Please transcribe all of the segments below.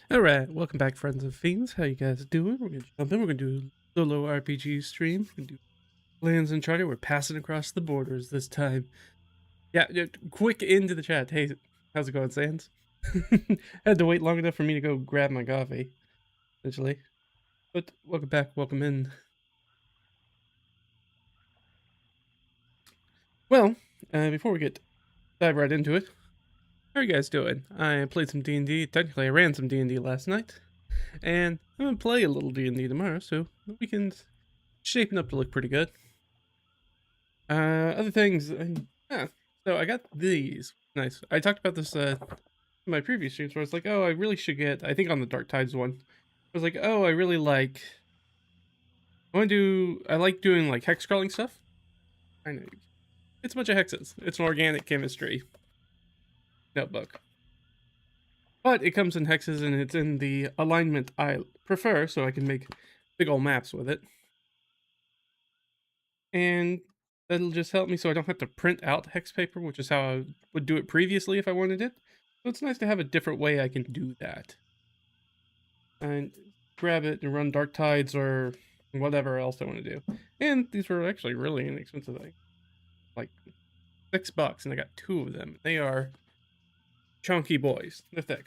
Alright, welcome back, friends of fiends. How you guys doing? We're gonna jump in. We're gonna do a solo RPG stream. We're gonna do lands and charter. We're passing across the borders this time. Yeah, quick into the chat. Hey, how's it going, Sans? Had to wait long enough for me to go grab my coffee, essentially. But welcome back, welcome in. Well, before we dive right into it, how are you guys doing? I played some D&D. Technically, I ran some D&D last night. And I'm gonna play a little D&D tomorrow, so the weekend's shaping up to look pretty good. Other things, yeah. So I got these. Nice. I talked about this in my previous streams where I was like, oh, I really should get. I think on the Dark Tides one, I was like, oh, I really like. I want to do. I like doing like hex crawling stuff. I know it's a bunch of hexes. It's an organic chemistry notebook, but it comes in hexes and it's in the alignment I prefer, so I can make big old maps with it. And that'll just help me so I don't have to print out hex paper, which is how I would do it previously if I wanted it. So it's nice to have a different way I can do that. And grab it and run Dark Tides or whatever else I want to do. And these were actually really inexpensive. Like $6, and I got 2 of them. They are chunky boys. They're thick.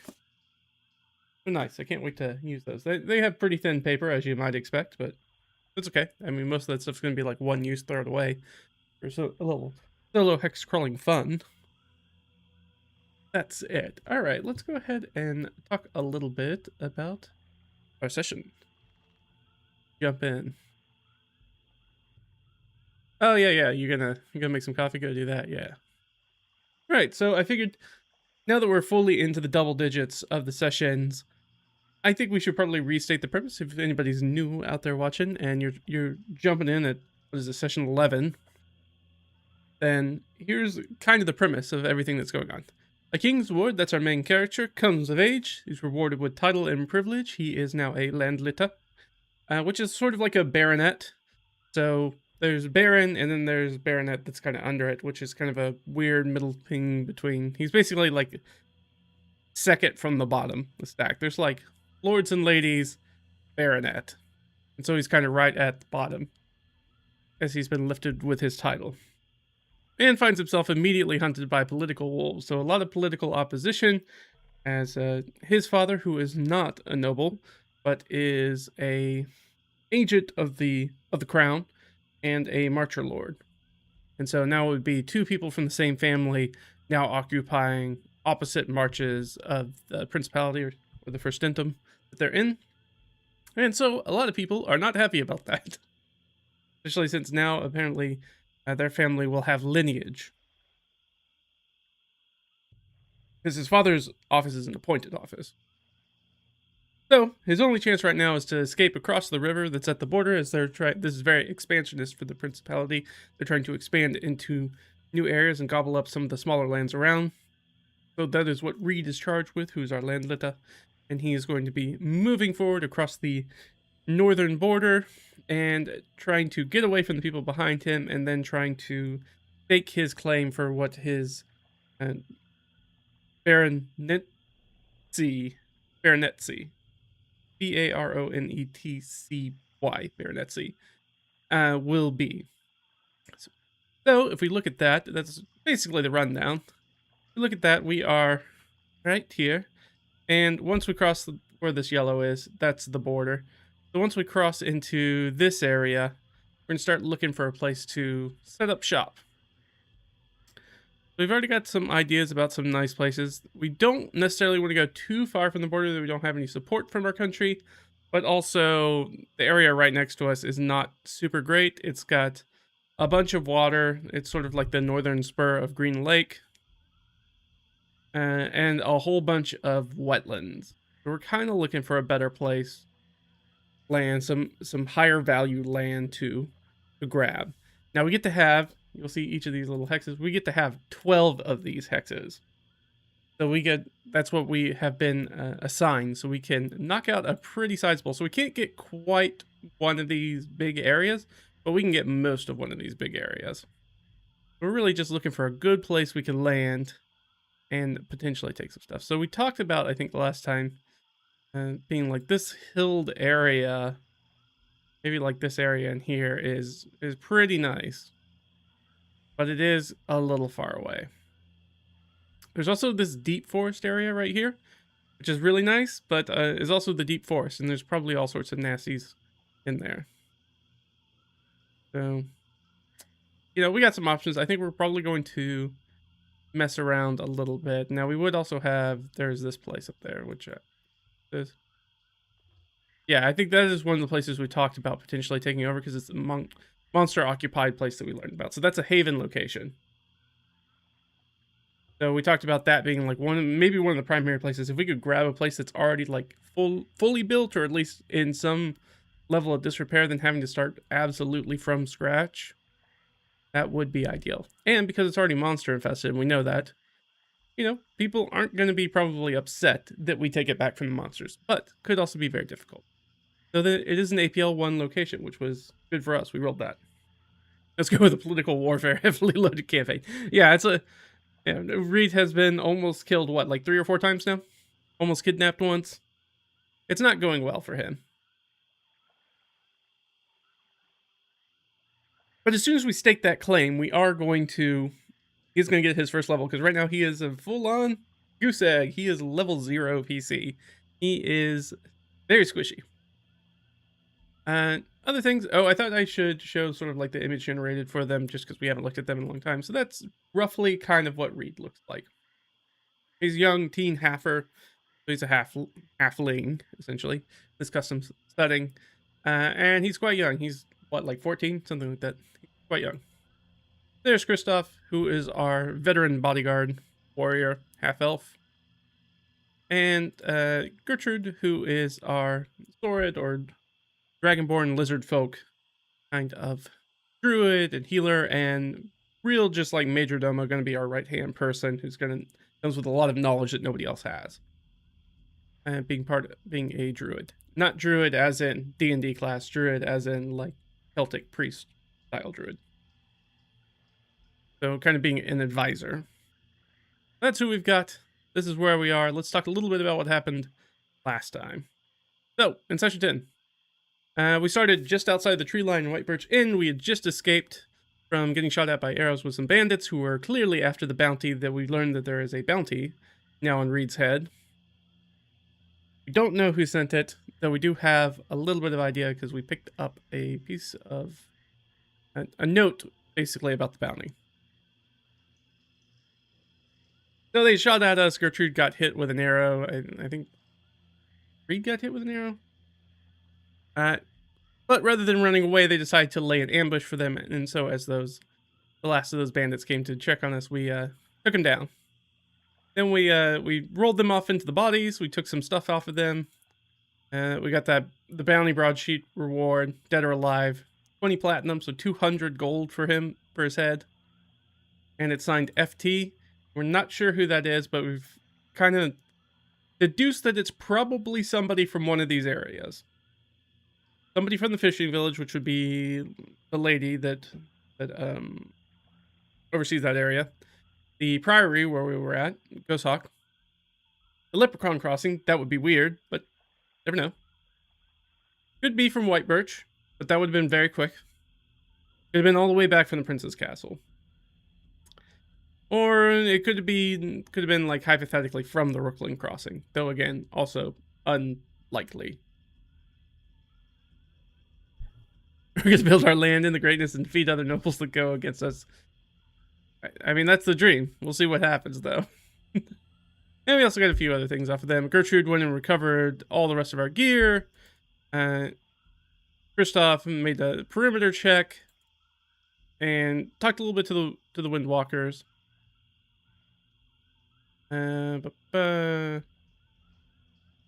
They're nice. I can't wait to use those. They have pretty thin paper, as you might expect, but it's okay. I mean, most of that stuff's going to be like one use, throw it away. There's a little solo hex crawling fun. That's it. All right, let's go ahead and talk a little bit about our session. Jump in. Oh yeah. You're gonna make some coffee. Go do that. Yeah. All right. So I figured now that we're fully into the double digits of the sessions, I think we should probably restate the premise. If anybody's new out there watching and you're jumping in at what is it, session 11, then here's kind of the premise of everything that's going on. A king's ward, that's our main character, comes of age. He's rewarded with title and privilege. He is now a landlita, which is sort of like a baronet. So there's baron, and then there's baronet that's kind of under it, which is kind of a weird middle thing between. He's basically like second from the bottom the stack. There's like lords and ladies, baronet, and so he's kind of right at the bottom as he's been lifted with his title. And finds himself immediately hunted by political wolves. So a lot of political opposition, as his father, who is not a noble, but is a agent of the crown and a marcher lord. And so now it would be 2 people from the same family now occupying opposite marches of the principality or the furstentum that they're in. And so a lot of people are not happy about that. Especially since now apparently their family will have lineage. Because his father's office is an appointed office. So his only chance right now is to escape across the river that's at the border, as they're trying. This is very expansionist for the principality. They're trying to expand into new areas and gobble up some of the smaller lands around. So that is what Reed is charged with, who's our landlita, and he is going to be moving forward across the northern border and trying to get away from the people behind him, and then trying to stake his claim for what his baronetcy, baronetcy, baronetcy, will be. So if we look at that, that's basically the rundown. If we look at that, we are right here, and once we cross where this yellow is, that's the border. So once we cross into this area, we're gonna start looking for a place to set up shop. We've already got some ideas about some nice places. We don't necessarily want to go too far from the border that we don't have any support from our country, but also the area right next to us is not super great. It's got a bunch of water. It's sort of like the northern spur of Green Lake, and a whole bunch of wetlands. So we're kind of looking for a better place, land, some higher value land to grab. Now we get to have, you'll see each of these little hexes, we get to have 12 of these hexes. So that's what we have been assigned, so we can knock out a pretty sizable. So we can't get quite one of these big areas, but we can get most of one of these big areas. We're really just looking for a good place we can land and potentially take some stuff. So we talked about, I think the last time, And being like this hilled area, maybe like this area in here is pretty nice, but it is a little far away. There's also this deep forest area right here, which is really nice, but is also the deep forest, and there's probably all sorts of nasties in there. So, we got some options. I think we're probably going to mess around a little bit. Now, we would also have, there's this place up there, which is, yeah, I think that is one of the places we talked about potentially taking over because it's a monster-occupied place that we learned about. So that's a haven location. So we talked about that being like maybe one of the primary places. If we could grab a place that's already like fully built, or at least in some level of disrepair, than having to start absolutely from scratch, that would be ideal. And because it's already monster infested, and we know that, people aren't going to be probably upset that we take it back from the monsters, but could also be very difficult. So it is an APL 1 location, which was good for us. We rolled that. Let's go with a political warfare heavily loaded campaign. Yeah, Reed has been almost killed, like 3 or 4 times now? Almost kidnapped once. It's not going well for him. But as soon as we stake that claim, he's going to get his first level, because right now he is a full-on goose egg. He is level 0 PC. He is very squishy. Other things. Oh, I thought I should show sort of like the image generated for them, just because we haven't looked at them in a long time. So that's roughly kind of what Reed looks like. He's a young teen halfer. So he's a halfling, essentially, this custom setting. And he's quite young. He's, like 14? Something like that. He's quite young. There's Kristoff, who is our veteran bodyguard, warrior, half-elf. And Gertrude, who is our Saurid or dragonborn lizard folk kind of druid and healer, and real just like majordomo, going to be our right-hand person who's comes with a lot of knowledge that nobody else has. And being a druid. Not druid as in D&D class, druid as in like Celtic priest style druid. So kind of being an advisor. That's who we've got. This is where we are. Let's talk a little bit about what happened last time. So, in session 10, we started just outside the tree line in White Birch Inn. We had just escaped from getting shot at by arrows with some bandits who were clearly after the bounty that we learned that there is a bounty now on Reed's head. We don't know who sent it, though we do have a little bit of idea because we picked up a piece of a note basically about the bounty. So they shot at us. Gertrude got hit with an arrow. I think Reed got hit with an arrow. But rather than running away, they decided to lay an ambush for them. And so as the last of those bandits came to check on us, we took them down. Then we rolled them off into the bodies. We took some stuff off of them. We got the bounty broadsheet reward, dead or alive, 20 platinum, so 200 gold for his head. And it's signed FT. We're not sure who that is, but we've kind of deduced that it's probably somebody from one of these areas. Somebody from the fishing village, which would be the lady that oversees that area. The priory where we were at, Ghost Hawk. The Leprechaun Crossing, that would be weird, but never know. Could be from White Birch, but that would have been very quick. Could have been all the way back from the Prince's Castle. Or it could have been like hypothetically from the Rookland Crossing, though again, also unlikely. We're going to build our land in the greatness and defeat other nobles that go against us. I mean, that's the dream. We'll see what happens, though. And we also got a few other things off of them. Gertrude went and recovered all the rest of our gear. Kristoff made a perimeter check and talked a little bit to the Windwalkers. I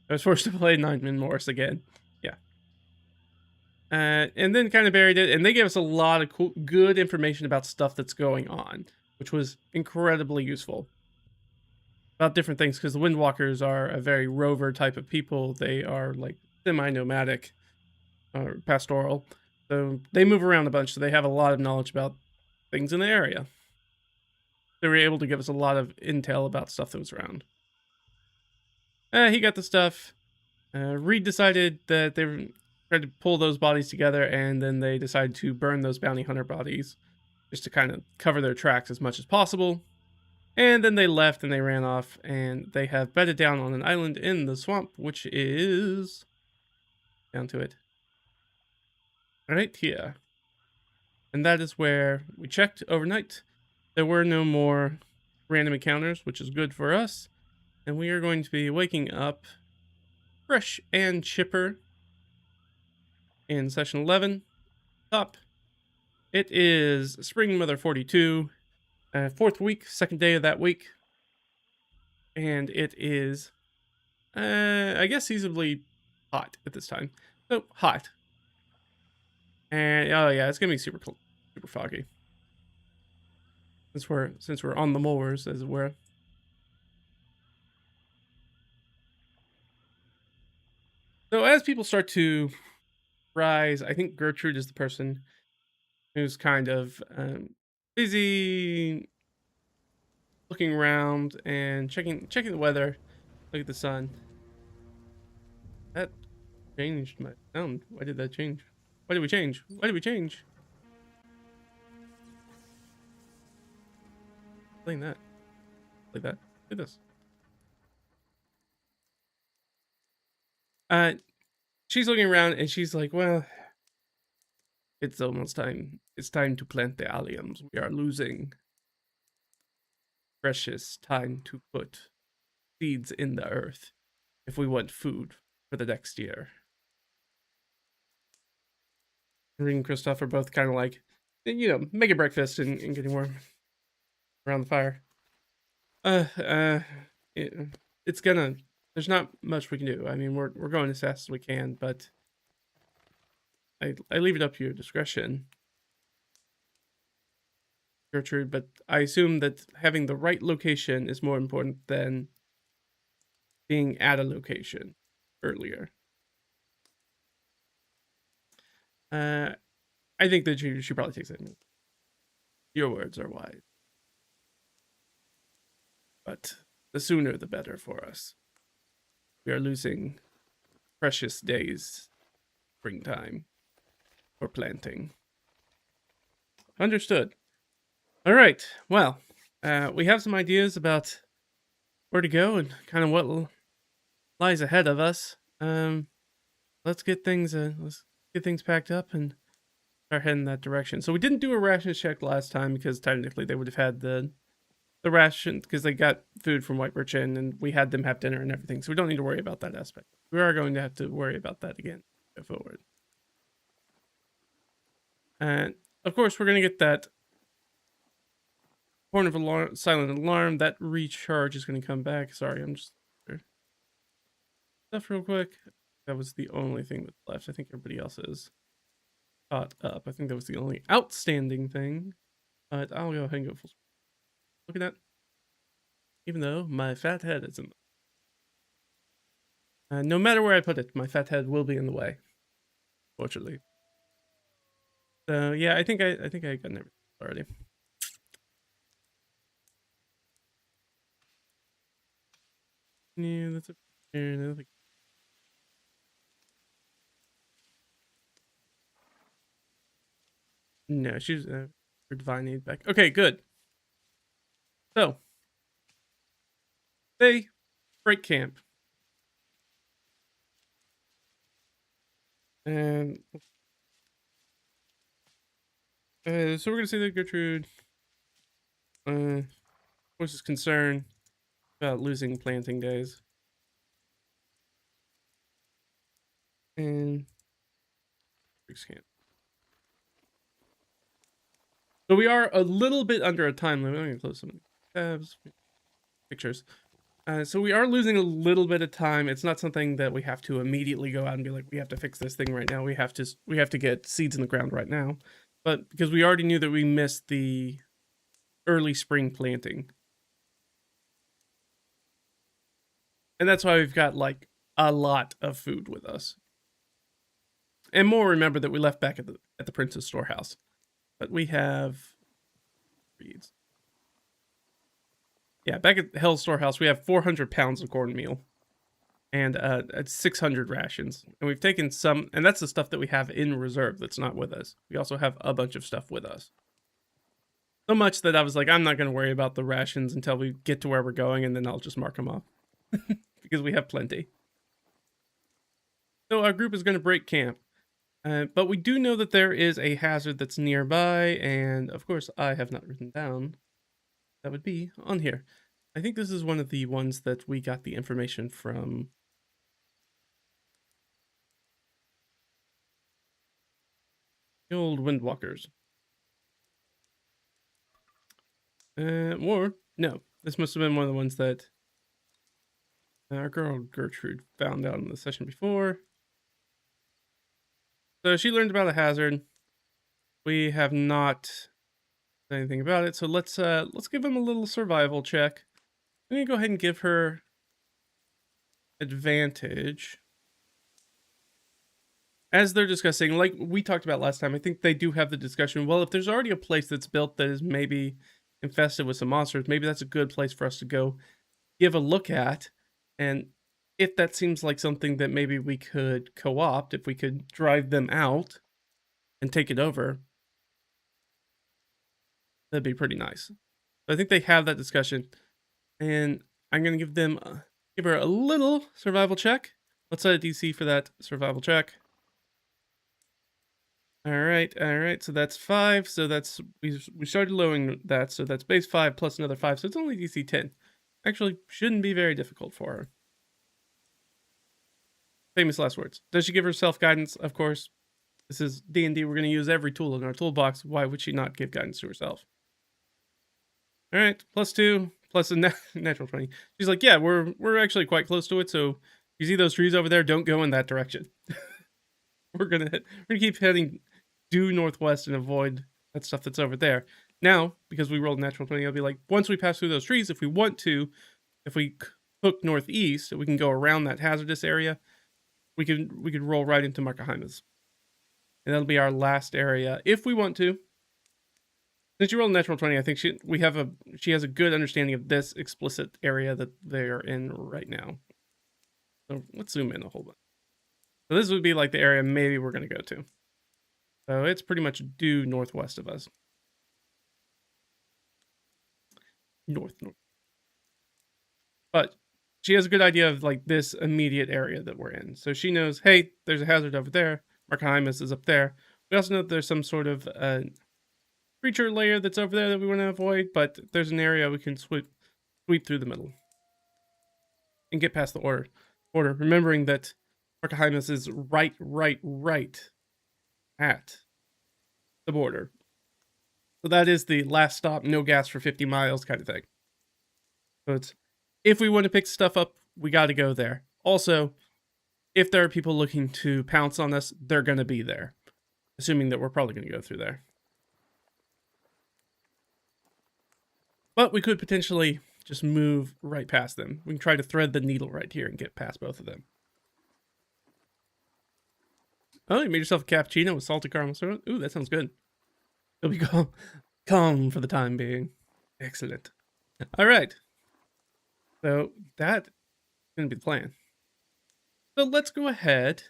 was forced to play Nightman Morris again. Yeah. And then kind of buried it. And they gave us a lot of good information about stuff that's going on, which was incredibly useful. About different things, because the Windwalkers are a very rover type of people. They are like semi-nomadic or pastoral. So they move around a bunch, so they have a lot of knowledge about things in the area. They were able to give us a lot of intel about stuff that was around. He got the stuff. Reed decided that they tried to pull those bodies together, and then they decided to burn those bounty hunter bodies just to kind of cover their tracks as much as possible. And then they left and they ran off, and they have bedded down on an island in the swamp, which is down to it right here. And that is where we checked overnight. There were no more random encounters, which is good for us. And we are going to be waking up fresh and chipper in session 11. Top. It is Spring Mother 42, 4th week, 2nd day of that week. And it is, I guess, seasonably hot at this time. So, hot. And, oh yeah, it's going to be super cold, super foggy. Since we're on the moors, as it were. So as people start to rise, I think Gertrude is the person who's kind of busy looking around and checking the weather. Look at the sun. That changed my sound. Why did that change? Why did we change? Why did we change? Playing that. Play that. Do this. She's looking around and she's like, well, it's almost time. It's time to plant the alliums. We are losing precious time to put seeds in the earth if we want food for the next year. Reed and Kristoff are both kind of like, making breakfast and getting warm around the fire. It's gonna. There's not much we can do. I mean, we're going as fast as we can, but I leave it up to your discretion, Gertrude. But I assume that having the right location is more important than being at a location earlier. I think that you should probably take that. Your words are wise, but the sooner the better for us. We are losing precious days, springtime, for planting. Understood. All right. Well, we have some ideas about where to go and kind of what lies ahead of us. Let's get things packed up and start heading that direction. So we didn't do a rations check last time because technically they would have had the ration because they got food from White Birch Inn and we had them have dinner and everything. So we don't need to worry about that aspect. We are going to have to worry about that again go forward. And of course, we're going to get that horn of alarm, silent alarm. That recharge is going to come back. Sorry, I'm just stuff real quick. That was the only thing that's left. I think everybody else is caught up. I think that was the only outstanding thing. But I'll go ahead and go full. Look at that. Even though my fat head is in the no matter where I put it, my fat head will be in the way. Fortunately. So yeah, I think I got everything already. Yeah, that's a no, she's her divine aid back. Okay, good. So they break camp. And so we're gonna say that Gertrude voices concern about losing planting days. And breaks camp. So we are a little bit under a time limit. I'm gonna close some of the tabs, pictures. So we are losing a little bit of time. It's not something that we have to immediately go out and be like, we have to fix this thing right now. We have to get seeds in the ground right now. But because we already knew that we missed the early spring planting. And that's why we've got like a lot of food with us. And more, remember that we left back at the prince's storehouse. But we have reeds. Yeah, back at Hell's storehouse, we have 400 pounds of cornmeal. and 600 rations. And we've taken some, and that's the stuff that we have in reserve that's not with us. We also have a bunch of stuff with us. So much that I was like, I'm not going to worry about the rations until we get to where we're going, and then I'll just mark them off. Because we have plenty. So our group is going to break camp. But we do know that there is a hazard that's nearby, and of course I have not written down. That would be on here. I think this is one of the ones that we got the information from. The old Windwalkers. Or, no, this must have been one of the ones that our girl Gertrude found out in the session before. So she learned about a hazard. We have not done anything about it, so let's give him a little survival check. I'm gonna go ahead and give her advantage. As they're discussing, like we talked about last time, I think they do have the discussion, well, if there's already a place that's built that is maybe infested with some monsters, maybe that's a good place for us to go give a look at. And if that seems like something that maybe we could co-opt, if we could drive them out and take it over, that'd be pretty nice. So I think they have that discussion, and I'm gonna give them give her a little survival check. Let's set a DC for that survival check. All right. So that's 5. So that's we started lowering that. So that's base 5 plus another 5. So it's only DC 10. Actually, shouldn't be very difficult for her. Famous last words. Does she give herself guidance? Of course. This is D&D. We're going to use every tool in our toolbox. Why would she not give guidance to herself? All right. +2 plus a natural 20. She's like, yeah, we're actually quite close to it. So you see those trees over there? Don't go in that direction. we're gonna keep heading due northwest and avoid that stuff that's over there. Now, because we rolled natural 20, I'll be like, once we pass through those trees, if we want to, if we hook northeast, we can go around that hazardous area. We could roll right into Markaheimas. And that'll be our last area if we want to. Since you rolled a natural 20, I think she has a good understanding of this explicit area that they are in right now. So let's zoom in a whole bunch. So this would be like the area maybe we're going to go to. So it's pretty much due northwest of us. North. But she has a good idea of like this immediate area that we're in. So she knows, hey, there's a hazard over there. Markaheimas is up there. We also know that there's some sort of creature layer that's over there that we want to avoid, but there's an area we can sweep through the middle and get past the order. Remembering that Markaheimas is right at the border. So that is the last stop, no gas for 50 miles kind of thing. So it's, if we want to pick stuff up, we got to go there. Also, if there are people looking to pounce on us, they're going to be there. Assuming that we're probably going to go through there. But we could potentially just move right past them. We can try to thread the needle right here and get past both of them. Oh, you made yourself a cappuccino with salted caramel syrup? Ooh, that sounds good. It'll be calm for the time being. Excellent. All right. So that's going to be the plan. So let's go ahead.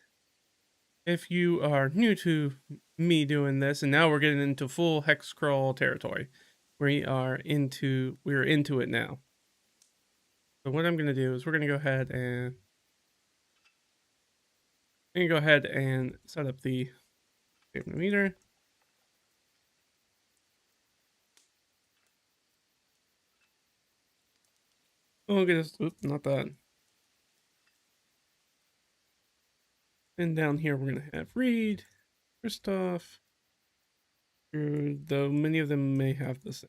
If you are new to me doing this, and now we're getting into full hex crawl territory. We're into it now. So what I'm going to do is we're going to go ahead and set up the meter. Oh, goodness. Oops, not that. And down here, we're going to have Reed, Christoph, though many of them may have the same.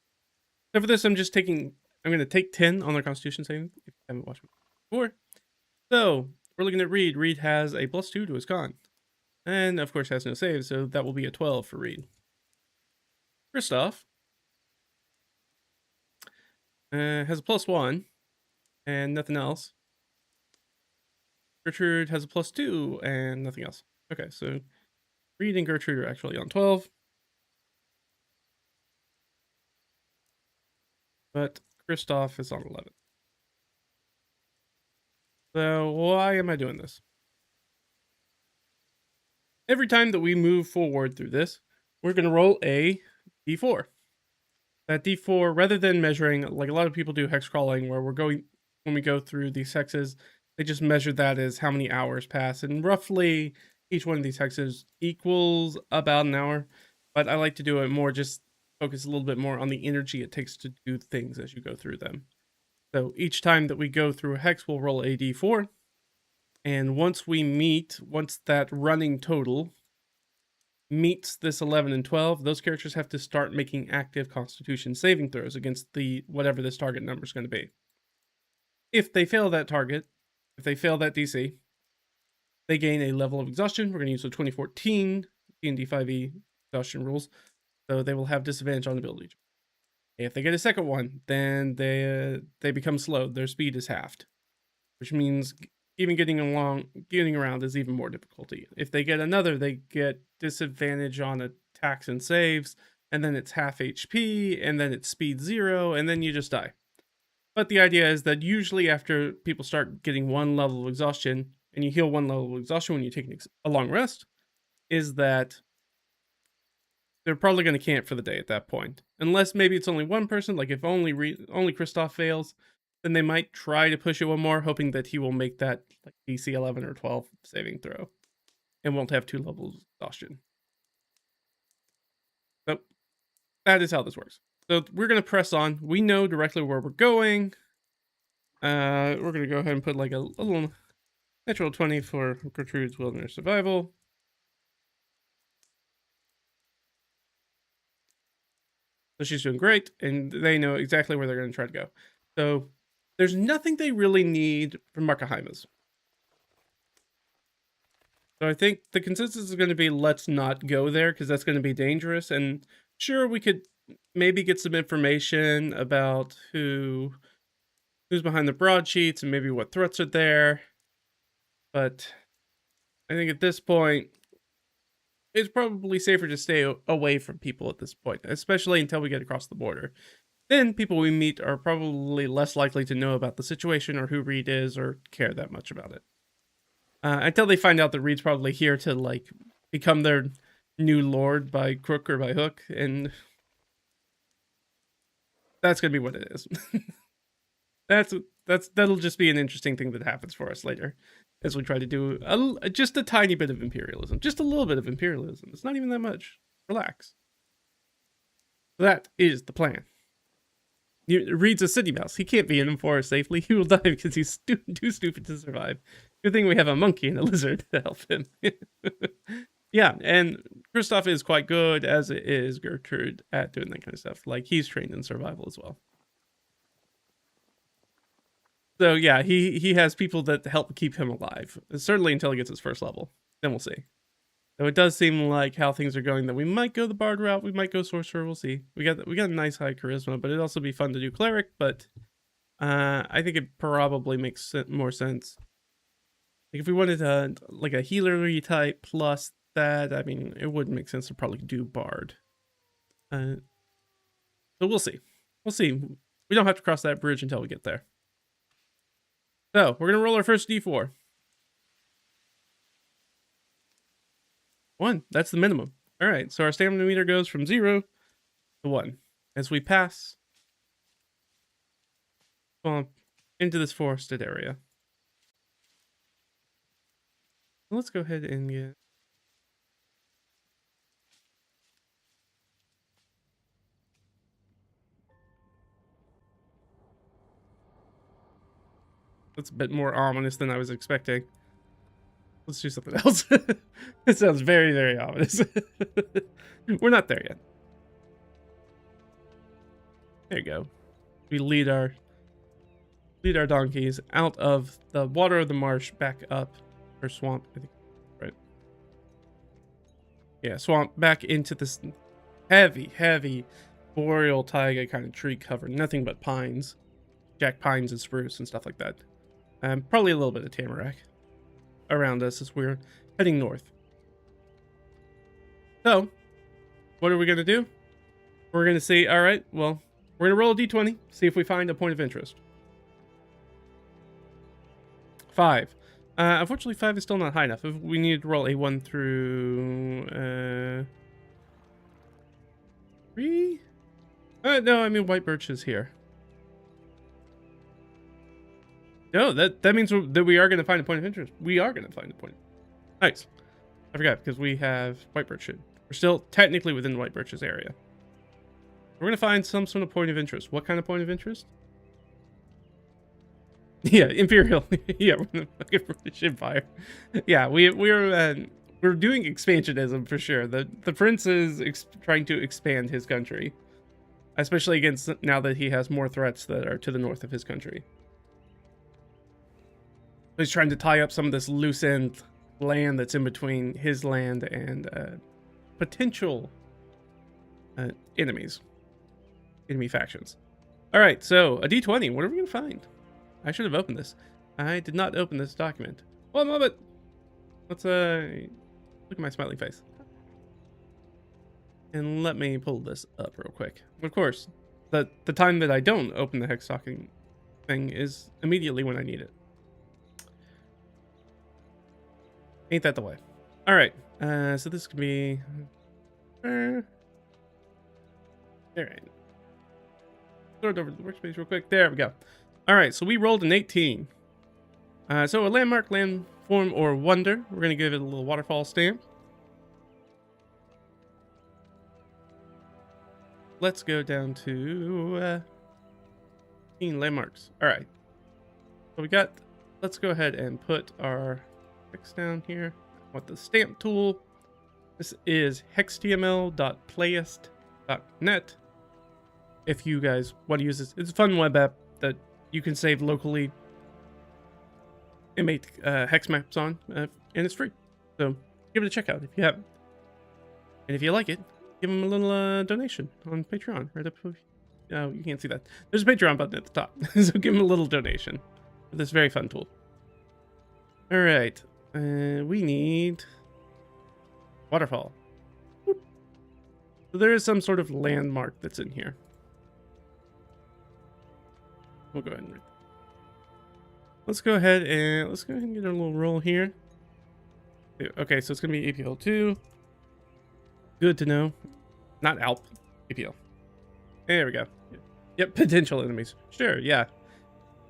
So for this, I'm going to take 10 on their Constitution saving, if you haven't watched before. So, we're looking at Reed. Reed has a +2 to his con. And, of course, has no save, so that will be a 12 for Reed. Christoph has a +1 and nothing else. Gertrude has a +2 and nothing else. Okay, so Reed and Gertrude are actually on 12. But Christoph is on 11. So why am I doing this? Every time that we move forward through this, we're going to roll a d4. That d4, rather than measuring, like a lot of people do hex crawling, where when we go through these hexes, they just measure that as how many hours pass. And roughly each one of these hexes equals about an hour. But I like to do it more, just focus a little bit more on the energy it takes to do things as you go through them. So each time that we go through a hex, we'll roll a d4. And once that running total meets this 11 and 12, those characters have to start making active Constitution saving throws against whatever this target number is going to be. If they fail that DC, they gain a level of exhaustion. We're going to use the 2014 D&D 5e exhaustion rules, so they will have disadvantage on ability. If they get a second one, then they become slowed. Their speed is halved, which means even getting around is even more difficulty. If they get another, they get disadvantage on attacks and saves, and then it's half HP, and then it's speed 0, and then you just die. But the idea is that usually after people start getting one level of exhaustion, and you heal one level of exhaustion when you take a long rest, is that they're probably going to camp for the day at that point. Unless maybe it's only one person, like if only Christoph fails, then they might try to push it one more, hoping that he will make that like DC 11 or 12 saving throw and won't have 2 levels of exhaustion. So that is how this works. So we're going to press on. We know directly where we're going. We're going to go ahead and put like a little natural 20 for Gertrude's Wilderness Survival. So she's doing great, and they know exactly where they're going to try to go. So there's nothing they really need from Markaheimas. So I think the consensus is going to be let's not go there because that's going to be dangerous. And sure, we could maybe get some information about who's behind the broadsheets and maybe what threats are there. But I think at this point, it's probably safer to stay away from people at this point, especially until we get across the border. Then people we meet are probably less likely to know about the situation or who Reed is or care that much about it. Until they find out that Reed's probably here to like become their new lord by crook or by hook, and that's gonna be what it is. That'll just be an interesting thing that happens for us later as we try to do just a tiny bit of imperialism, just a little bit of imperialism. It's not even that much. Relax. That is the plan. Reed's a city mouse. He can't be in the forest safely. He will die because he's too stupid to survive. Good thing we have a monkey and a lizard to help him. Yeah, and Christoph is quite good, as is Gertrude, at doing that kind of stuff. Like, he's trained in survival as well. So yeah, he has people that help keep him alive. Certainly until he gets his first level. Then we'll see. So it does seem like how things are going that we might go the bard route, we might go sorcerer, we'll see. We got a nice high charisma, but it'd also be fun to do cleric, but I think it probably makes more sense. Like if we wanted like a healer type plus that, I mean, it wouldn't make sense to probably do bard. So we'll see. We'll see. We don't have to cross that bridge until we get there. So we're gonna roll our first d4. 1. That's the minimum. All right. So our stamina meter goes from 0 to 1 as we pass into this forested area. Let's go ahead and get. That's a bit more ominous than I was expecting. Let's do something else. It sounds very, very ominous. We're not there yet. There you go. We lead our donkeys out of the water of the marsh back up, or swamp, I think, right? Yeah, swamp back into this heavy boreal taiga kind of tree cover. Nothing but pines, jack pines and spruce and stuff like that. Probably a little bit of tamarack around us as we're heading north. So, what are we going to do? We're going to say, all right, well, we're going to roll a d20, see if we find a point of interest. 5. Unfortunately, 5 is still not high enough. If we need to roll a 1 through 3. No, I mean White Birch is here. No, that means that we are going to find a point of interest. We are going to find a point. Nice. I forgot because we have White Birch Inn. We're still technically within White Birch's area. We're going to find some sort of point of interest. What kind of point of interest? Yeah, Imperial. Yeah, we're the British Empire. Yeah, we're doing expansionism for sure. The prince is trying to expand his country, especially against now that he has more threats that are to the north of his country. He's trying to tie up some of this loose end land that's in between his land and potential enemy factions. All right, so a D20. What are we gonna find? I should have opened this. I did not open this document. One moment. Let's look at my smiling face. And let me pull this up real quick. Of course, the time that I don't open the hex stocking thing is immediately when I need it. Ain't that the way? All right. So this could be. All right. Throw it over to the workspace real quick. There we go. All right. So we rolled an 18. So a landmark, landform, or wonder. We're gonna give it a little waterfall stamp. Let's go down to 15 landmarks. All right. So we got. Let's go ahead and put our text down here. I want the stamp tool. This is hextml.playist.net. If you guys want to use this, it's a fun web app that you can save locally and make hex maps on, and it's free. So give it a check out if you haven't. And if you like it, give them a little donation on Patreon. Right up. Oh, you can't see that. There's a Patreon button at the top, so give them a little donation for this very fun tool. All right. We need waterfall. Boop. So there is some sort of landmark that's in here. We'll go ahead and read. Let's go ahead and get a little roll here. Okay, so it's gonna be APL 2. Good to know. Not ALP. APL. There we go. Yep, potential enemies. Sure, yeah.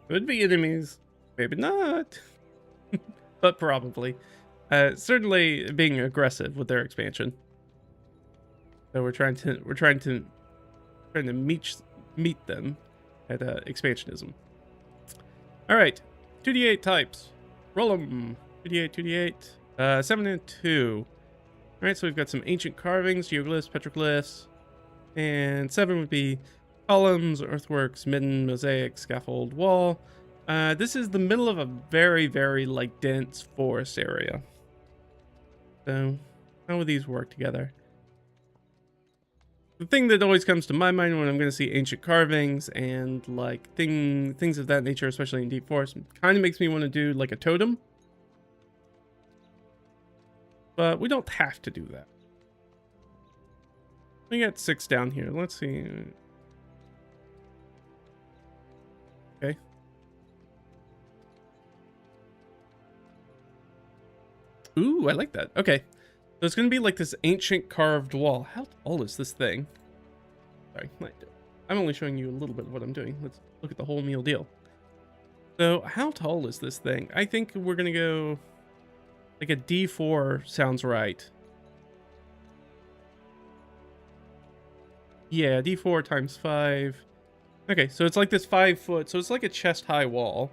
Could be enemies. Maybe not. But probably. Certainly being aggressive with their expansion. So we're trying to meet them at expansionism. All right, 2d8 types. Roll them. 2d8, 2d8. 7 and 2. All right, so we've got some ancient carvings, geoglyphs, petroglyphs, and 7 would be columns, earthworks, midden, mosaic, scaffold, wall. This is the middle of a very, very like dense forest area. So how would these work together? The thing that always comes to my mind when I'm going to see ancient carvings and like things of that nature, especially in deep forest, kind of makes me want to do like a totem. But we don't have to do that. We got 6 down here. Let's see. Okay. Ooh, I like that. Okay. So it's going to be like this ancient carved wall. How tall is this thing? Sorry. I'm only showing you a little bit of what I'm doing. Let's look at the whole meal deal. So how tall is this thing? I think we're going to go like a D4 sounds right. Yeah, D4 times 5. Okay, so it's like this 5 foot. So it's like a chest high wall.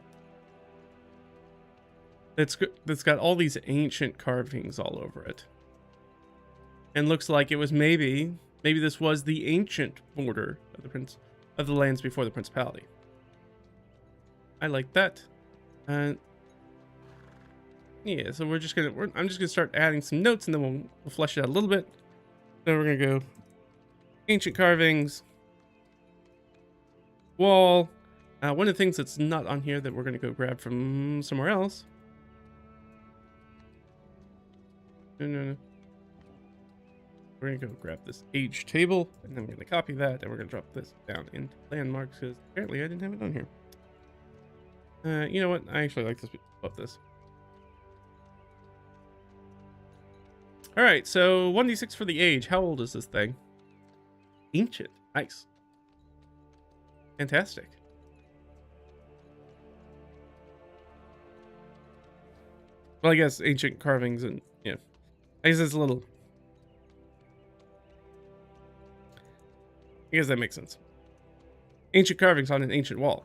That's got all these ancient carvings all over it. And looks like it was maybe this was the ancient border of the lands before the principality. I like that. Yeah, so I'm just gonna start adding some notes and then we'll flesh it out a little bit. So we're gonna go ancient carvings, wall. One of the things that's not on here that we're gonna go grab from somewhere else. No. We're gonna go grab this age table, and then we're gonna copy that, and we're gonna drop this down into landmarks because apparently I didn't have it on here. You know what? I actually like this above this. All right, so 1d6 for the age. How old is this thing? Ancient. Nice. Fantastic. Well, I guess ancient carvings and, yeah. I guess it's a little... I guess that makes sense. Ancient carvings on an ancient wall.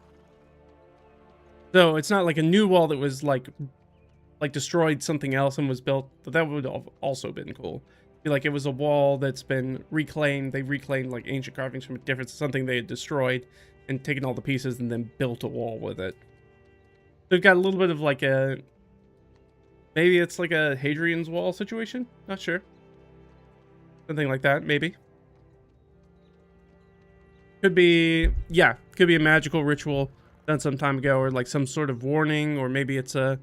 So it's not like a new wall that was like destroyed something else and was built. But that would have also been cool. Be like it was a wall that's been reclaimed. They reclaimed like ancient carvings from a different something they had destroyed and taken all the pieces and then built a wall with it. They've got a little bit of like a... Maybe it's like a Hadrian's Wall situation? Not sure. Something like that, maybe. Could be, yeah, could be a magical ritual done some time ago, or like some sort of warning, or maybe it's a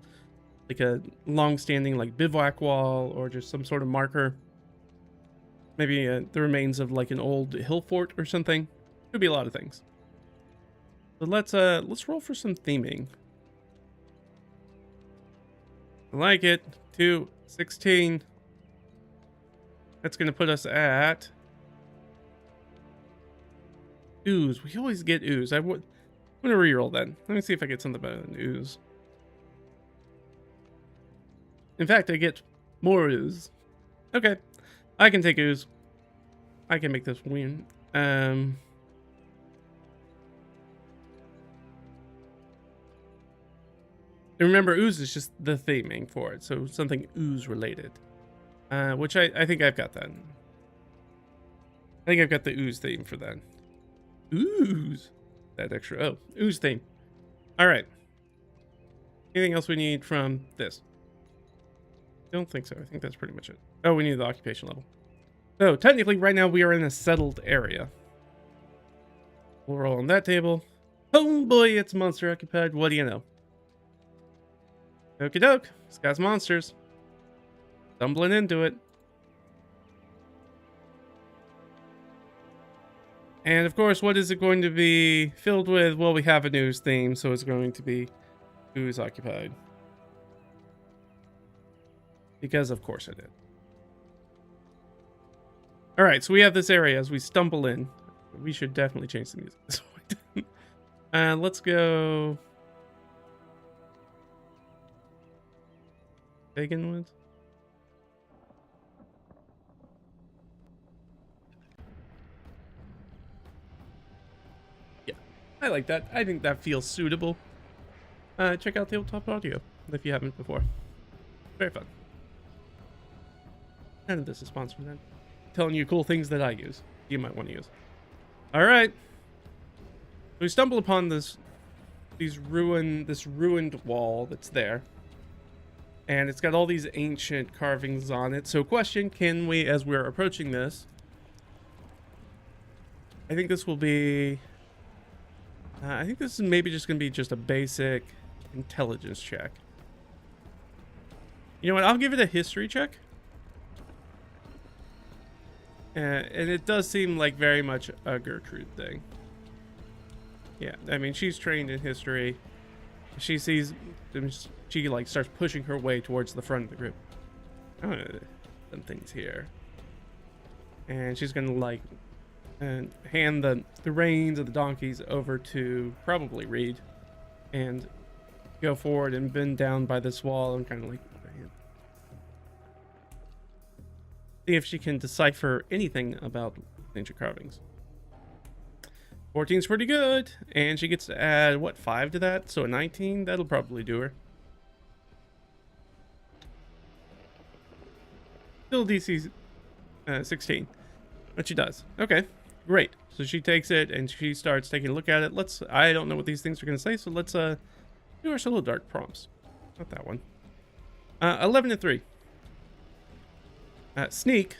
like a long-standing like bivouac wall, or just some sort of marker. Maybe the remains of like an old hill fort or something. Could be a lot of things. So let's roll for some theming. I like it. 216. That's gonna put us at ooze. We always get ooze. I'm gonna reroll then. Let me see if I get something better than ooze. In fact, I get more ooze. Okay, I can take ooze. I can make this win. And remember, ooze is just the theming for it, so something ooze related. Which I think I've got that. I think I've got the ooze theme for that. Ooze. That extra. Oh, ooze theme. All right. Anything else we need from this? I don't think so. I think that's pretty much it. Oh, we need the occupation level. So technically right now we are in a settled area. We'll roll on that table. Oh boy, it's monster occupied. What do you know? Okie doke. This guy's monsters. Stumbling into it. And of course, what is it going to be filled with? Well, we have a ooze theme, so it's going to be ooze occupied. Because of course it did. Alright, so we have this area as we stumble in. We should definitely change the music at this point. Let's go... Pagan Woods? Yeah, I like that. I think that feels suitable. Check out Tabletop Audio if you haven't before. Very fun. None of this is sponsored then. Telling you cool things that I use. You might want to use. Alright. We stumble upon this ruined wall that's there. And it's got all these ancient carvings on it. So question, can we, as we're approaching this, I think this will be, I think this is maybe just going to be just a basic intelligence check. You know what, I'll give it a history check. And it does seem like very much a Gertrude thing. Yeah, I mean, she's trained in history. She sees, she like starts pushing her way towards the front of the group. Oh, some things here. And she's gonna like hand the reins of the donkeys over to probably Reed. And go forward and bend down by this wall and kind of like see if she can decipher anything about ancient carvings. 14's pretty good, and she gets to add, what, 5 to that? So a 19, that'll probably do her. Still DC 16, but she does. Okay, great. So she takes it, and she starts taking a look at it. I don't know what these things are going to say, so let's do our solo dark prompts. Not that one. 11 and 3. Sneak.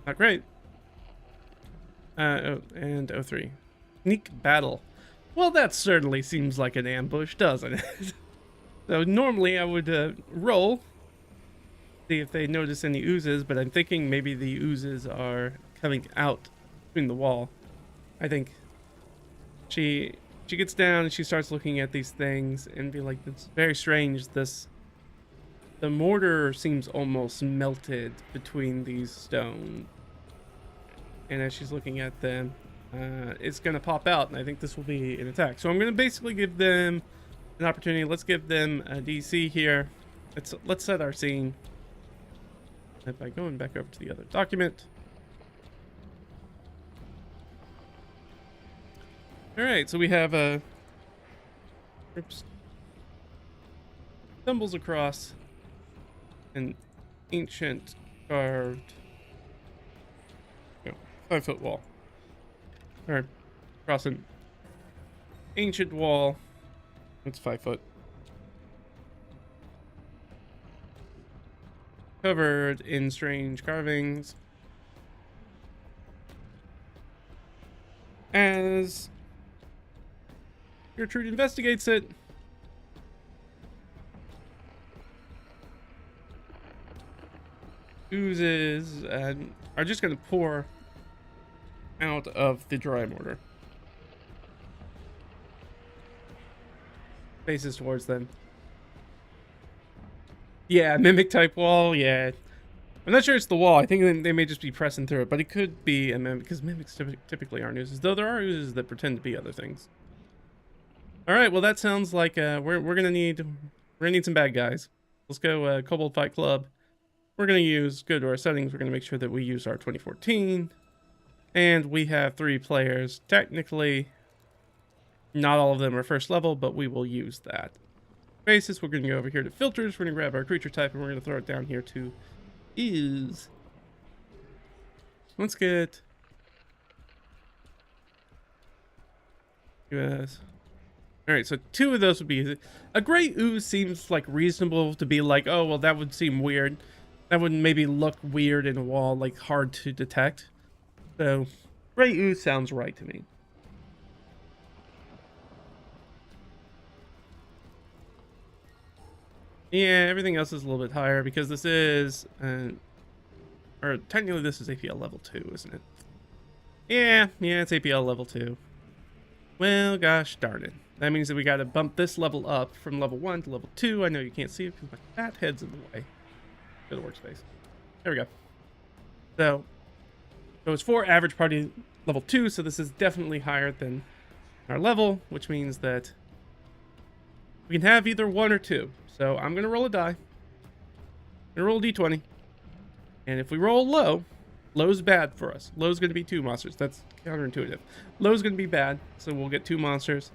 Not great. And 03. Sneak battle. Well, that certainly seems like an ambush, doesn't it? So normally I would roll. See if they notice any oozes, but I'm thinking maybe the oozes are coming out between the wall. I think she She gets down and she starts looking at these things and be like, it's very strange. The mortar seems almost melted between these stones. And as she's looking at them, it's going to pop out. And I think this will be an attack. So I'm going to basically give them an opportunity. Let's give them a DC here. Let's set our scene. By going back over to the other document. All right, so we have a stumbles across an ancient carved 5-foot wall, or across an ancient wall. It's 5 foot, covered in strange carvings. As Gertrude investigates it, oozes are just going to pour out of the dry mortar. Faces towards them. Yeah, mimic type wall, yeah. I'm not sure it's the wall. I think they may just be pressing through it, but it could be a mimic, because mimics typically aren't oozes, though there are oozes that pretend to be other things. All right, well that sounds like we're gonna need some bad guys. Let's go Kobold Fight Club. We're gonna go to our settings. We're gonna make sure that we use our 2014, and we have 3 players. Technically, not all of them are first level, but we will use that basis. We're gonna go over here to filters. We're gonna grab our creature type, and we're gonna throw it down here to ooze. Let's get US. All right, so 2 of those would be a gray ooze. Seems like reasonable to be like, oh well, that would seem weird. That would maybe look weird in a wall, like hard to detect. So gray ooze sounds right to me. Yeah, everything else is a little bit higher because this is, or technically this is APL level 2, isn't it? Yeah, it's APL level 2. Well, gosh darn it. That means that we gotta bump this level up from level 1 to level 2. I know you can't see it because my fat head's in the way. Go to workspace. There we go. So it's for average party level 2, so this is definitely higher than our level, which means that we can have either 1 or 2. So I'm gonna roll a die. I'm gonna roll a d20. And if we roll low, low's bad for us. Low's gonna be 2 monsters. That's counterintuitive. Low's gonna be bad, so we'll get 2 monsters.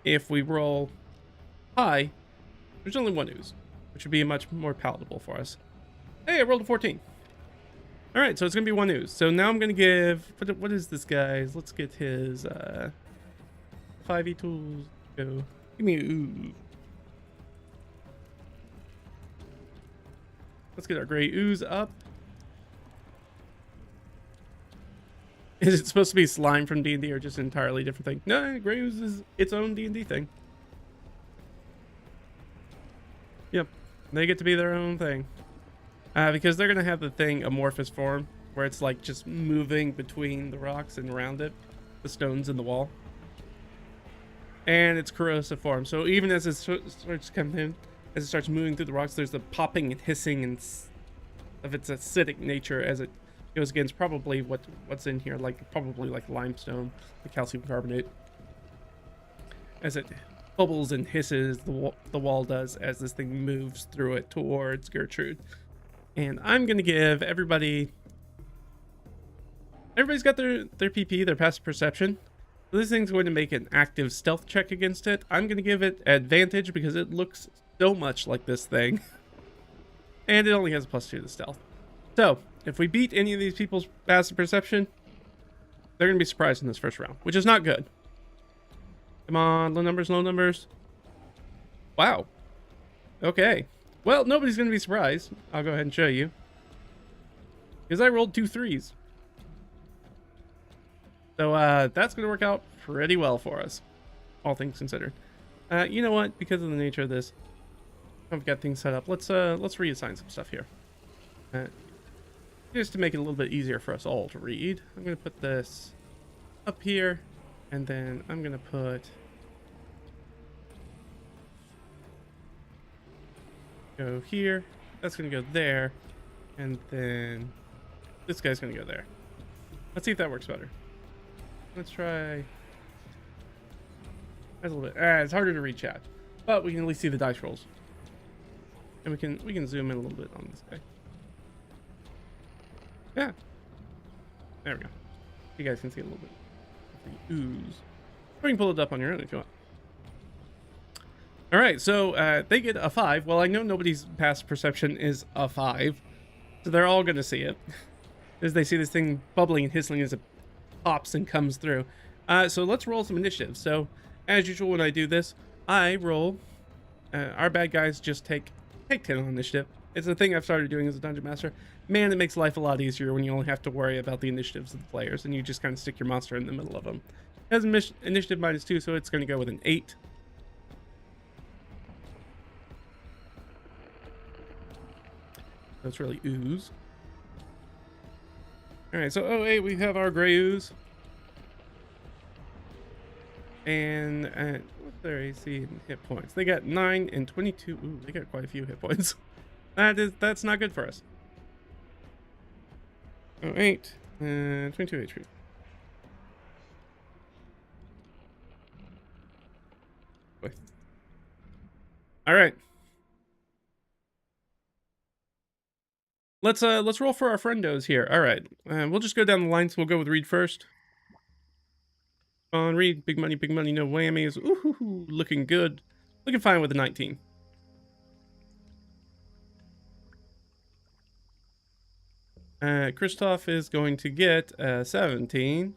If we roll high, there's only 1 ooze, which would be much more palatable for us. Hey, I rolled a 14. All right, so it's gonna be 1 ooze. So now I'm gonna give, what is this guy's? Let's get his 5e tools. Go. Give me a ooze. Let's get our gray ooze up. Is it supposed to be slime from D&D or just an entirely different thing? No, gray ooze is its own D&D thing. Yep, they get to be their own thing. Because they're going to have the thing amorphous form, where it's like just moving between the rocks and around it, the stones in the wall. And it's corrosive form, so even as it starts coming in, as it starts moving through the rocks, there's the popping and hissing and of its acidic nature as it goes against probably what's in here, probably like limestone, the calcium carbonate. As it bubbles and hisses, the wall does, as this thing moves through it towards Gertrude. And I'm gonna give everybody's got their PP, their passive perception. So this thing's going to make an active stealth check against it. I'm gonna give it advantage because it looks so much like this thing. And it only has a +2 to stealth. So if we beat any of these people's passive perception, they're gonna be surprised in this first round, which is not good. Come on, low numbers. Wow. Okay. Well, nobody's gonna be surprised. I'll go ahead and show you. Because I rolled 2 3s. So that's gonna work out pretty well for us, all things considered. You know what? Because of the nature of this, I've got things set up. Let's reassign some stuff here. Just to make it a little bit easier for us all to read, I'm gonna put this up here, and then I'm gonna put go here. That's gonna go there. And then this guy's gonna go there. Let's see if that works better. Let's try. That's a little bit. It's harder to read chat, but we can at least see the dice rolls, and we can zoom in a little bit on this guy. Yeah, there we go. You guys can see a little bit of the ooze. Or you can pull it up on your own if you want. All right, so they get a 5. Well, I know nobody's past perception is a 5, so they're all gonna see it as they see this thing bubbling and hissing as it pops and comes through. So let's roll some initiative. So as usual, when I do this, I roll. Our bad guys just take 10 on initiative. It's a thing I've started doing as a dungeon master. Man, it makes life a lot easier when you only have to worry about the initiatives of the players and you just kind of stick your monster in the middle of them. It has initiative -2, so it's going to go with an 8. That's really ooze. All right, so 08, we have our gray ooze. And what's their AC and hit points? They got 9 and 22. Ooh, they got quite a few hit points. That's not good for us. 08 and 22 HP. Boy. All right. Let's roll for our friendos here. All right. We'll just go down the line. So we'll go with Reed first. On Reed, big money, no whammies. Ooh, looking good. Looking fine with the 19. Christoph is going to get 17.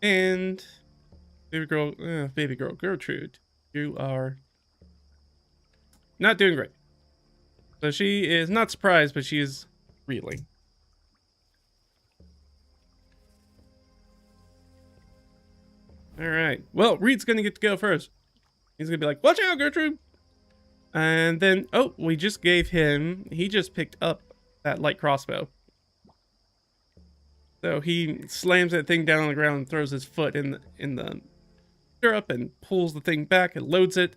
And baby girl Gertrude, you are not doing great. So she is not surprised, but she is reeling. All right. Well, Reed's gonna get to go first. He's gonna be like, "Watch out, Gertrude!" And then, oh, we just gave him. He just picked up that light crossbow. So he slams that thing down on the ground and throws his foot in the stirrup and pulls the thing back and loads it,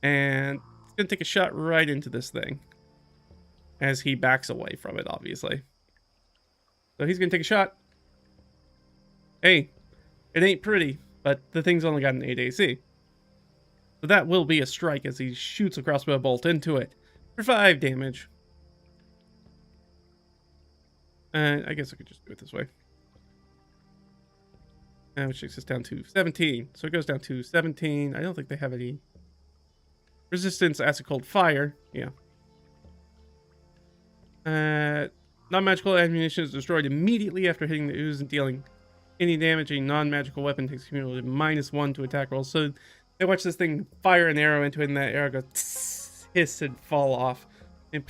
and he's gonna take a shot right into this thing as he backs away from it, obviously. So he's gonna take a shot. Hey, it ain't pretty, but the thing's only got an 8 AC. So that will be a strike as he shoots a crossbow bolt into it for 5 damage. And I guess I could just do it this way. Which takes us down to 17. So it goes down to 17. I don't think they have any resistance acid cold fire. Yeah. Non-magical ammunition is destroyed immediately after hitting the ooze and dealing any damage. A non-magical weapon takes cumulative -1 to attack rolls. So they watch this thing fire an arrow into it, and that arrow goes tss, hiss and fall off. And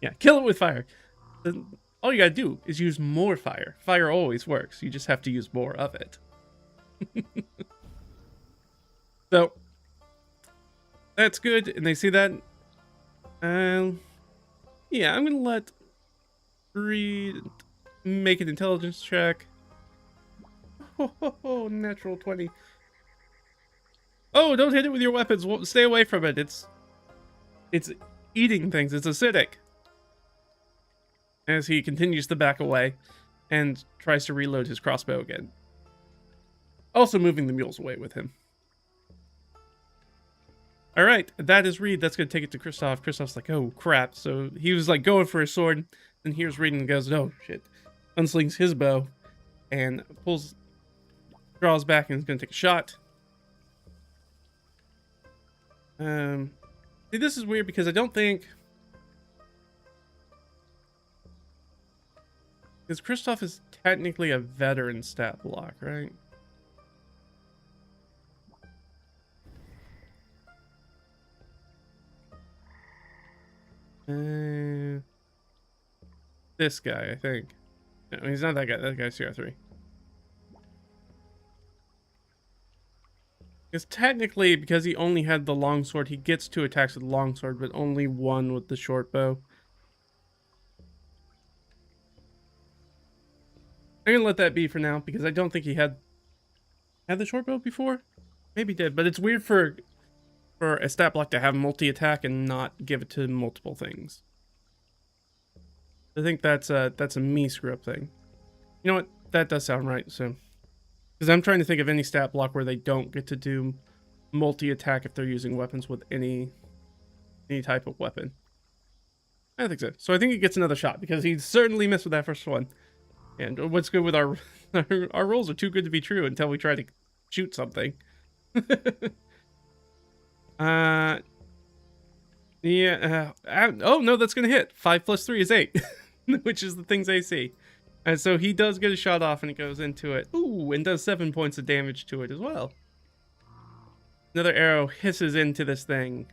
yeah, kill it with fire. All you gotta do is use more fire. Fire always works. You just have to use more of it. So that's good, and they see that. Yeah, I'm gonna let Reed make an intelligence check. Oh, natural 20. Oh, don't hit it with your weapons. Stay away from it. It's eating things. It's acidic. As he continues to back away and tries to reload his crossbow again. Also moving the mules away with him. All right, that is Reed. That's going to take it to Christoph. Christoph's like, oh, crap. So he was like going for his sword. Then here's Reed and goes, oh, shit. Unslings his bow and draws back and is going to take a shot. See, this is weird because I don't think... Because Christoph is technically a veteran stat block, right? This guy, I think. No, he's not that guy. That guy's CR3. Because technically, because he only had the longsword, he gets 2 attacks with the longsword, but only 1 with the short bow. I'm gonna let that be for now because I don't think he had had the short bow before? Maybe did, but it's weird for a stat block to have multi-attack and not give it to multiple things. I think that's a me screw up thing. You know what? That does sound right. So, because I'm trying to think of any stat block where they don't get to do multi-attack if they're using weapons with any type of weapon. I think so. So I think he gets another shot because he certainly missed with that first one. And what's good with our rolls are too good to be true until we try to shoot something. Yeah. Oh no, that's gonna hit. 5 + 3 is 8, which is the thing's AC. And so he does get a shot off, and it goes into it. Ooh, and does 7 points of damage to it as well. Another arrow hisses into this thing,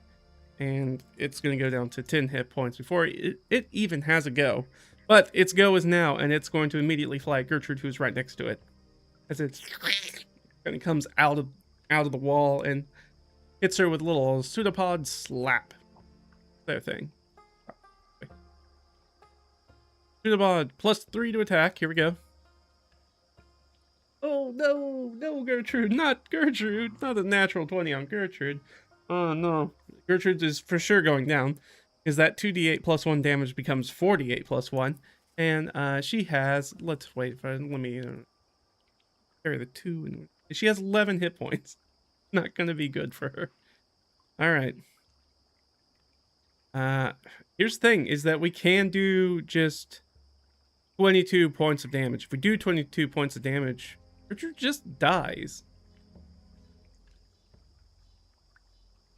and it's gonna go down to 10 hit points before it even has a go. But its go is now, and it's going to immediately fly at Gertrude, who's right next to it, as it kind of comes out of the wall and hits her with a little pseudopod slap. Their thing. Pseudopod +3 to attack. Here we go. Oh no, Gertrude, not Gertrude, not a natural 20 on Gertrude. Oh no, Gertrude is for sure going down. Is that 2d8 +1 damage becomes 48 +1, and she has. Let's wait for. Let me carry the 2, and she has 11 hit points. Not gonna be good for her. All right. Here's the thing: is that we can do just 22 points of damage. If we do 22 points of damage, Richard just dies.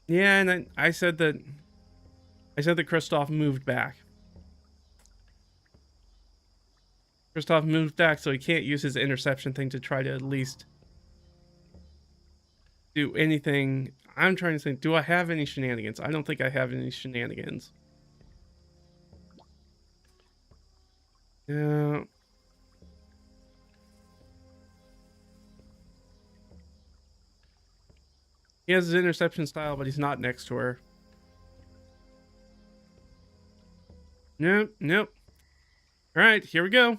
Yeah, and I said that Kristoff moved back. Kristoff moved back, so he can't use his interception thing to try to at least do anything. I'm trying to think, do I have any shenanigans? I don't think I have any shenanigans. Yeah. He has his interception style, but he's not next to her. Nope. All right, here we go.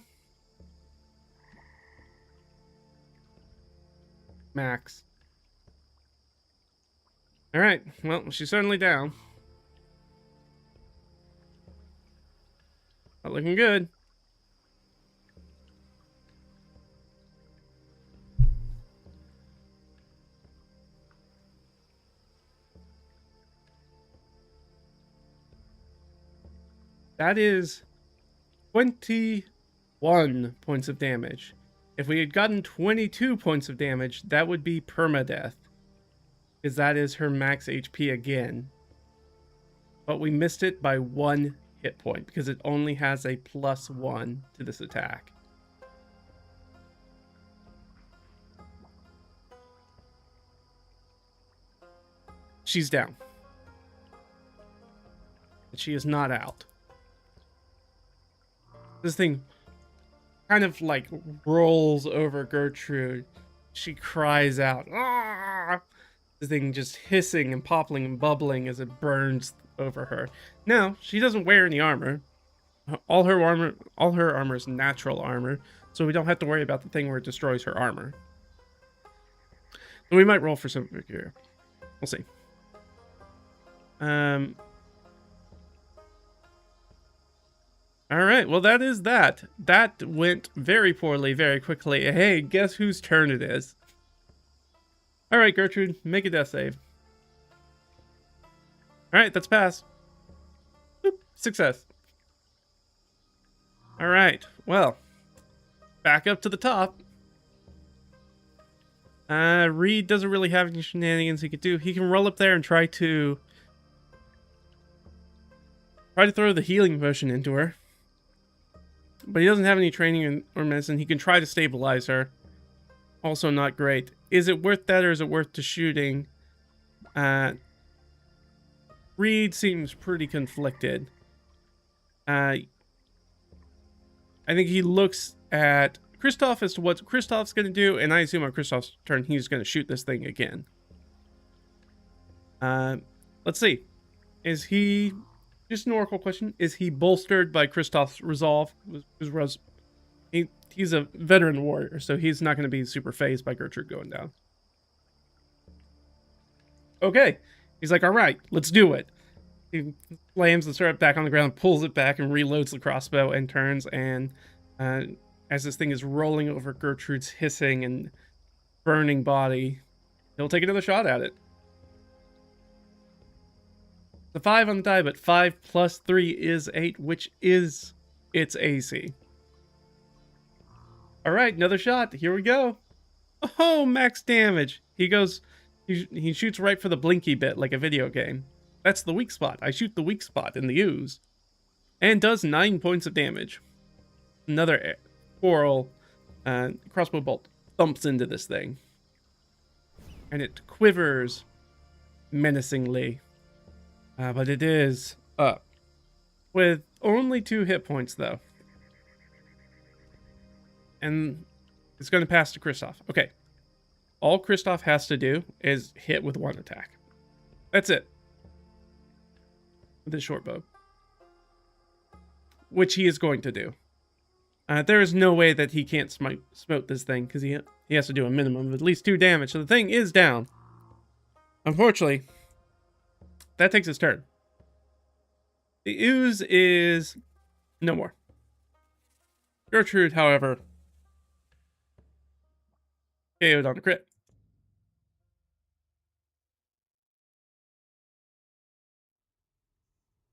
Max. All right, well, she's certainly down. Not looking good. That is 21 points of damage. If we had gotten 22 points of damage, that would be permadeath. Because that is her max HP again. But we missed it by 1 hit point because it only has a +1 to this attack. She's down. But she is not out. This thing kind of like rolls over Gertrude. She cries out, "Ah!" This thing just hissing and popping and bubbling as it burns over her. Now, she doesn't wear any armor. All her armor is natural armor, so we don't have to worry about the thing where it destroys her armor. And we might roll for some here. We'll see. All right, well, that is that. That went very poorly, very quickly. Hey, guess whose turn it is? All right, Gertrude, make a death save. All right, that's pass. Boop, success. All right, well, back up to the top. Reed doesn't really have any shenanigans he could do. He can roll up there and try to throw the healing potion into her. But he doesn't have any training or medicine. He can try to stabilize her. Also not great. Is it worth that or is it worth the shooting? Reed seems pretty conflicted. I think he looks at Kristoff as to what Kristoff's going to do, and I assume on Kristoff's turn he's going to shoot this thing again. Let's see. Is he... Just an oracle question. Is he bolstered by Kristoff's resolve? He's a veteran warrior, so he's not going to be super phased by Gertrude going down. Okay. He's like, all right, let's do it. He slams the sword back on the ground, pulls it back, and reloads the crossbow and turns. And as this thing is rolling over Gertrude's hissing and burning body, he'll take another shot at it. The 5 on the die, but 5 plus 3 is 8, which is its AC. All right, another shot. Here we go. Oh, max damage. He shoots right for the blinky bit like a video game. That's the weak spot. I shoot the weak spot in the ooze. And does 9 points of damage. Another coral crossbow bolt thumps into this thing. And it quivers menacingly. But it is up. With only 2 hit points, though. And it's going to pass to Kristoff. Okay. All Kristoff has to do is hit with 1 attack. That's it. With his short bow. Which he is going to do. There is no way that he can't smote this thing, because he has to do a minimum of at least 2 damage. So the thing is down. Unfortunately, that takes his turn. The ooze is no more. Gertrude, however, KO'd on a crit.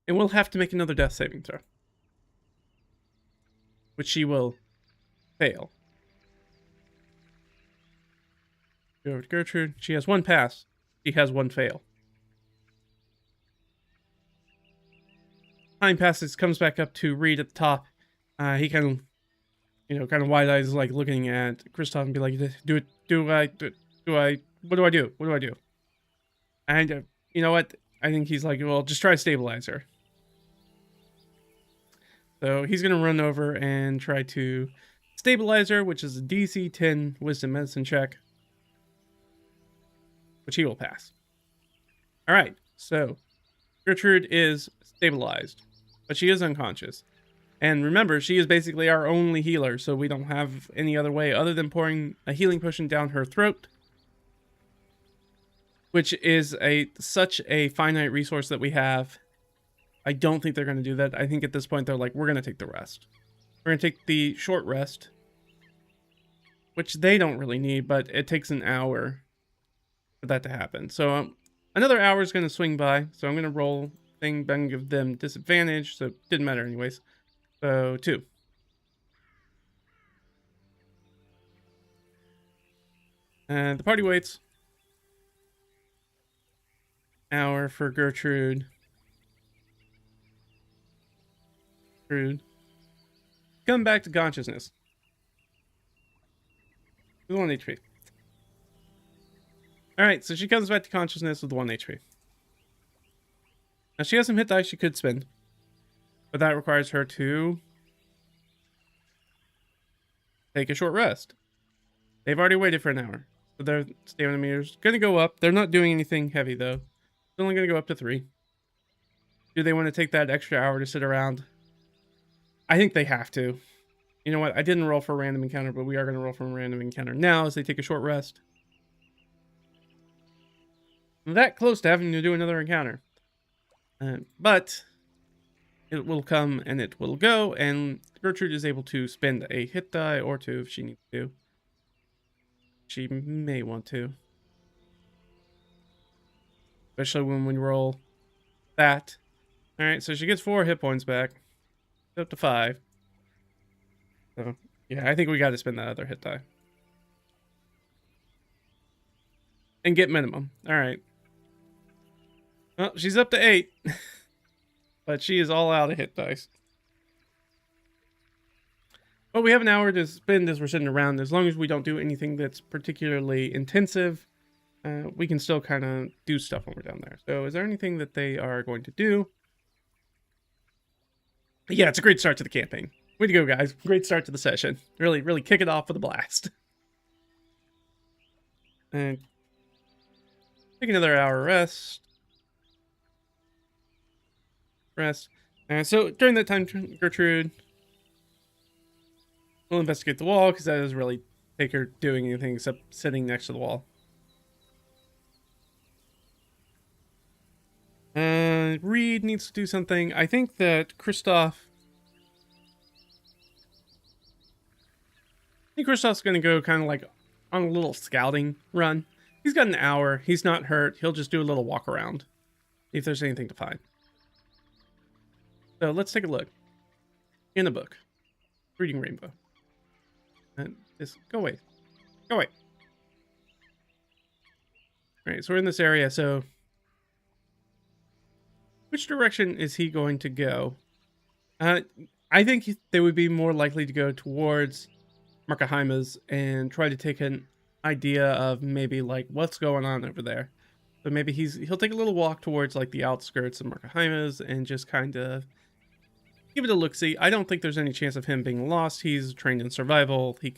And we'll have to make another death saving throw. Which she will fail. Go over to Gertrude. She has 1 pass. She has 1 fail. Time passes, comes back up to Reed at the top. He kind of, kind of wide eyes, like looking at Kristoff and be like, what do I do? And you know what? I think he's like, well, just try to stabilize her. So he's going to run over and try to stabilize her, which is a DC 10 Wisdom Medicine check. Which he will pass. Alright, so Gertrude is stabilized, but she is unconscious. And remember, she is basically our only healer, so we don't have any other way other than pouring a healing potion down her throat. Which is such a finite resource that we have. I don't think they're going to do that. I think at this point they're like, we're going to take the rest. We're going to take the short rest. Which they don't really need, but it takes an hour for that to happen. So another hour is going to swing by. So I'm going to roll thing, then give them disadvantage. So it didn't matter anyways. So 2. And the party waits. Hour for Gertrude. Come back to consciousness. With 1 HP. Alright, so she comes back to consciousness with 1 HP. Now she has some hit dice she could spend. But that requires her to take a short rest. They've already waited for an hour. So their stamina meter's gonna go up. They're not doing anything heavy though. It's only gonna go up to 3. Do they want to take that extra hour to sit around? I think they have to. You know what? I didn't roll for a random encounter, but we are going to roll for a random encounter now as they take a short rest. That close to having to do another encounter. But it will come and it will go, and Gertrude is able to spend a hit die or 2 if she needs to. She may want to. Especially when we roll that. Alright, so she gets 4 hit points back. Up to 5. So, yeah, I think we got to spend that other hit die. And get minimum. Alright. Well, she's up to 8. But she is all out of hit dice. But we have an hour to spend as we're sitting around. As long as we don't do anything that's particularly intensive, we can still kind of do stuff when we're down there. So is there anything that they are going to do? Yeah, it's a great start to the campaign. Way to go, guys. Great start to the session. Really, really kick it off with a blast. And take another hour rest. So during that time, Gertrude will investigate the wall, because that doesn't really take her doing anything except sitting next to the wall. lead needs to do something. I think that Kristoff's going to go kind of like on a little scouting run. He's got an hour. He's not hurt. He'll just do a little walk around, see if there's anything to find. So let's take a look. In a book. Reading Rainbow. And this, go away. Go away. Alright, so we're in this area, so which direction is he going to go? I think they would be more likely to go towards Markaheimer's and try to take an idea of maybe like what's going on over there. So maybe he'll take a little walk towards like the outskirts of Markaheimer's and just kind of give it a look-see. I don't think there's any chance of him being lost. He's trained in survival. He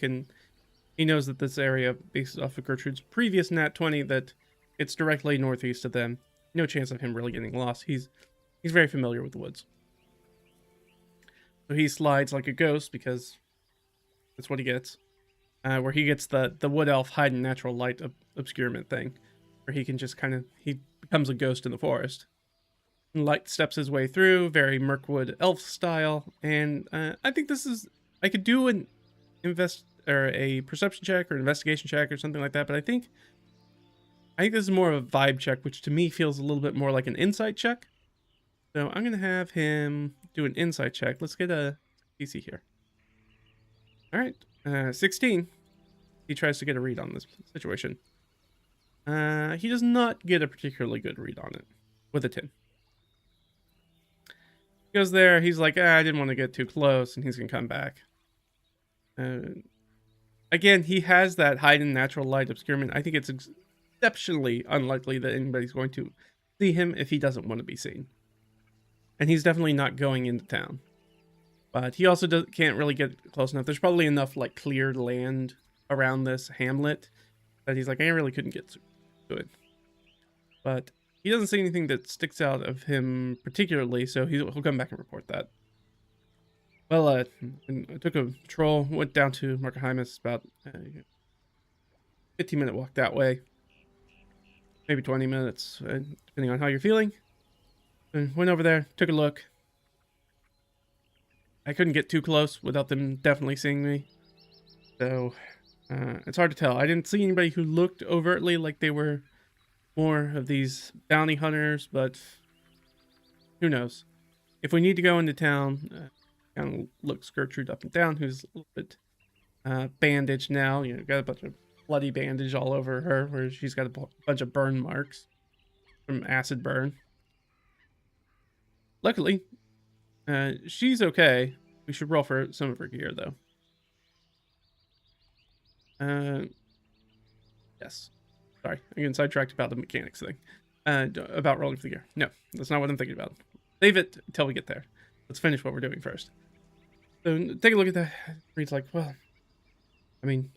knows that this area, based off of Gertrude's previous Nat 20, that it's directly northeast of them. No chance of him really getting lost. He's very familiar with the woods. So he slides like a ghost because that's what he gets. Where he gets the wood elf hide in natural light obscurement thing. Where he can just he becomes a ghost in the forest. And light steps his way through, very Mirkwood elf style. And I think I could do a perception check or investigation check or something like that, but I think this is more of a vibe check, which to me feels a little bit more like an insight check. So I'm going to have him do an insight check. Let's get a DC here. All right, 16. He tries to get a read on this situation. He does not get a particularly good read on it with a 10. He goes there. He's like, I didn't want to get too close, and he's going to come back. Again, he has that hide in natural light obscurement. I think it's exceptionally unlikely that anybody's going to see him if he doesn't want to be seen. And he's definitely not going into town. But he also can't really get close enough. There's probably enough like cleared land around this hamlet that he's like, I really couldn't get to it. But he doesn't see anything that sticks out of him particularly, so he'll come back and report that. Well, I took a patrol, went down to Markaheimer's, about 15-minute walk that way. Maybe 20 minutes, depending on how you're feeling. And went over there, took a look. I couldn't get too close without them definitely seeing me. So, it's hard to tell. I didn't see anybody who looked overtly like they were more of these bounty hunters, but who knows? If we need to go into town, kind of looks Gertrude up and down, who's a little bit bandaged now. You know, got a bunch of bloody bandage all over her, where she's got a bunch of burn marks from acid burn. Luckily, she's okay. We should roll for some of her gear, though. Yes. Sorry, I'm getting sidetracked about the mechanics thing. About rolling for the gear. No, that's not what I'm thinking about. Save it until we get there. Let's finish what we're doing first. So take a look at that. Reed's like, well, I mean,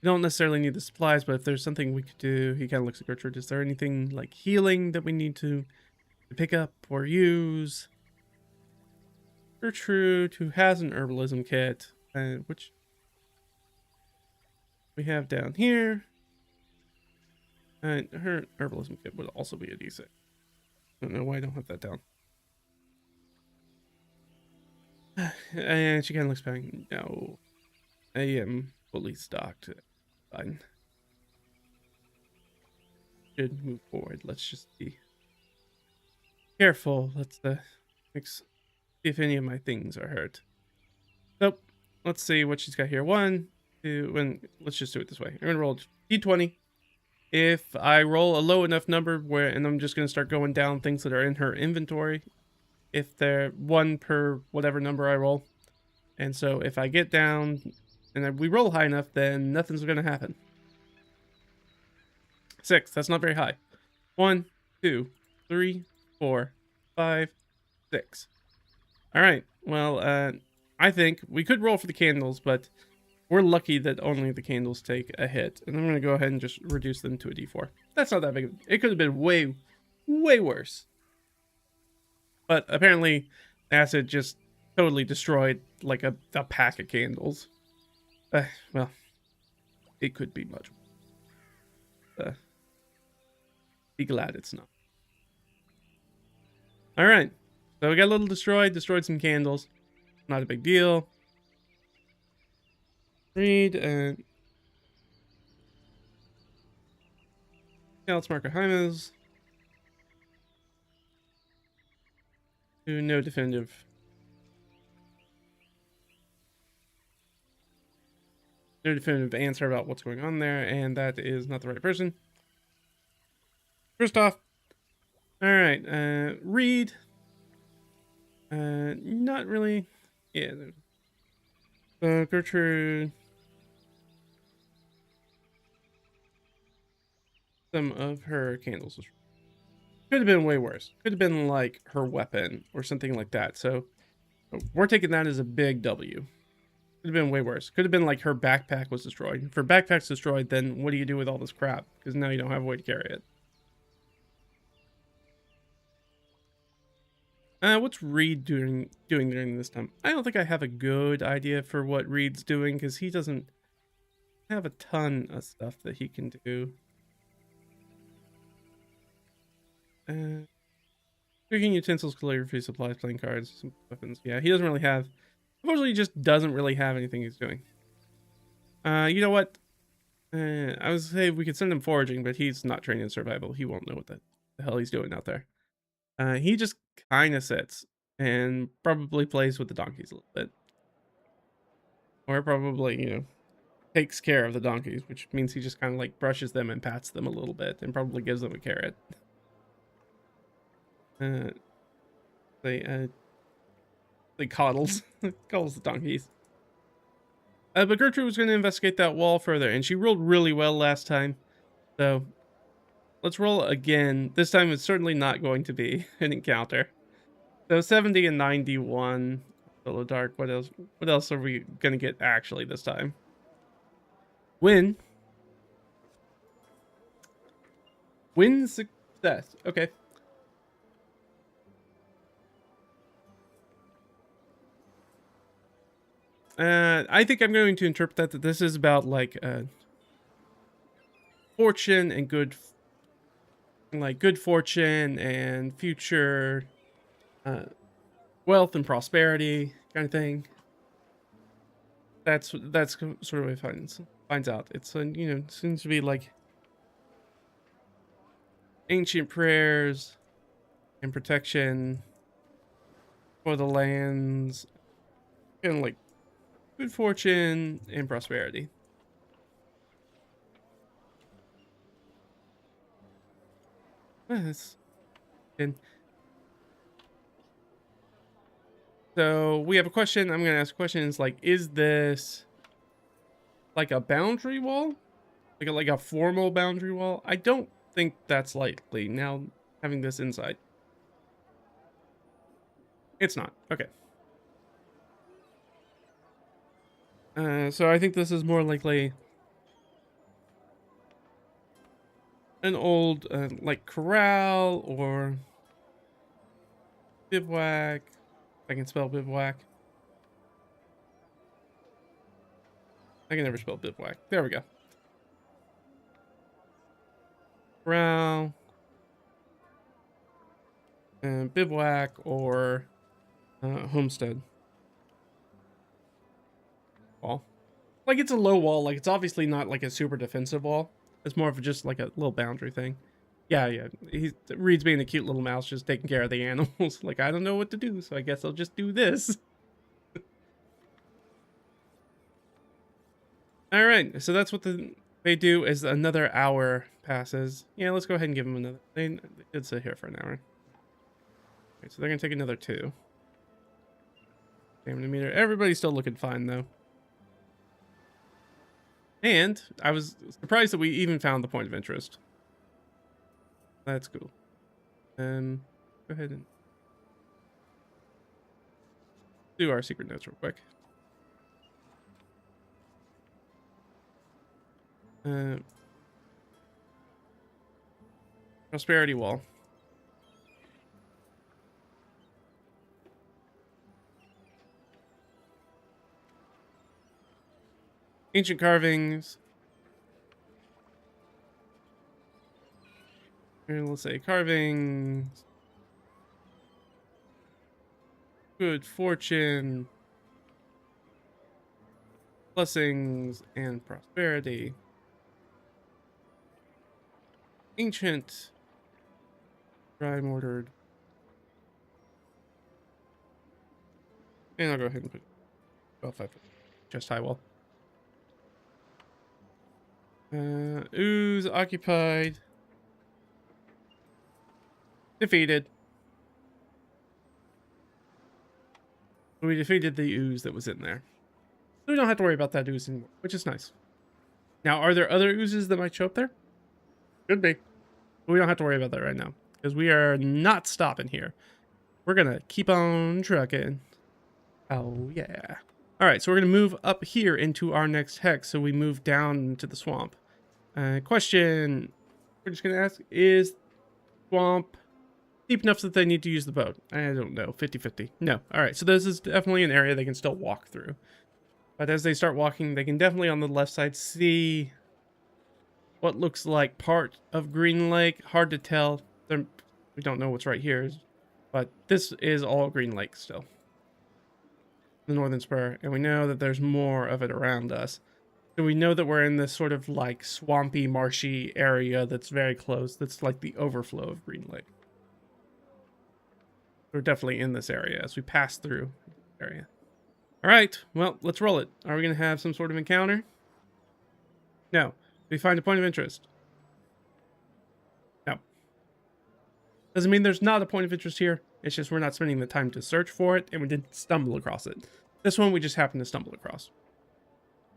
you don't necessarily need the supplies, but if there's something we could do, he kind of looks at Gertrude. Is there anything like healing that we need to pick up or use? Gertrude, who has an herbalism kit, which we have down here. Her herbalism kit would also be a D6. I don't know why I don't have that down. And she kind of looks back. No, I am fully stocked. Fine. Should move forward. Let's just be careful. Let's see if any of my things are hurt. So let's see what she's got here. 1, 2, let's just do it this way. I'm gonna roll D20. If I roll a low enough number and I'm just gonna start going down things that are in her inventory. If they're 1 per whatever number I roll. And so if I get down and we roll high enough, then nothing's going to happen. 6, that's not very high. 1, 2, 3, 4, 5, 6. All right, well, I think we could roll for the candles, but we're lucky that only the candles take a hit. And I'm going to go ahead and just reduce them to a D4. That's not that big. It could have been way, way worse. But apparently, acid just totally destroyed like a pack of candles. Well, it could be much worse. Be glad it's not. All right. So we got a little destroyed some candles. Not a big deal. Read and yeah, let's mark Jaime's. No definitive answer about what's going on there, and that is not the right person. First off, all right, read. Not really. Yeah. Gertrude. Some of her candles could have been way worse. Could have been like her weapon or something like that. So we're taking that as a big W. Could have been way worse. Could have been like her backpack was destroyed. If her backpack's destroyed, then what do you do with all this crap? Because now you don't have a way to carry it. What's Reed doing during this time? I don't think I have a good idea for what Reed's doing because he doesn't have a ton of stuff that he can do. Cooking utensils, calligraphy, supplies, playing cards, some weapons. Yeah, he doesn't really have. Unfortunately, he just doesn't really have anything he's doing. You know what? I would say we could send him foraging, but he's not trained in survival. He won't know what the hell he's doing out there. He just kind of sits and probably plays with the donkeys a little bit. Or probably, you know, takes care of the donkeys, which means he just kind of like brushes them and pats them a little bit and probably gives them a carrot. They coddles the donkeys. But Gertrude was going to investigate that wall further, and she rolled really well last time. So let's roll again. This time it's certainly not going to be an encounter. So 70 and 91. Solo dark. What else? What else are we going to get actually this time? Win success. Okay. I think I'm going to interpret that this is about like fortune and good fortune and future wealth and prosperity kind of thing. That's sort of what it finds out. It's you know, seems to be like ancient prayers and protection for the lands, kind of like good fortune and prosperity. Yes. And so we have a question. I'm going to ask questions like, is this like a boundary wall? Like a formal boundary wall? I don't think that's likely now having this insight. It's not. Okay. So I think this is more likely an old like corral or bivouac. If I can spell bivouac. I can never spell bivouac. There we go. Corral. Bivouac or homestead wall. Like it's a low wall. Like it's obviously not like a super defensive wall. It's more of just like a little boundary thing. Yeah. Reed's being a cute little mouse, just taking care of the animals. Like I don't know what to do, so I guess I'll just do this. All right, so that's what they do. Is another hour passes. Yeah, let's go ahead and give them another. They did sit here for an hour. Okay, so they're gonna take another 2. Stamina meter. Everybody's still looking fine though. And I was surprised that we even found the point of interest. That's cool. Go ahead and do our secret notes real quick. Prosperity wall. Ancient carvings. And let's say carvings. good fortune, blessings, and prosperity. Ancient, prime ordered. And I'll go ahead and put 12 just high wall. Ooze occupied. Defeated. We defeated the ooze that was in there. So we don't have to worry about that ooze anymore, which is nice. Now, are there other oozes that might show up there? Could be. But we don't have to worry about that right now, because we are not stopping here. We're going to keep on trucking. Oh, yeah. All right, so we're going to move up here into our next hex, so we move down into the swamp. Question we're just going to ask, is swamp deep enough that they need to use the boat? I don't know, 50-50. No. All right, so this is definitely an area they can still walk through. But as they start walking, they can definitely on the left side see what looks like part of Green Lake. Hard to tell. We don't know what's right here, but this is all Green Lake still. The northern spur, and we know that there's more of it around us. So we know that we're in this sort of like swampy, marshy area that's very close. That's like the overflow of Green Lake. We're definitely in this area as we pass through the area. All right, well, let's roll it. Are we going to have some sort of encounter? No. We find a point of interest. No. Doesn't mean there's not a point of interest here. It's just we're not spending the time to search for it, and we didn't stumble across it. This one we just happened to stumble across.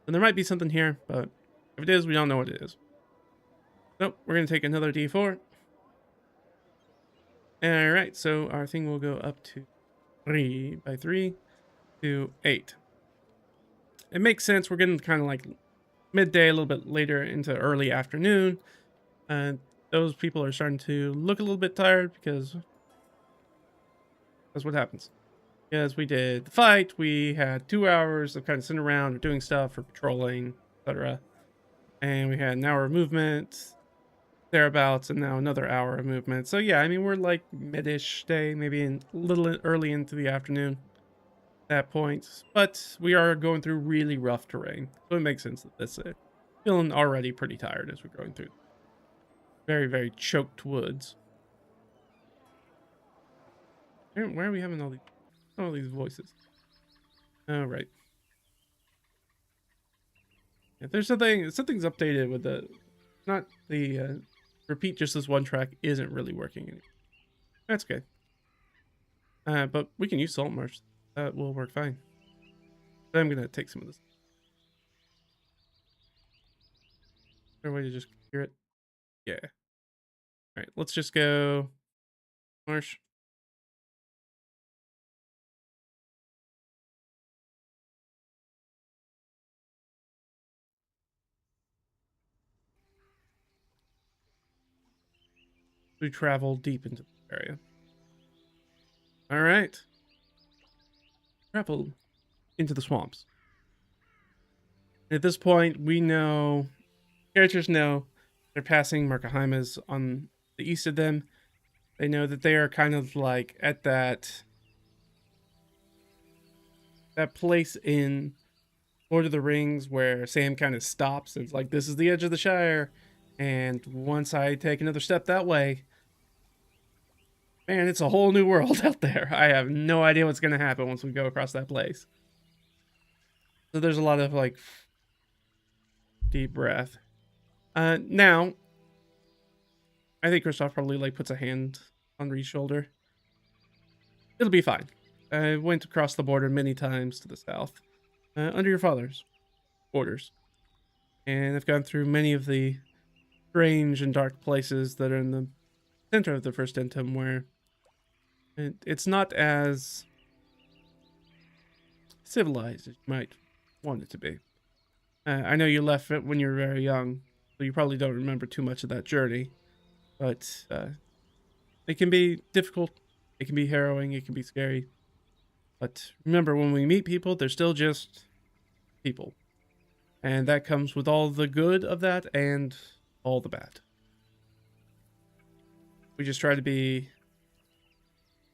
And there might be something here, but if it is, we don't know what it is. So we're going to take another D4. All right, so our thing will go up to 3 by 3 to 8. It makes sense. We're getting kind of like midday, a little bit later into early afternoon. And those people are starting to look a little bit tired because that's what happens. Because we did the fight, we had 2 hours of kind of sitting around or doing stuff or patrolling, etc. And we had an hour of movement, thereabouts, and now another hour of movement. So yeah, I mean, we're like mid-ish day, maybe a little early into the afternoon at that point. But we are going through really rough terrain. So it makes sense that this is feeling already pretty tired as we're going through very, very choked woods. Why are we having all these voices? Oh, right. Yeah, there's something's updated with not the repeat just this one track isn't really working anymore. That's good. But we can use salt marsh. That will work fine. So I'm gonna take some of this. Is there a way to just clear it? Yeah. All right, let's just go marsh. We travel deep into the area. All right. Travel into the swamps. At this point, we know, characters know they're passing Markaheimas on the east of them. They know that they are kind of like at that place in Lord of the Rings where Sam kind of stops and it's like, this is the edge of the Shire. And once I take another step that way, man, it's a whole new world out there. I have no idea what's going to happen once we go across that place. So there's a lot of like deep breath. Now, I think Kristoff probably like puts a hand on Reed's shoulder. It'll be fine. I went across the border many times to the south, under your father's orders. And I've gone through many of the strange and dark places that are in the center of the First Intim where it's not as civilized as you might want it to be. I know you left it when you were very young, so you probably don't remember too much of that journey. But it can be difficult, it can be harrowing, it can be scary. But remember, when we meet people, they're still just people. And that comes with all the good of that and all the bad. We just try to be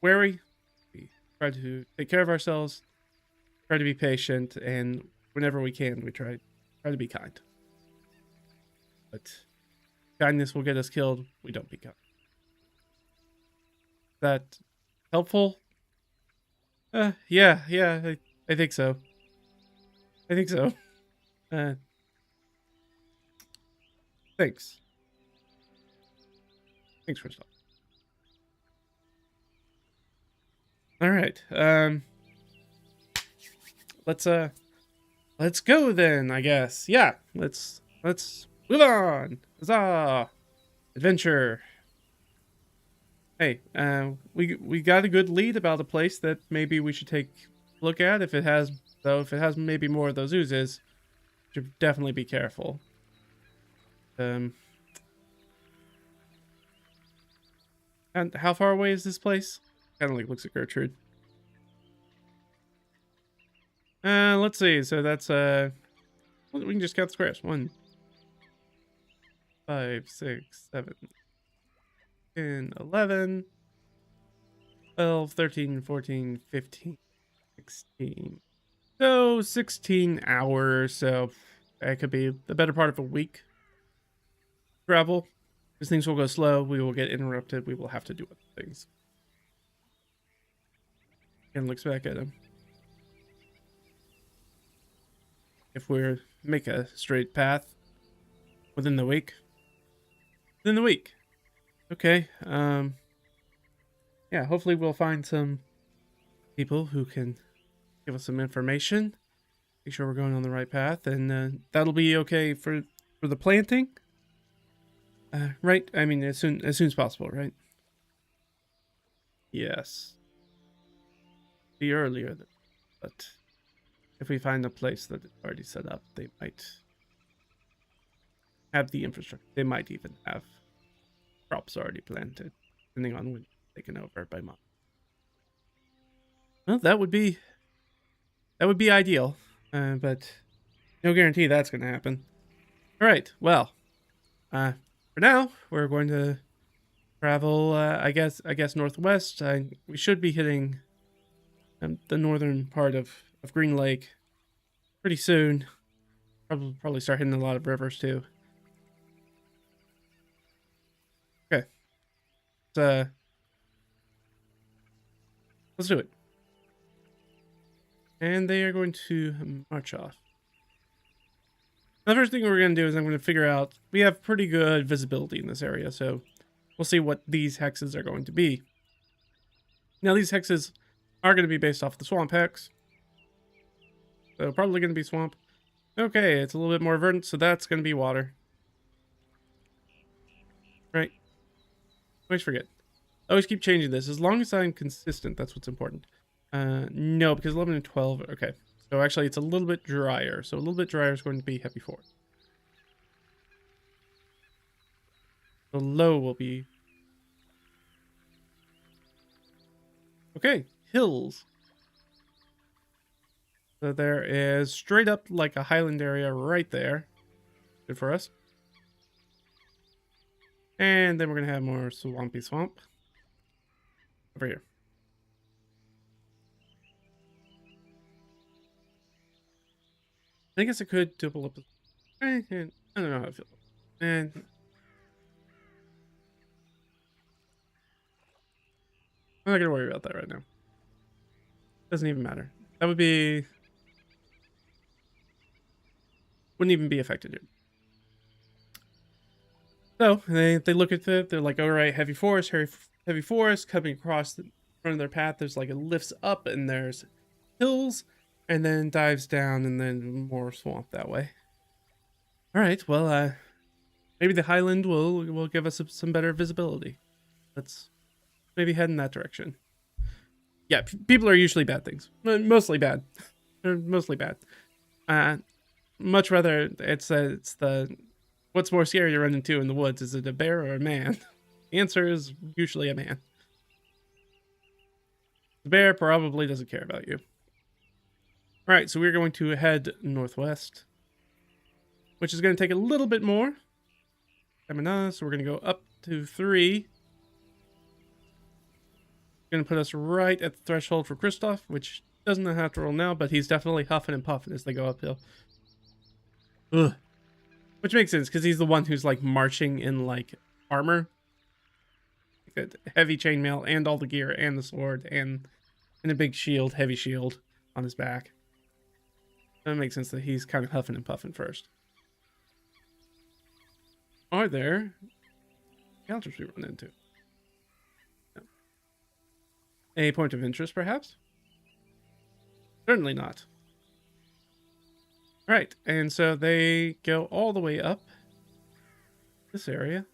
wary, be try to take care of ourselves, try to be patient, and whenever we can, we try to be kind. But kindness will get us killed. We don't be kind. Is that helpful? Yeah, I think so. I think so. Thanks. Thanks for stuff. All right. Let's go then, I guess. Yeah, let's move on. Huzzah! Adventure. Hey, we got a good lead about a place that maybe we should take a look at. If it has maybe more of those oozes, should definitely be careful. And how far away is this place? Kind of like looks at Gertrude. Let's see. So that's we can just count the squares. 1, 5, 6, 7, 10, 11, 12, 13, 14, 15, 16. So 16 hours. So that could be the better part of a week travel. Because things will go slow. We will get interrupted. We will have to do other things. And looks back at him. If we make a straight path within the week. Within the week. Okay. Yeah, hopefully we'll find some people who can give us some information. Make sure we're going on the right path, and that'll be okay for the planting. Right? I mean, as soon as possible, right? Yes. Be earlier, but if we find a place that is already set up, they might have the infrastructure. They might even have crops already planted, depending on when taken over by mom. Well, that would be ideal, but no guarantee that's going to happen. All right. Well, for now, we're going to travel. I guess northwest. We should be hitting the northern part of Green Lake pretty soon. Probably start hitting a lot of rivers too. Okay. Let's do it. And they are going to march off. The first thing we're going to do is I'm going to figure out, we have pretty good visibility in this area, so we'll see what these hexes are going to be. Now these hexes are going to be based off the swamp hex. So probably going to be swamp. Okay, it's a little bit more verdant, so that's going to be water. Right. Always forget. Always keep changing this. As long as I'm consistent, that's what's important. No, because 11 and 12, okay. So actually it's a little bit drier. So a little bit drier is going to be heavy 4. The low will be... Okay, hills. So there is straight up like a highland area right there. Good for us. And then we're going to have more swampy swamp. Over here. I guess I could double up. I don't know how I feel. And I'm not going to worry about that right now. Doesn't even matter. That would be... Wouldn't even be affected here. So they look at it. They're like, all right, heavy forest coming across the front of their path. There's like, it lifts up and there's hills and then dives down and then more swamp that way. All right, well, maybe the highland will give us some better visibility. Let's maybe head in that direction. Yeah, people are usually bad things. Mostly bad. They're mostly bad. Much rather, it's the... What's more scary to run into in the woods? Is it a bear or a man? The answer is usually a man. The bear probably doesn't care about you. Alright, so we're going to head northwest, which is going to take a little bit more. So we're going to go up to 3. Gonna put us right at the threshold for Kristoff, which doesn't have to roll now, but he's definitely huffing and puffing as they go uphill. Ugh. Which makes sense, because he's the one who's, like, marching in, like, armor. Heavy chainmail, and all the gear, and the sword, and a big shield, heavy shield, on his back. That makes sense that he's kind of huffing and puffing first. Are there encounters we run into? No. A point of interest, perhaps? Certainly not. Right, and so they go all the way up this area.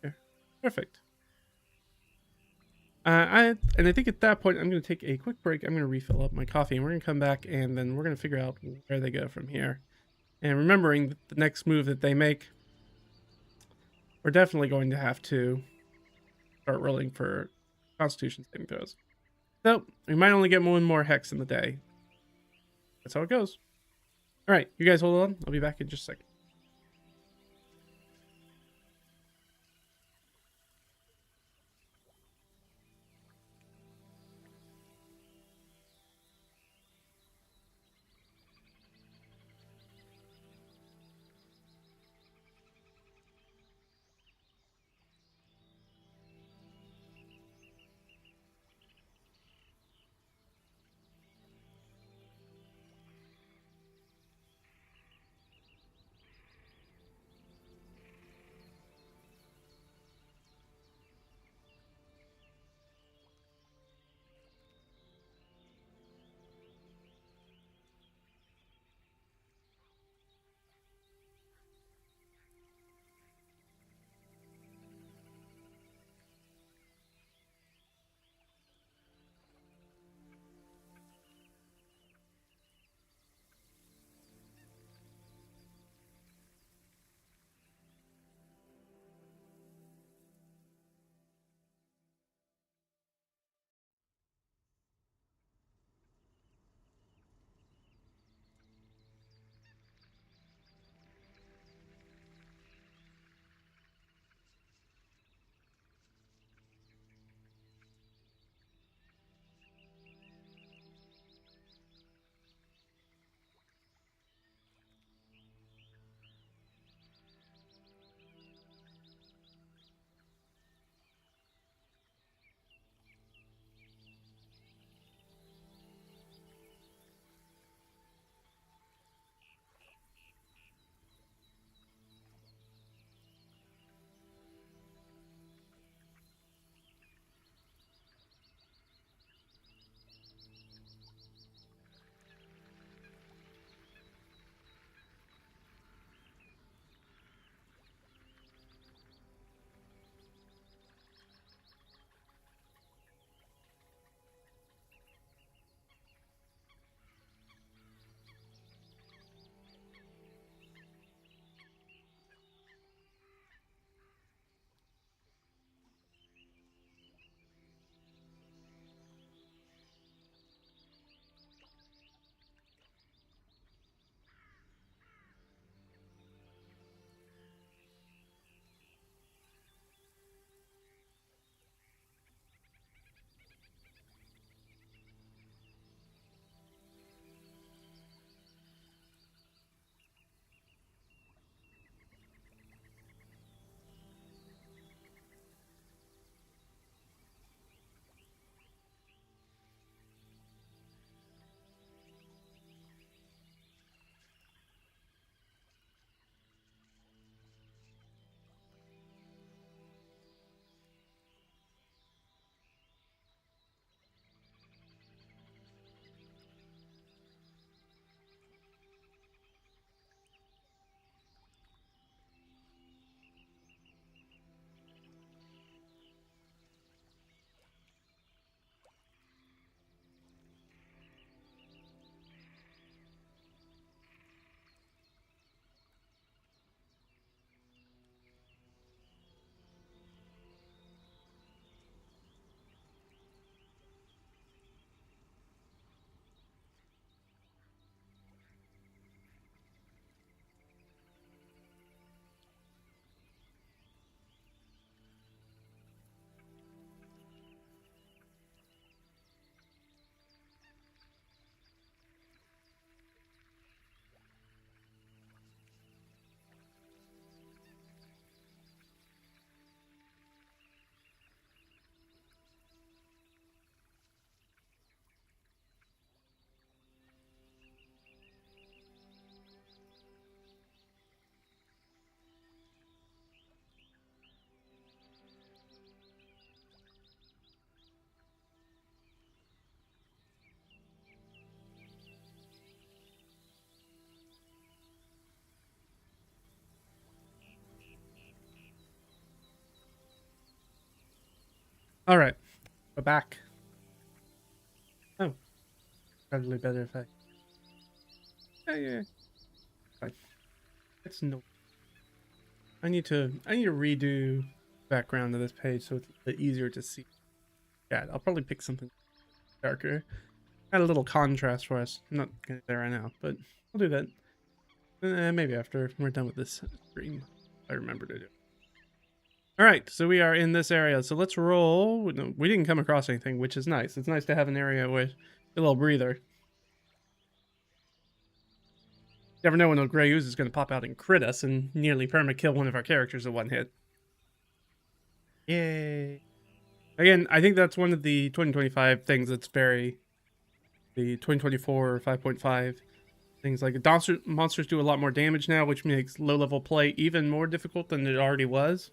Here. Perfect. I think at that point I'm going to take a quick break. I'm going to refill up my coffee, and we're going to come back, and then we're going to figure out where they go from here. And remembering that the next move that they make, we're definitely going to have to start rolling for Constitution saving throws. So we might only get one more hex in the day. That's how it goes. All right, you guys hold on. I'll be back in just a second. All right, we're back. Oh, probably better if I. Yeah. Fine. It's no. I need to redo the background of this page so it's a bit easier to see. Yeah, I'll probably pick something darker. Add a little contrast for us. I'm not gonna do that right now, but I'll do that. Maybe after we're done with this stream. I remember to do it. All right, so we are in this area. So let's roll. No, we didn't come across anything, which is nice. It's nice to have an area with a little breather. You never know when a gray ooze is going to pop out and crit us and nearly perma-kill one of our characters at one hit. Yay. Again, I think that's one of the 2025 things that's very... The 2024 5.5 things like monsters do a lot more damage now, which makes low-level play even more difficult than it already was.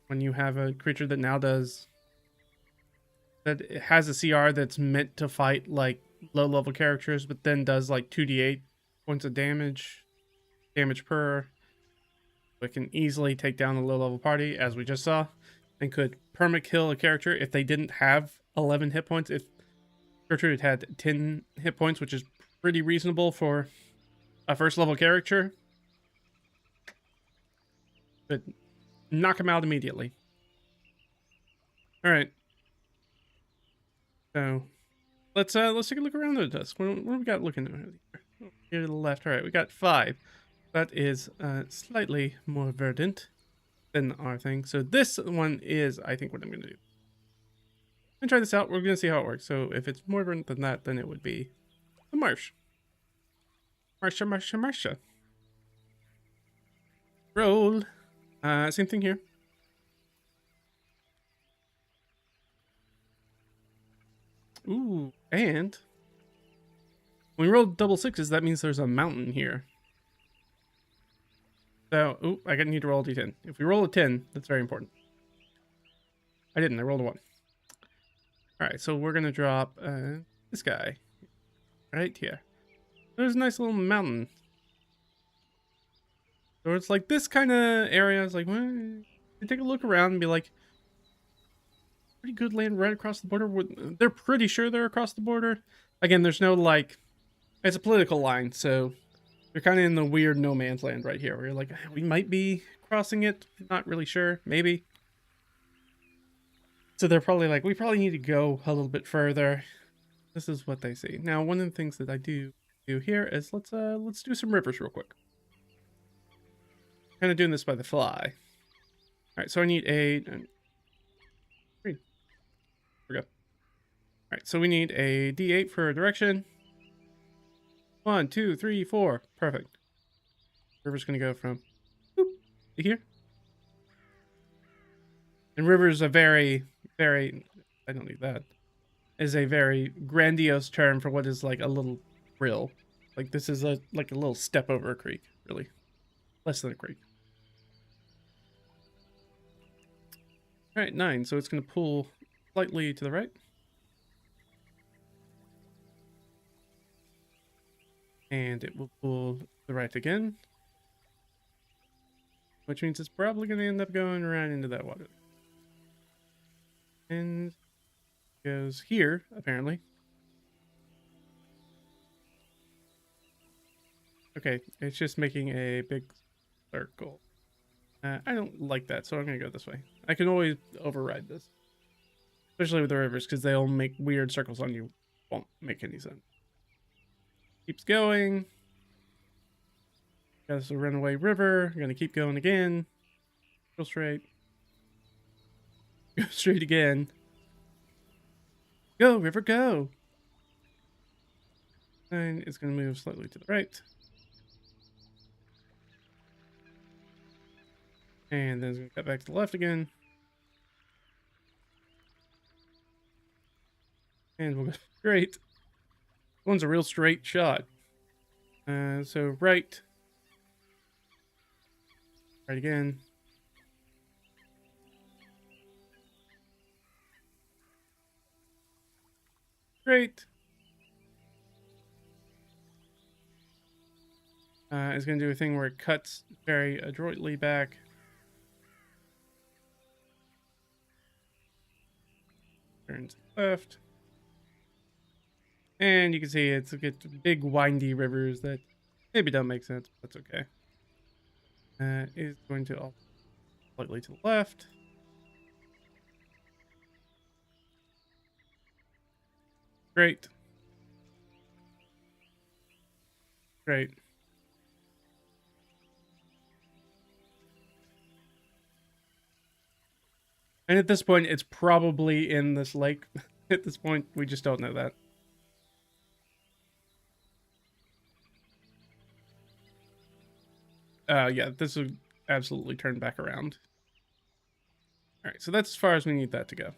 When you have a creature that now does... That it has a CR that's meant to fight like low-level characters, but then does like 2d8 points of damage per. It can easily take down a low-level party, as we just saw, and could perma-kill a character if they didn't have 11 hit points. If Gertrude had 10 hit points, which is pretty reasonable for a first-level character, but knock him out immediately. All right. So let's take a look around at us. What do we got looking at here? Here to the left. All right, we got 5. That is slightly more verdant than our thing. So this one is, I think, what I'm going to do. I'm going to try this out. We're going to see how it works. So if it's more verdant than that, then it would be the marsh. Marsha. Roll. Same thing here. Ooh, and when we roll double sixes, that means there's a mountain here. So, ooh, I need to roll a d10. If we roll a 10, that's very important. I didn't. I rolled a 1. All right, so we're gonna drop this guy right here. There's a nice little mountain. So it's like this kind of area. It's like, well, you take a look around and be like, pretty good land right across the border. They're pretty sure they're across the border. Again, there's no like, it's a political line, so you're kind of in the weird no man's land right here, where you're like, we might be crossing it, not really sure, maybe. So they're probably like, we probably need to go a little bit further. This is what they see. Now, one of the things that I do here is let's do some rivers real quick. Kind of doing this by the fly. All right, so I need a 3. Here we go. All right, so we need a D8 for direction. 1, 2, 3, 4. Perfect. River's gonna go from boop, to here. And river's a very, very, I don't need that, is a very grandiose term for what is like a little rill. Like this is like a little step over a creek, really. Less than a creek. All right, 9. So it's gonna pull slightly to the right. And it will pull to the right again. Which means it's probably going to end up going right into that water. And it goes here, apparently. Okay, it's just making a big circle. I don't like that, so I'm going to go this way. I can always override this. Especially with the rivers, because they'll make weird circles on you. Won't make any sense. Keeps going. Got us a runaway river. We're gonna keep going again. Go straight. Go straight again. Go, river, go. And it's gonna move slightly to the right. And then it's gonna cut back to the left again. And we'll go straight. This one's a real straight shot. So right. Right again. Straight. It's going to do a thing where it cuts very adroitly back. turn to the left. And you can see it's big windy rivers that maybe don't make sense, but that's okay. Is going to all slightly to the left. Great. Great. And at this point, it's probably in this lake. At this point, we just don't know that. Yeah, this would absolutely turn back around. All right, so that's as far as we need that to go.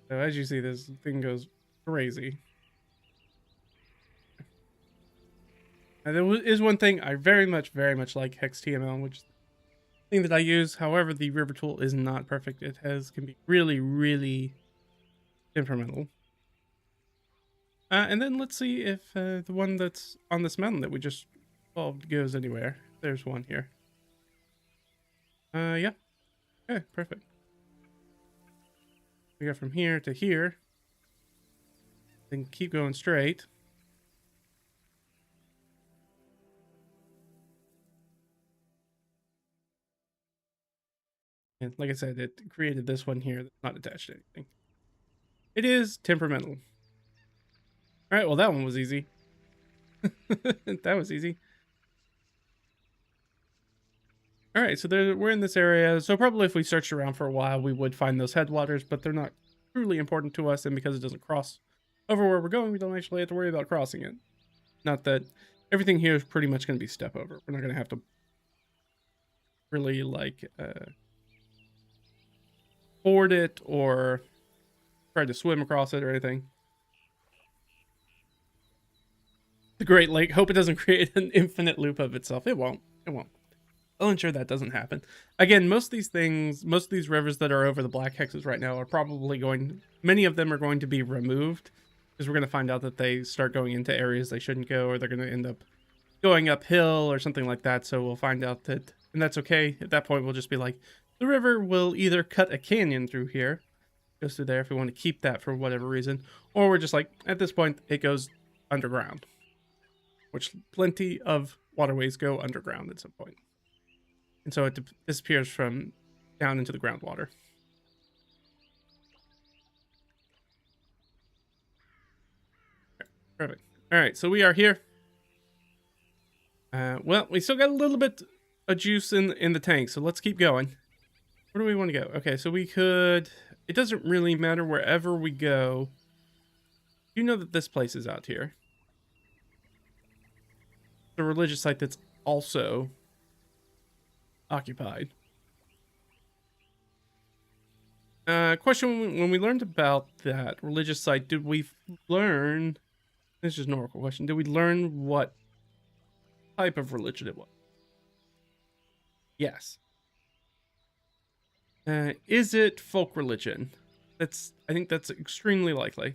So as you see, this thing goes crazy. Now, there is one thing I very much like HexTML, which is the thing that I use. However, the river tool is not perfect. It can be really temperamental. And then let's see if the one that's on this mountain that we just solved goes anywhere. There's one here. Yeah. Okay, perfect. We go from here to here. Then keep going straight. And like I said, it created this one here that's not attached to anything. It is temperamental. All right, well, that one was easy. That was easy. All right, so we're in this area. So probably if we searched around for a while, we would find those headwaters, but they're not truly important to us. And because it doesn't cross over where we're going, we don't actually have to worry about crossing it. Not that everything here is pretty much going to be step over. We're not going to have to really like ford it or try to swim across it or anything. The Great Lake. Hope it doesn't create an infinite loop of itself. It won't. It won't. I'll ensure that doesn't happen. Again, most of these things, most of these rivers that are over the black hexes right now are probably many of them are going to be removed because we're going to find out that they start going into areas they shouldn't go, or they're going to end up going uphill or something like that. So we'll find out that, and that's okay. At that point, we'll just be like, the river will either cut a canyon through here, goes through there if we want to keep that for whatever reason, or we're just like, at this point, it goes underground, which plenty of waterways go underground at some point. And so it disappears from down into the groundwater. Perfect. All right, so we are here. Well, we still got a little bit of juice in the tank, so let's keep going. Where do we want to go? Okay, so we could... It doesn't really matter wherever we go. You know that this place is out here. The religious site that's also occupied. Question, when we learned about that religious site, did we learn... This is just an oracle question. Did we learn what type of religion it was? Yes. Is it folk religion? I think that's extremely likely.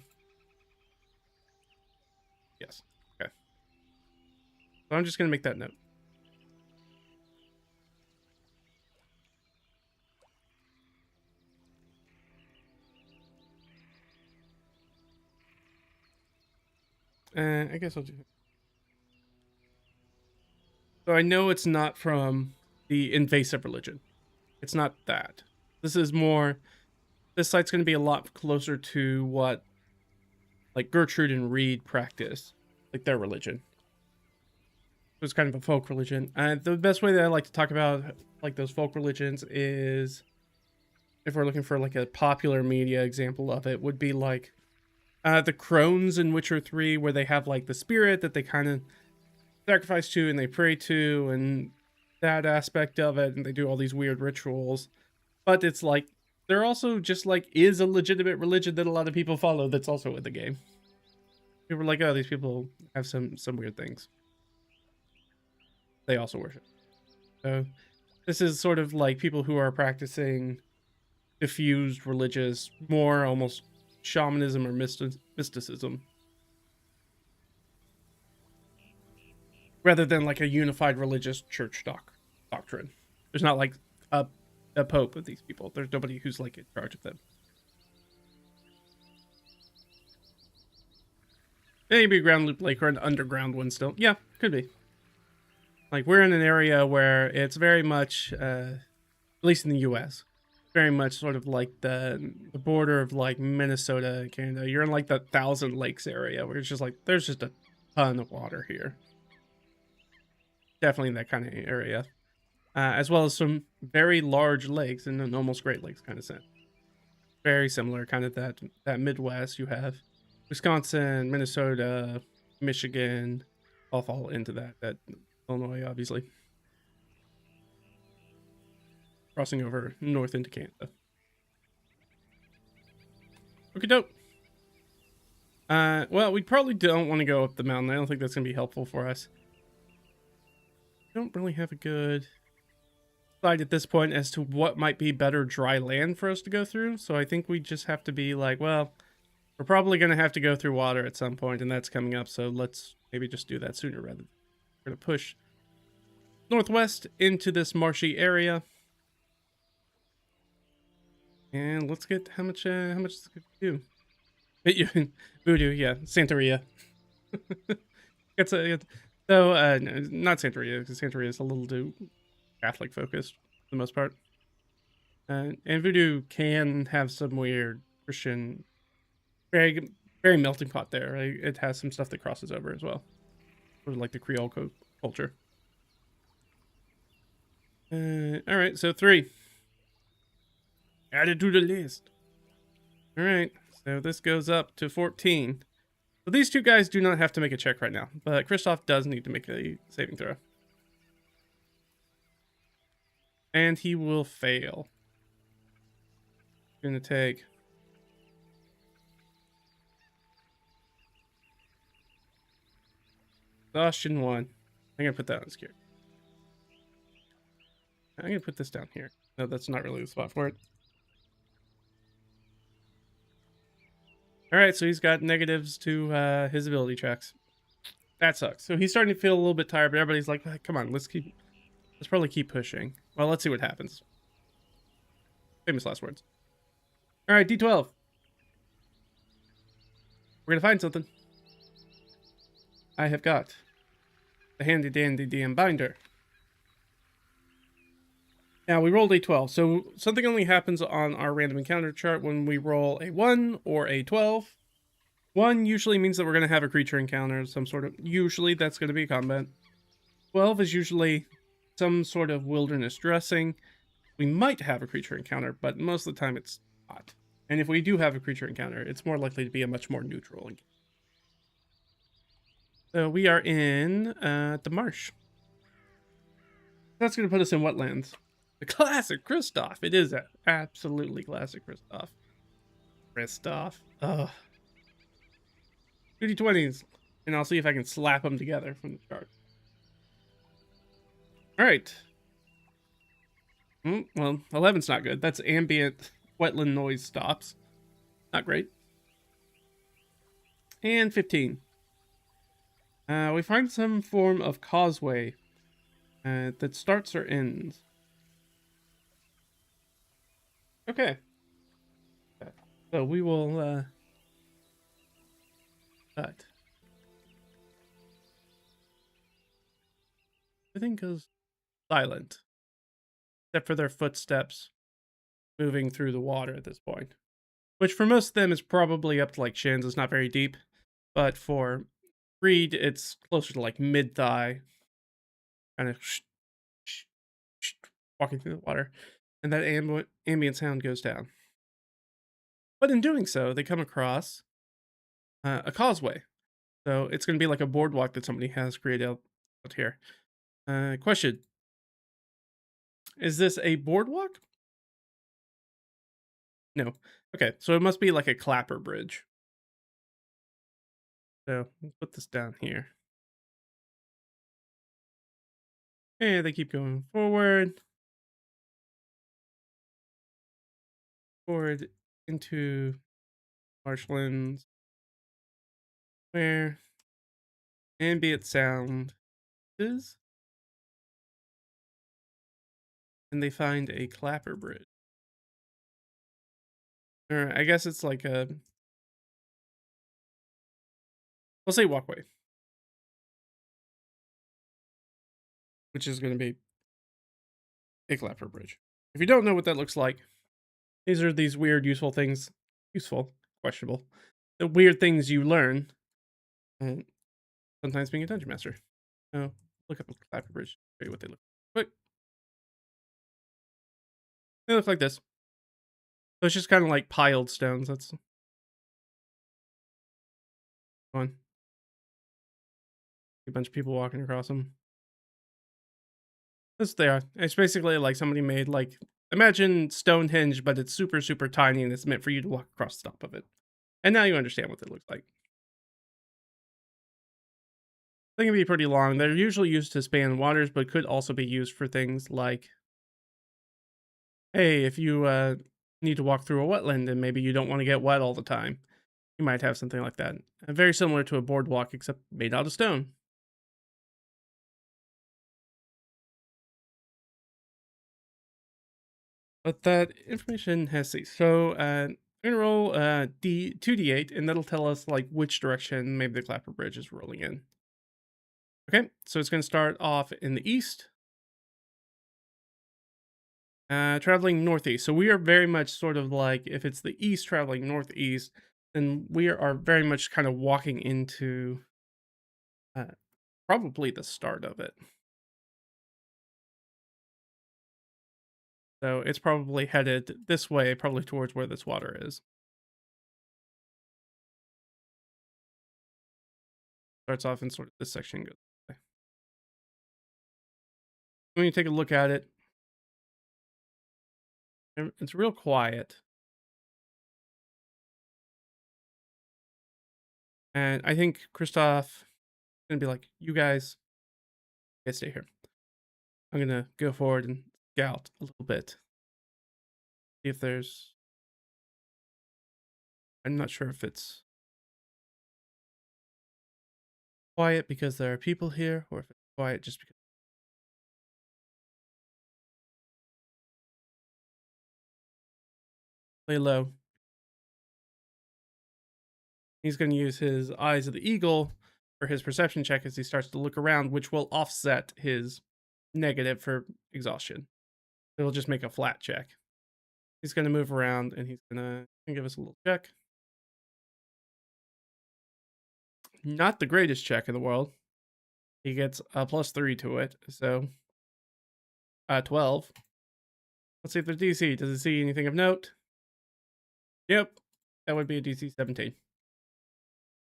Yes. Okay. So I'm just going to make that note. I guess I'll do it. So I know it's not from the invasive religion. It's not that. This is more... This site's going to be a lot closer to what, like, Gertrude and Reed practice. Like, their religion. It's kind of a folk religion. The best way that I like to talk about, like, those folk religions is... If we're looking for, like, a popular media example of it, would be, like... the crones in Witcher 3, where they have, like, the spirit that they kind of sacrifice to and they pray to, and that aspect of it, and they do all these weird rituals. But it's like, they're also just like, is a legitimate religion that a lot of people follow that's also in the game. People are like, oh, these people have some weird things they also worship. So this is sort of like people who are practicing diffused religious, more almost shamanism or mysticism, rather than like a unified religious church doctrine. There's not like a the pope of these people. There's nobody who's like in charge of them. Maybe a ground loop lake or an underground one still. Yeah, could be. Like, we're in an area where it's very much, at least in the U.S., very much sort of like the border of like Minnesota and Canada. You're in like the Thousand Lakes area where it's just like there's just a ton of water here. Definitely in that kind of area, as well as some very large lakes in an almost Great Lakes kind of sense. Very similar, kind of that Midwest. You have Wisconsin, Minnesota, Michigan, all fall into that Illinois, obviously, crossing over north into Canada. Okay, dope. Well, we probably don't want to go up the mountain. I don't think that's gonna be helpful for us. We don't really have a good side at this point as to what might be better dry land for us to go through. So I think we just have to be like, well, we're probably gonna have to go through water at some point, and that's coming up. So let's maybe just do that sooner rather. We're gonna push northwest into this marshy area. And let's get how much does it do? Voodoo, yeah, Santeria. it's though no, not Santeria, because Santeria is a little too Catholic focused for the most part. And Voodoo can have some weird Christian, very very melting pot there. Right? It has some stuff that crosses over as well, sort of like the Creole culture. All right, so 3 added to the list. All right, so this goes up to 14. So these two guys do not have to make a check right now, but Kristoff does need to make a saving throw. And he will fail. Gonna take exhaustion 1. I'm gonna put that on his character. I'm gonna put this down here. No, that's not really the spot for it. All right, so he's got negatives to his ability checks. That sucks. So he's starting to feel a little bit tired, but everybody's like, "Come on, let's probably keep pushing." Well, let's see what happens. Famous last words. All right, D12. We're gonna find something. I have got the handy dandy DM binder. Now we rolled a 12, so something only happens on our random encounter chart when we roll a 1 or a 12. 1 usually means that we're going to have a creature encounter of some sort of, usually that's going to be combat. 12 is usually some sort of wilderness dressing. We might have a creature encounter, but most of the time it's not. And if we do have a creature encounter, it's more likely to be a much more neutral encounter. So we are in the marsh. That's going to put us in wetlands. The classic Kristoff. It is absolutely classic Kristoff. Kristoff. Ugh. 2d20s. And I'll see if I can slap them together from the chart. Alright. Well, 11's not good. That's ambient wetland noise stops. Not great. And 15. We find some form of causeway that starts or ends. Okay. So we will cut. Everything goes silent. Except for their footsteps moving through the water at this point. Which for most of them is probably up to like shins. It's not very deep. But for Reed, it's closer to like mid-thigh. Kind of walking through the water. And that ambient sound goes down. But in doing so, they come across a causeway. So it's going to be like a boardwalk that somebody has created out here. Question. Is this a boardwalk? No. Okay, so it must be like a clapper bridge. So we'll put this down here. And they keep going forward. Forward into marshlands where ambient sound is. and they find a clapper bridge. Or I guess it's like a, we'll say walkway, which is going to be a clapper bridge. If you don't know what that looks like, these are these weird, useful things. Useful, questionable. The weird things you learn, and sometimes being a dungeon master. Oh, look up the clapper bridge. Show you what they look like. Quick. They look like this. So it's just kind of like piled stones. That's fun. A bunch of people walking across them. That's what they are. It's basically like somebody made like, imagine Stonehenge, but it's super, super tiny and it's meant for you to walk across the top of it. And now you understand what it looks like. They can be pretty long. They're usually used to span waters, but could also be used for things like, hey, if you need to walk through a wetland and maybe you don't want to get wet all the time, you might have something like that. Very similar to a boardwalk, except made out of stone. But that information has ceased. So I'm gonna roll 2d8, and that'll tell us like which direction maybe the clapper bridge is rolling in. Okay, so it's gonna start off in the east, traveling northeast. So we are very much sort of like, if it's the east traveling northeast, then we are very much kind of walking into uh, probably the start of it. So it's probably headed this way, probably towards where this water is. Starts off in sort of this section. Goes this way. When you take a look at it, it's real quiet. And I think Kristoff is gonna be like, you guys stay here. I'm gonna go forward and scout a little bit. See if there's, I'm not sure if it's quiet because there are people here, or if it's quiet just because. Lay low. He's gonna use his eyes of the eagle for his perception check as he starts to look around, which will offset his negative for exhaustion. It'll just make a flat check. He's gonna move around and he's gonna give us a little check. Not the greatest check in the world. He gets a +3 to it, so 12. Let's see if there's DC. Does it see anything of note? Yep, that would be a DC 17.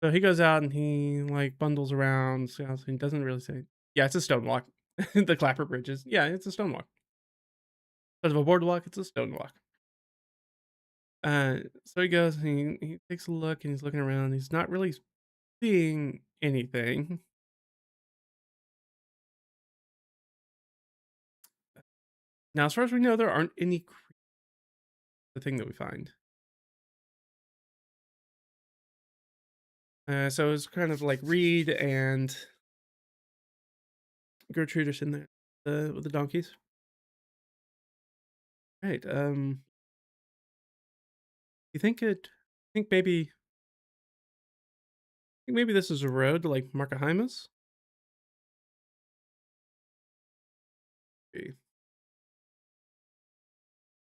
So he goes out and he like bundles around. So he doesn't really say. Yeah, it's a stone walk. The clapper bridges. Yeah, it's a stone walk. Instead of a boardwalk, it's a stone walk. So he goes and he takes a look and he's looking around. He's not really seeing anything. Now, as far as we know, there aren't any the thing that we find. So it's kind of like Reed and Gertrude are sitting there with the donkeys. Right. You think maybe this is a road to like Markaheimas? Okay.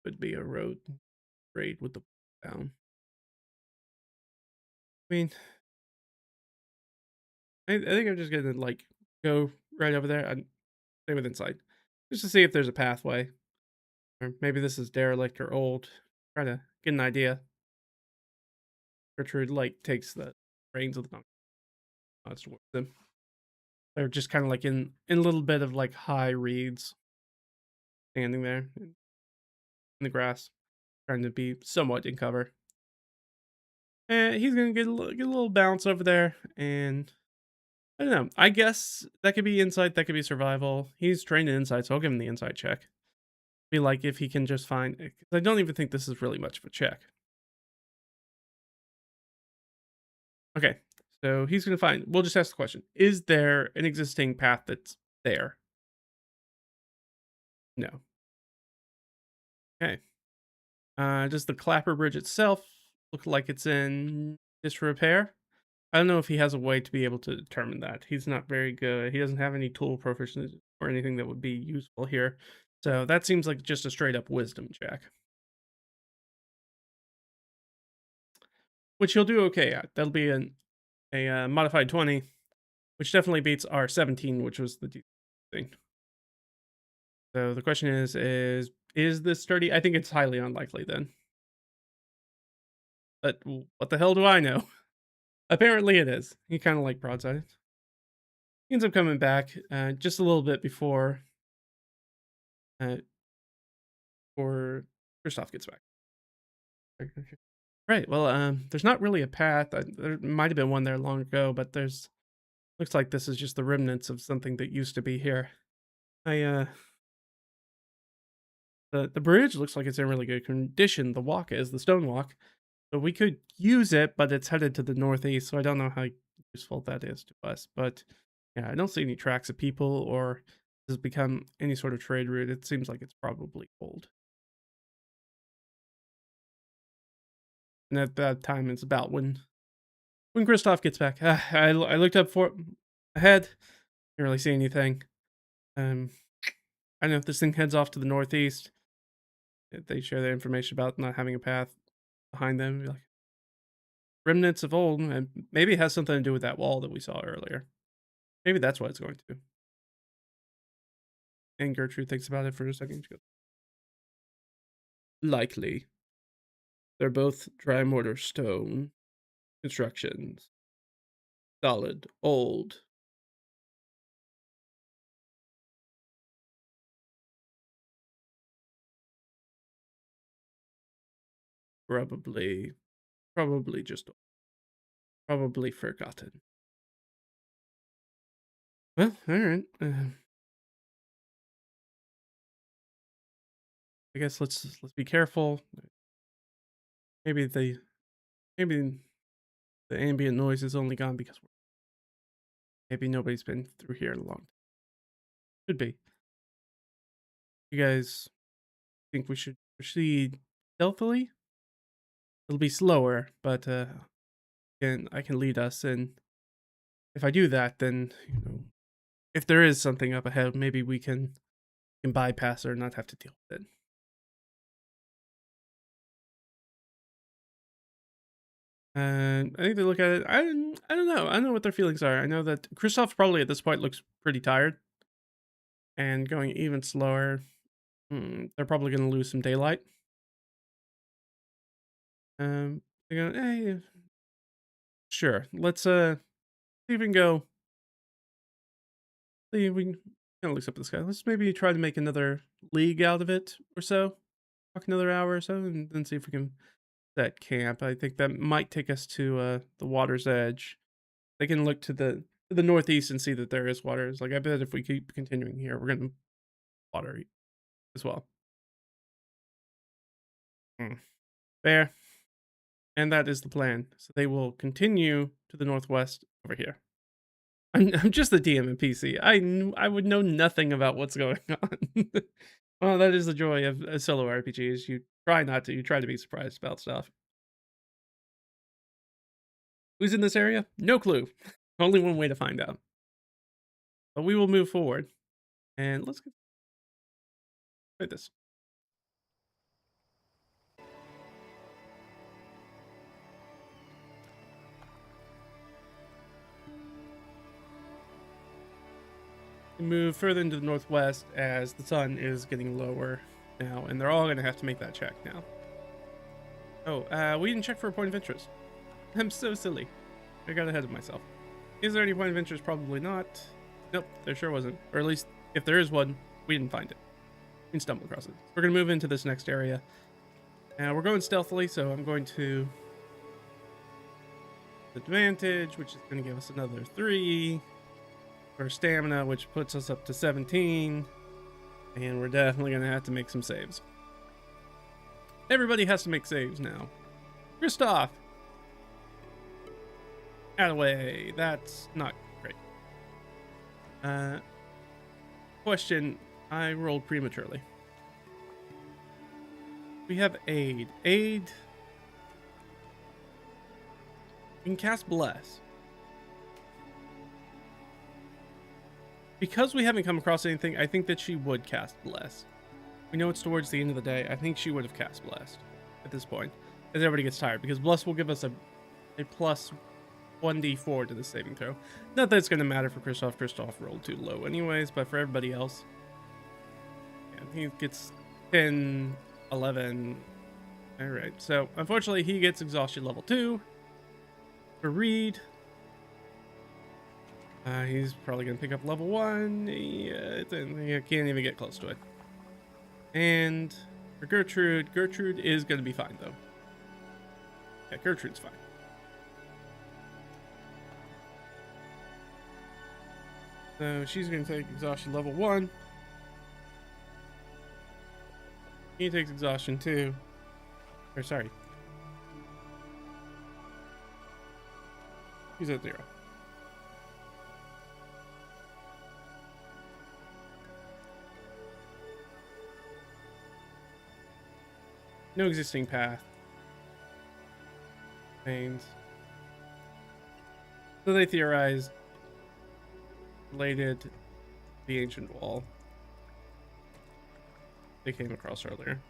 Would be a road trade with the down. I mean, I think I'm just gonna like go right over there and stay within sight, just to see if there's a pathway, or maybe this is derelict or old. Try to get an idea. Gertrude like takes the reins of the donkey, nods towards them. They're just kind of like in a little bit of like high reeds, standing there in the grass, trying to be somewhat in cover. And he's gonna get a little bounce over there, and I don't know. I guess that could be insight, that could be survival. He's trained in insight, so I'll give him the insight check. Be like if he can just find. Cause I don't even think this is really much of a check. Okay, so he's gonna find. We'll just ask the question: is there an existing path that's there? No. Okay. Does the Clapper Bridge itself look like it's in disrepair? I don't know if he has a way to be able to determine that. He's not very good. He doesn't have any tool proficiency or anything that would be useful here. So that seems like just a straight up wisdom check. Which he'll do okay at. That'll be a modified 20, which definitely beats our 17, which was the thing. So the question is this sturdy? I think it's highly unlikely then. But what the hell do I know? Apparently it is. He kind of like broadside. He ends up coming back just a little bit before before Kristoff gets back. Right. Well, there's not really a path. There might have been one there long ago, but looks like this is just the remnants of something that used to be here. The bridge looks like it's in really good condition. The walk is the stone walk, so we could use it, but it's headed to the northeast, so I don't know how useful that is to us. But yeah, I don't see any tracks of people or has become any sort of trade route. It seems like it's probably old. And at that time, it's about when Kristoff gets back. I looked up for ahead. Can't really see anything. I don't know if this thing heads off to the northeast. If they share their information about not having a path behind them, like remnants of old, and maybe it has something to do with that wall that we saw earlier. Maybe that's what it's going to. And Gertrude thinks about it for a second. She goes, likely. They're both dry mortar stone constructions. Solid, old. Probably just probably forgotten. Well, all right. I guess let's be careful. Maybe the ambient noise is only gone because maybe nobody's been through here in a long time. Could be. You guys think we should proceed stealthily? It'll be slower, but I can lead us, and if I do that, then if there is something up ahead, maybe we can bypass or not have to deal with it. And I think they look at it. I don't know. I don't know what their feelings are. I know that Kristoff probably at this point looks pretty tired, and going even slower. They're probably going to lose some daylight. They're going, hey, sure. Let's see if we can go. See if we can. Kind of looks up at the sky. Let's maybe try to make another league out of it or so. Walk another hour or so, and then see if we can set camp. I think that might take us to the water's edge. They can look to the northeast and see that there is water. It's like I bet if we keep continuing here, we're gonna water as well. There. And that is the plan. So they will continue to the northwest over here. I'm just the DM and PC. I would know nothing about what's going on. Well, that is the joy of a solo RPGs. You try not to. You try to be surprised about stuff. Who's in this area? No clue. Only one way to find out. But we will move forward. And let's try this. Move further into the northwest as the sun is getting lower now, and they're all going to have to make that check now. Oh, we didn't check for a point of interest. I'm so silly. I got ahead of myself. Is there any point of interest? Probably not. Nope, there sure wasn't. Or at least, if there is one, we didn't find it. We can stumble across it. We're going to move into this next area. We're going stealthily, so I'm going to advantage, which is going to give us another 3 for stamina, which puts us up to 17. And we're definitely going to have to make some saves. Everybody has to make saves now. Kristoff! Out of the way. That's not great. Question. I rolled prematurely. We have aid. Aid. We can cast Bless. Because we haven't come across anything, I think that she would cast Bless. We know it's towards the end of the day. I think she would have cast Blessed at this point. As everybody gets tired. Because Bless will give us a plus 1d4 to the saving throw. Not that it's going to matter for Kristoff. Kristoff rolled too low anyways. But for everybody else. Yeah, he gets 10, 11. Alright. So, unfortunately, he gets exhaustion level 2. For Reed. He's probably going to pick up level 1. He can't even get close to it. And for Gertrude, Gertrude is going to be fine, though. Yeah, Gertrude's fine. So she's going to take exhaustion level 1. He takes exhaustion 2. Or, sorry. He's at 0. No existing path. Pains. So they theorized related to the ancient wall they came across earlier.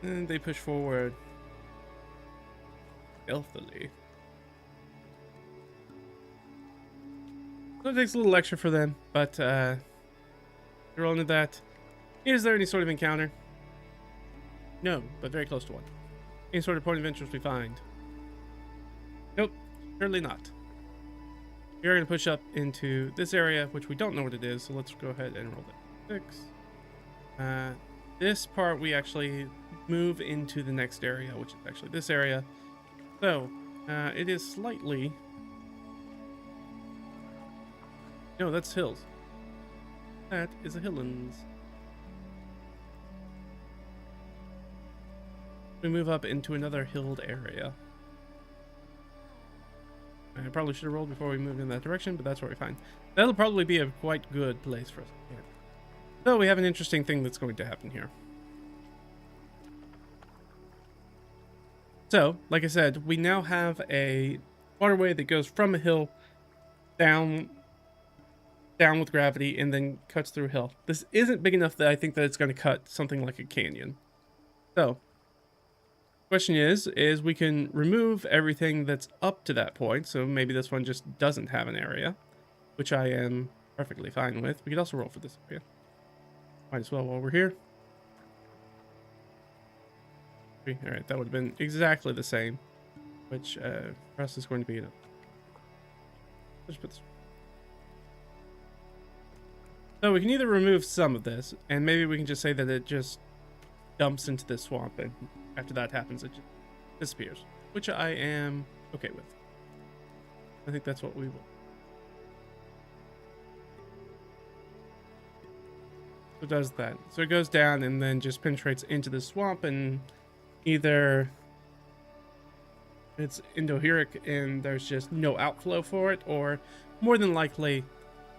And they push forward stealthily. So it takes a little extra for them, but roll into that. Is there any sort of encounter? No, but very close to one. Any sort of point of interest we find? Nope, certainly not. We're going to push up into this area, which we don't know what it is, so let's go ahead and roll that 6. This part we actually move into the next area, which is actually this area. So, it is slightly... No, that's hills. That is a Hilllands. We move up into another hilled area. I probably should have rolled before we moved in that direction, but that's where we find. That'll probably be a quite good place for us. Yeah. So we have an interesting thing that's going to happen here. So, like I said, we now have a waterway that goes from a hill down with gravity and then cuts through a hill. This isn't big enough that I think that it's going to cut something like a canyon. So, question is we can remove everything that's up to that point. So maybe this one just doesn't have an area, which I am perfectly fine with. We could also roll for this area. Might as well while we're here. All right, that would have been exactly the same, which for us is going to be enough. Let's put this. So we can either remove some of this, and maybe we can just say that it just dumps into this swamp, and after that happens, it just disappears, which I am okay with. I think that's what we will. So it does that. So it goes down and then just penetrates into the swamp, and either it's endoheric and there's just no outflow for it, or more than likely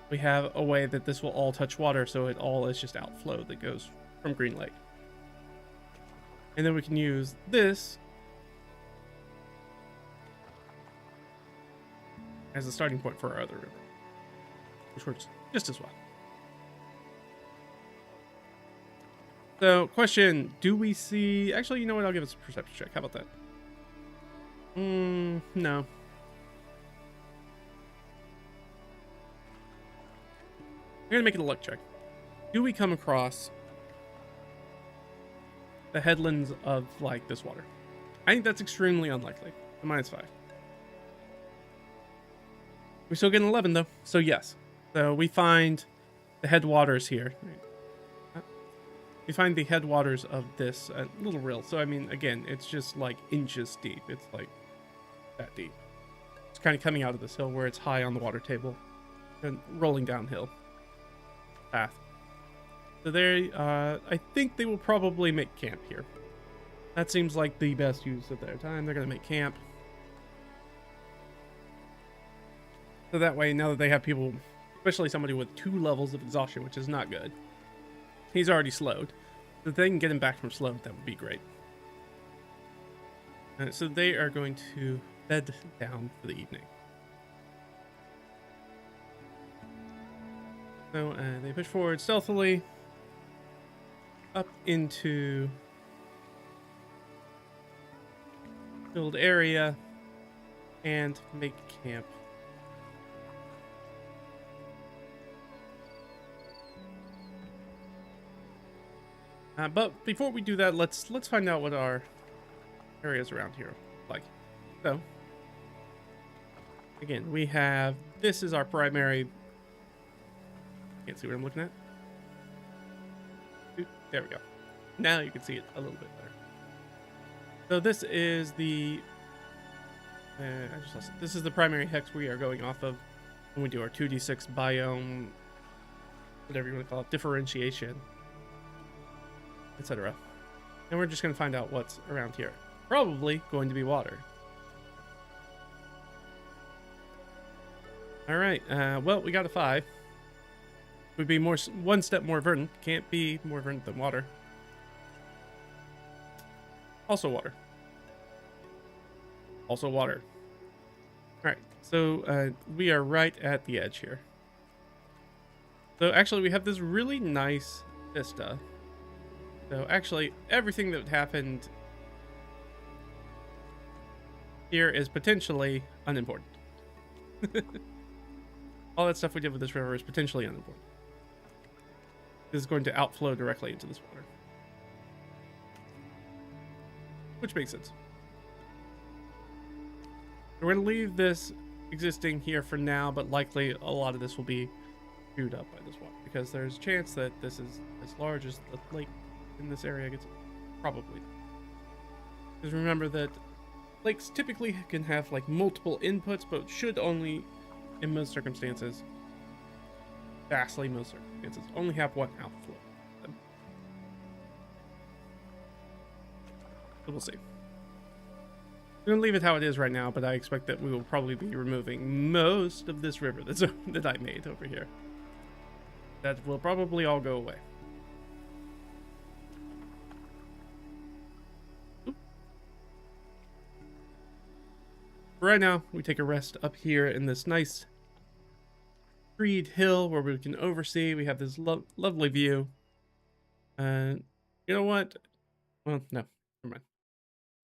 we have a way that this will all touch water, so it all is just outflow that goes from Green Lake. And then we can use this as a starting point for our other river, which works just as well. So, question, do we see... Actually, you know what? I'll give us a perception check. How about that? No. We're going to make it a luck check. Do we come across the headlands of, like, this water? I think that's extremely unlikely. A -5. We still get an 11, though. So, yes. So, we find the headwaters here. We find the headwaters of this little rill. So, I mean, again, it's just, like, inches deep. It's, like, that deep. It's kind of coming out of this hill where it's high on the water table and rolling downhill path. So they, I think they will probably make camp here. That seems like the best use of their time. They're going to make camp. So that way, now that they have people especially somebody with 2 levels of exhaustion, which is not good. He's already slowed. If they can get him back from slowed, that would be great. So they are going to bed down for the evening. So they push forward stealthily up into filled area and make camp. But before we do that, let's find out what our areas around here like. So again, we have, this is our primary. Can't see what I'm looking at. Ooh, there we go. Now you can see it a little bit better. So this is the I just lost it. This is the primary hex we are going off of when we do our 2d6 biome, whatever you want to call it, differentiation, etc. And we're just going to find out what's around here. Probably going to be water. All right. Well, we got a 5. Would be one step more verdant. Can't be more verdant than water. Also water. Also water. All right. So we are right at the edge here. So actually, we have this really nice vista. So actually, everything that happened here is potentially unimportant. All that stuff we did with this river is potentially unimportant. This is going to outflow directly into this water. Which makes sense. We're going to leave this existing here for now, but likely a lot of this will be chewed up by this water, because there's a chance that this is as large as the lake in this area gets. Probably. Because remember that lakes typically can have like multiple inputs, but should only, in most circumstances, vastly most circumstances, only have one outflow. So we'll see. I'm gonna leave it how it is right now, but I expect that we will probably be removing most of this river that I made over here. That will probably all go away. Oop. Right now, we take a rest up here in this nice treed hill where we can oversee. We have this lovely view. You know what? Well, no, never mind.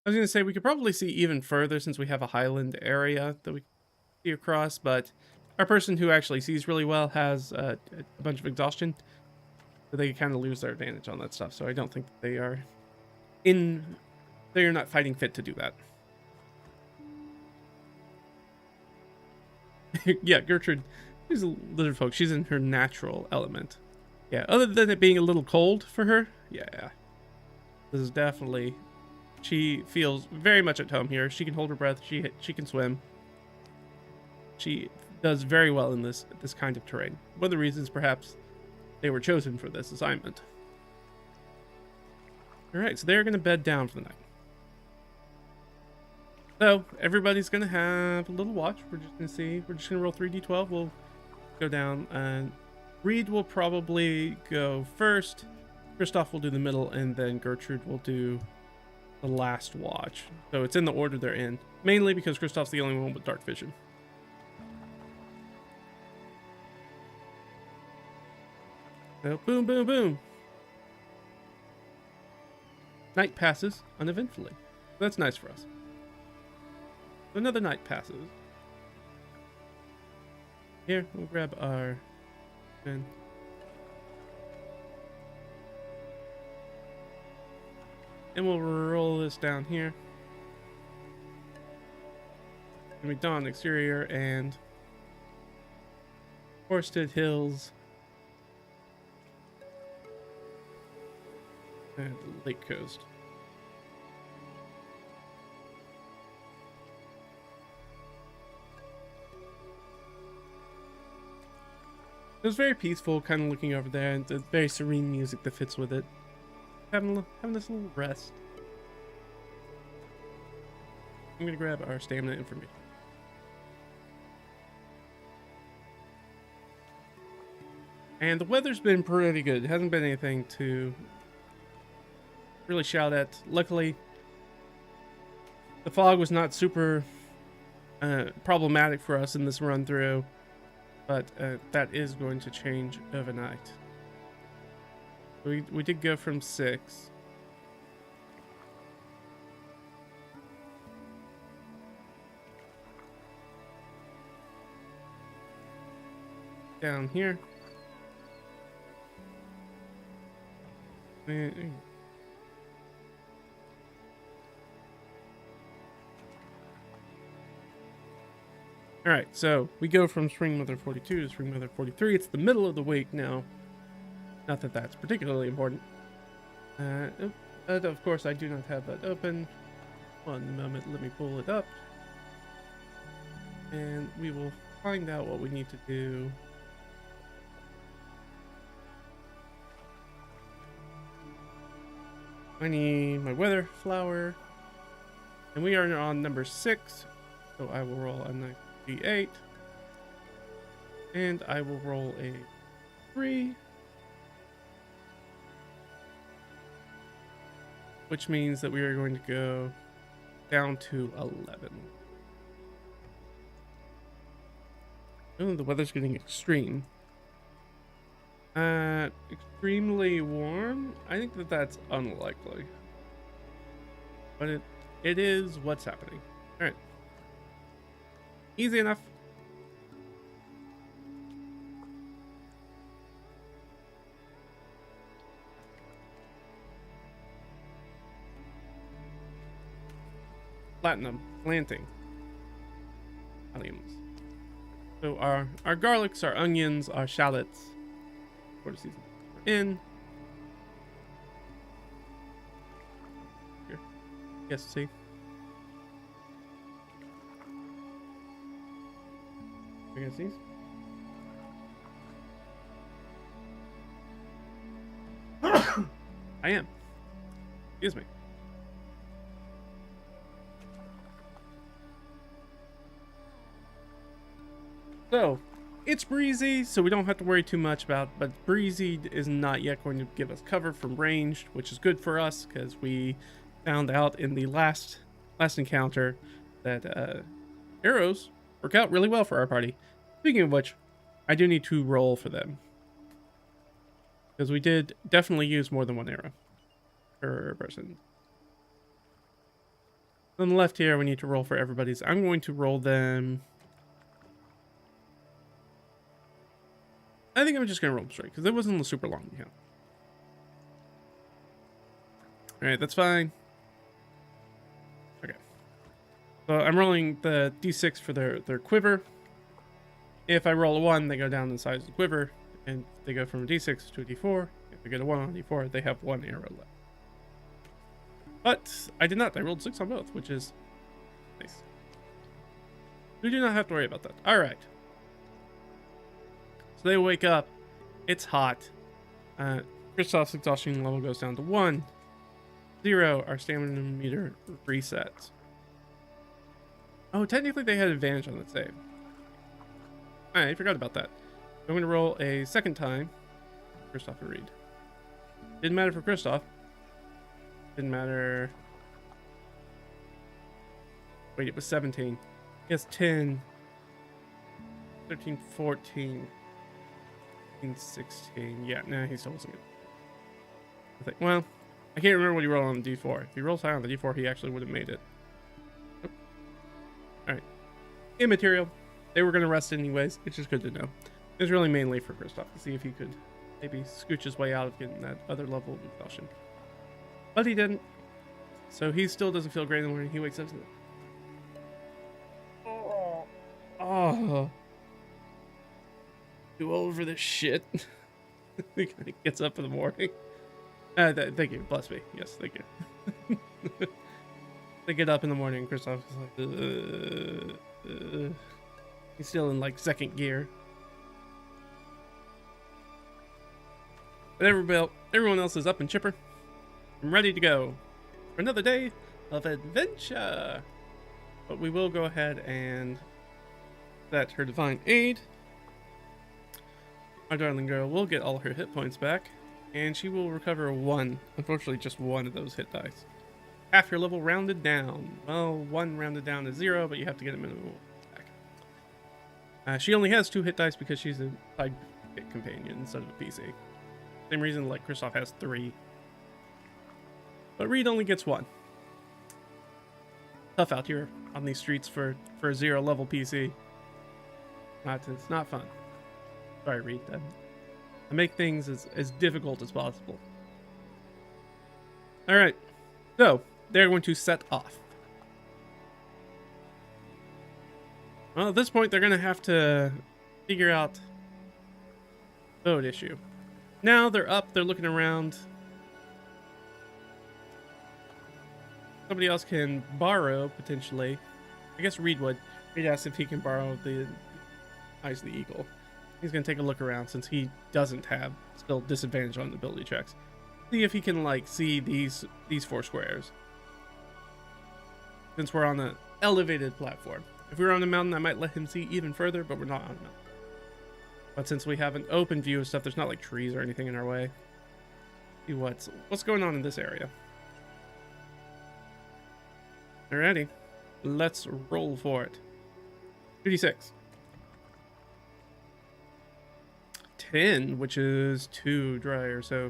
I was going to say we could probably see even further since we have a highland area that we can see across, but our person who actually sees really well has a bunch of exhaustion, so they kind of lose their advantage on that stuff. So I don't think that they are not fighting fit to do that. Yeah, Gertrude, she's a lizard folk. She's in her natural element. Yeah, other than it being a little cold for her, yeah. This is definitely, she feels very much at home here. She can hold her breath. She can swim. She does very well in this kind of terrain. One of the reasons perhaps they were chosen for this assignment. All right, so they're going to bed down for the night. So everybody's going to have a little watch. We're just going to see. We're just going to roll 3d12. We'll go down, and Reed will probably go first. Kristoff will do the middle, and then Gertrude will do the last watch. So it's in the order they're in, mainly because Kristoff's the only one with dark vision. So boom, boom, boom. Night passes uneventfully. That's nice for us. So another night passes. Here, we'll grab our pen. And we'll roll this down here. And we dawn exterior and forested hills and the lake coast. It was very peaceful, kind of looking over there, and the very serene music that fits with it. Having this little rest. I'm gonna grab our stamina information. And the weather's been pretty good. It hasn't been anything to really shout at. Luckily, the fog was not super problematic for us in this run through, but that is going to change overnight. We did go from 6. Down here. Alright, so we go from Spring Mother 42 to Spring Mother 43. It's the middle of the week now. Not that that's particularly important. Of course, I do not have that open. One moment, let me pull it up. And we will find out what we need to do. I need my weather flower. And we are on number 6. So I will roll a 98. And I will roll a 3. Which means that we are going to go down to 11. Oh, the weather's getting extreme. Extremely warm? I think that that's unlikely. But it is what's happening. Alright. Easy enough. Platinum. Planting. Alliums. So our garlics, our onions, our shallots. Quarter season. In. Here. Yes, see. You guys see? I am. Excuse me. So, it's breezy, so we don't have to worry too much about, but breezy is not yet going to give us cover from ranged, which is good for us, because we found out in the last encounter that arrows work out really well for our party. Speaking of which, I do need to roll for them. Because we did definitely use more than one arrow per person. On the left here, we need to roll for everybody's. I'm going to roll them. I think I'm just going to roll them straight, because it wasn't a super long count. Alright, that's fine. Okay. So I'm rolling the d6 for their quiver. If I roll a 1, they go down in size of the quiver, and they go from a d6 to a d4. If they get a 1 on a d4, they have 1 arrow left. But I did not. I rolled 6 on both, which is nice. We do not have to worry about that. Alright. So they wake up. It's hot. Kristoff's exhaustion level goes down to 1. 0. Our stamina meter resets. Oh, technically they had advantage on the save. I forgot about that. I'm going to roll a second time. Kristoff to read. Didn't matter for Kristoff. Didn't matter. Wait, it was 17. He has 10. 13, 14. 16. Yeah, nah, he still wasn't good. I think, well, I can't remember what he rolled on the d4. If he rolls high on the d4, he actually would have made it. Oh. Alright. Immaterial. They were going to rest anyways. It's just good to know. It was really mainly for Kristoff to see if he could maybe scooch his way out of getting that other level of exhaustion. But he didn't. So he still doesn't feel great in the morning. He wakes up to oh. Too old for this shit. He gets up in the morning. Thank you. Bless me. Yes, thank you. They get up in the morning. Kristoff is like, he's still in like second gear. But everyone else is up and chipper. I'm ready to go for another day of adventure. But we will go ahead and set her divine aid. My darling girl will get all her hit points back, and she will recover one. Unfortunately, just one of those hit dice. Half your level rounded down. Well, one rounded down to 0, but you have to get a minimum back. She only has 2 hit dice because she's a side hit companion instead of a PC. Same reason like Kristoff has 3. But Reed only gets 1. Tough out here on these streets for a 0 level PC. It's not fun. Sorry, Reed. I make things as difficult as possible. Alright. So, they're going to set off. Well, at this point, they're going to have to figure out boat issue. Now they're up, they're looking around. Somebody else can borrow, potentially. I guess Reed would. Reed asks if he can borrow the Eyes of the Eagle. He's going to take a look around since he doesn't have still disadvantage on ability checks. See if he can, like, see these 4 squares. Since we're on an elevated platform. If we were on a mountain, I might let him see even further, but we're not on a mountain. But since we have an open view of stuff, there's not like trees or anything in our way. See what's going on in this area. Alrighty, let's roll for it. 2d6. 10, which is 2 drier, so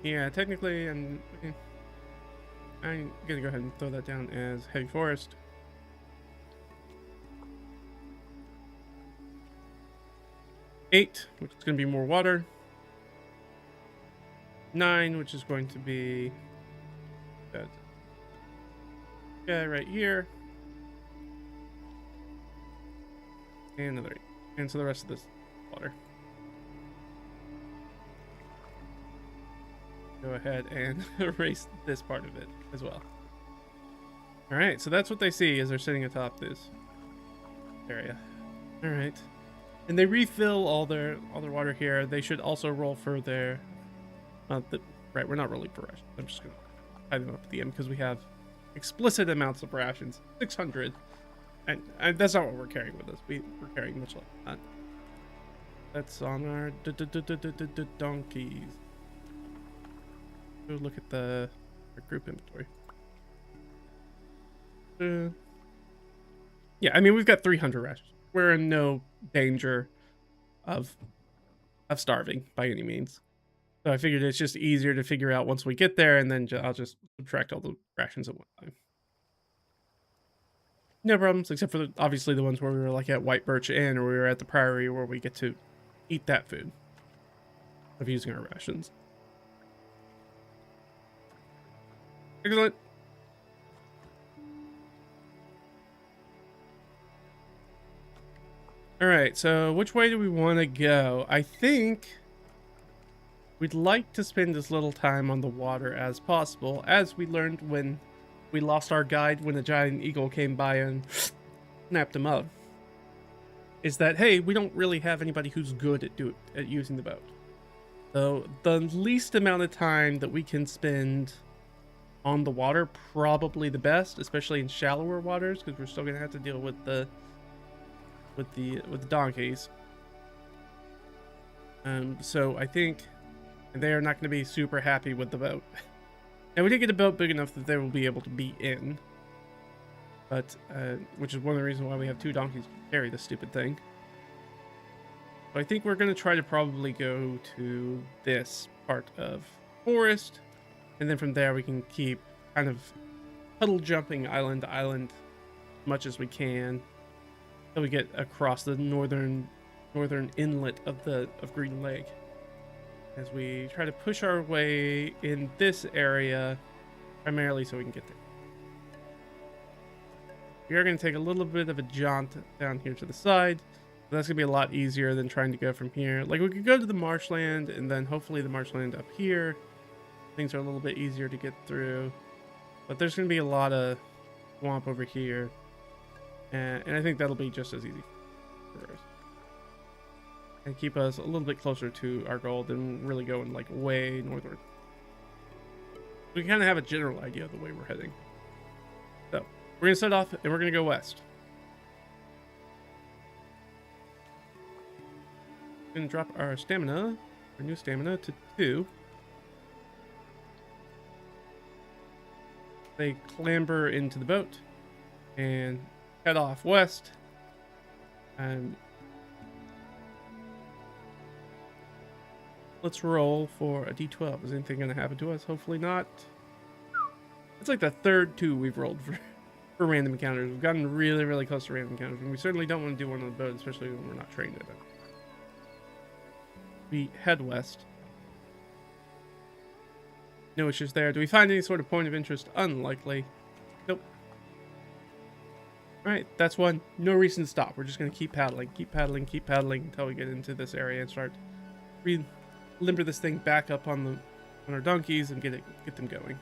yeah, technically I'm gonna go ahead and throw that down as heavy forest. Eight, which is going to be more water. 9, which is going to be that guy right here. And another 8. And so the rest of this water. Go ahead and erase this part of it as well. Alright, so that's what they see as they're sitting atop this area. Alright. And they refill all their water here. They should also roll for their... right, we're not rolling for rations. I'm just going to tie them up at the end because we have explicit amounts of rations. 600. And that's not what we're carrying with us. We're carrying much like that. That's on our donkeys. Go look at our group inventory. Yeah, I mean, we've got 300 rations. We're in no danger of starving by any means. So I figured it's just easier to figure out once we get there, and then I'll just subtract all the rations at one time. No problems, except for obviously the ones where we were like at White Birch Inn, or we were at the Priory, where we get to eat that food of using our rations. Excellent. Alright, so which way do we want to go? I think we'd like to spend as little time on the water as possible, as we learned when we lost our guide when a giant eagle came by and snapped him up. Is that, hey, we don't really have anybody who's good at using the boat. So the least amount of time that we can spend on the water, probably the best, especially in shallower waters, because we're still going to have to deal with the donkeys. So I think they're not going to be super happy with the boat. And we did get a boat big enough that they will be able to be in. But, which is one of the reasons why we have 2 donkeys to carry this stupid thing. So I think we're going to try to probably go to this part of forest. And then from there we can keep kind of puddle jumping island to island as much as we can. Till we get across the northern inlet of Green Lake, as we try to push our way in this area, primarily so we can get there. We are going to take a little bit of a jaunt down here to the side. That's going to be a lot easier than trying to go from here. Like, we could go to the marshland, and then hopefully the marshland up here. Things are a little bit easier to get through. But there's going to be a lot of swamp over here. And I think that'll be just as easy for us. And keep us a little bit closer to our goal than really going like way northward. We kind of have a general idea of the way we're heading. So we're going to set off and we're going to go west. We're gonna drop our stamina, our new stamina, to 2. They clamber into the boat and head off west. Let's roll for a d12. Is anything gonna happen to us? Hopefully not. It's like the third 2 we've rolled for random encounters. We've gotten really, really close to random encounters, and we certainly don't want to do one on the boat, especially when we're not trained in it. We head west. No issues there. Do we find any sort of point of interest? Unlikely. Nope. Alright, that's one. No reason to stop. We're just going to keep paddling until we get into this area and start limber this thing back up on our donkeys and get them going.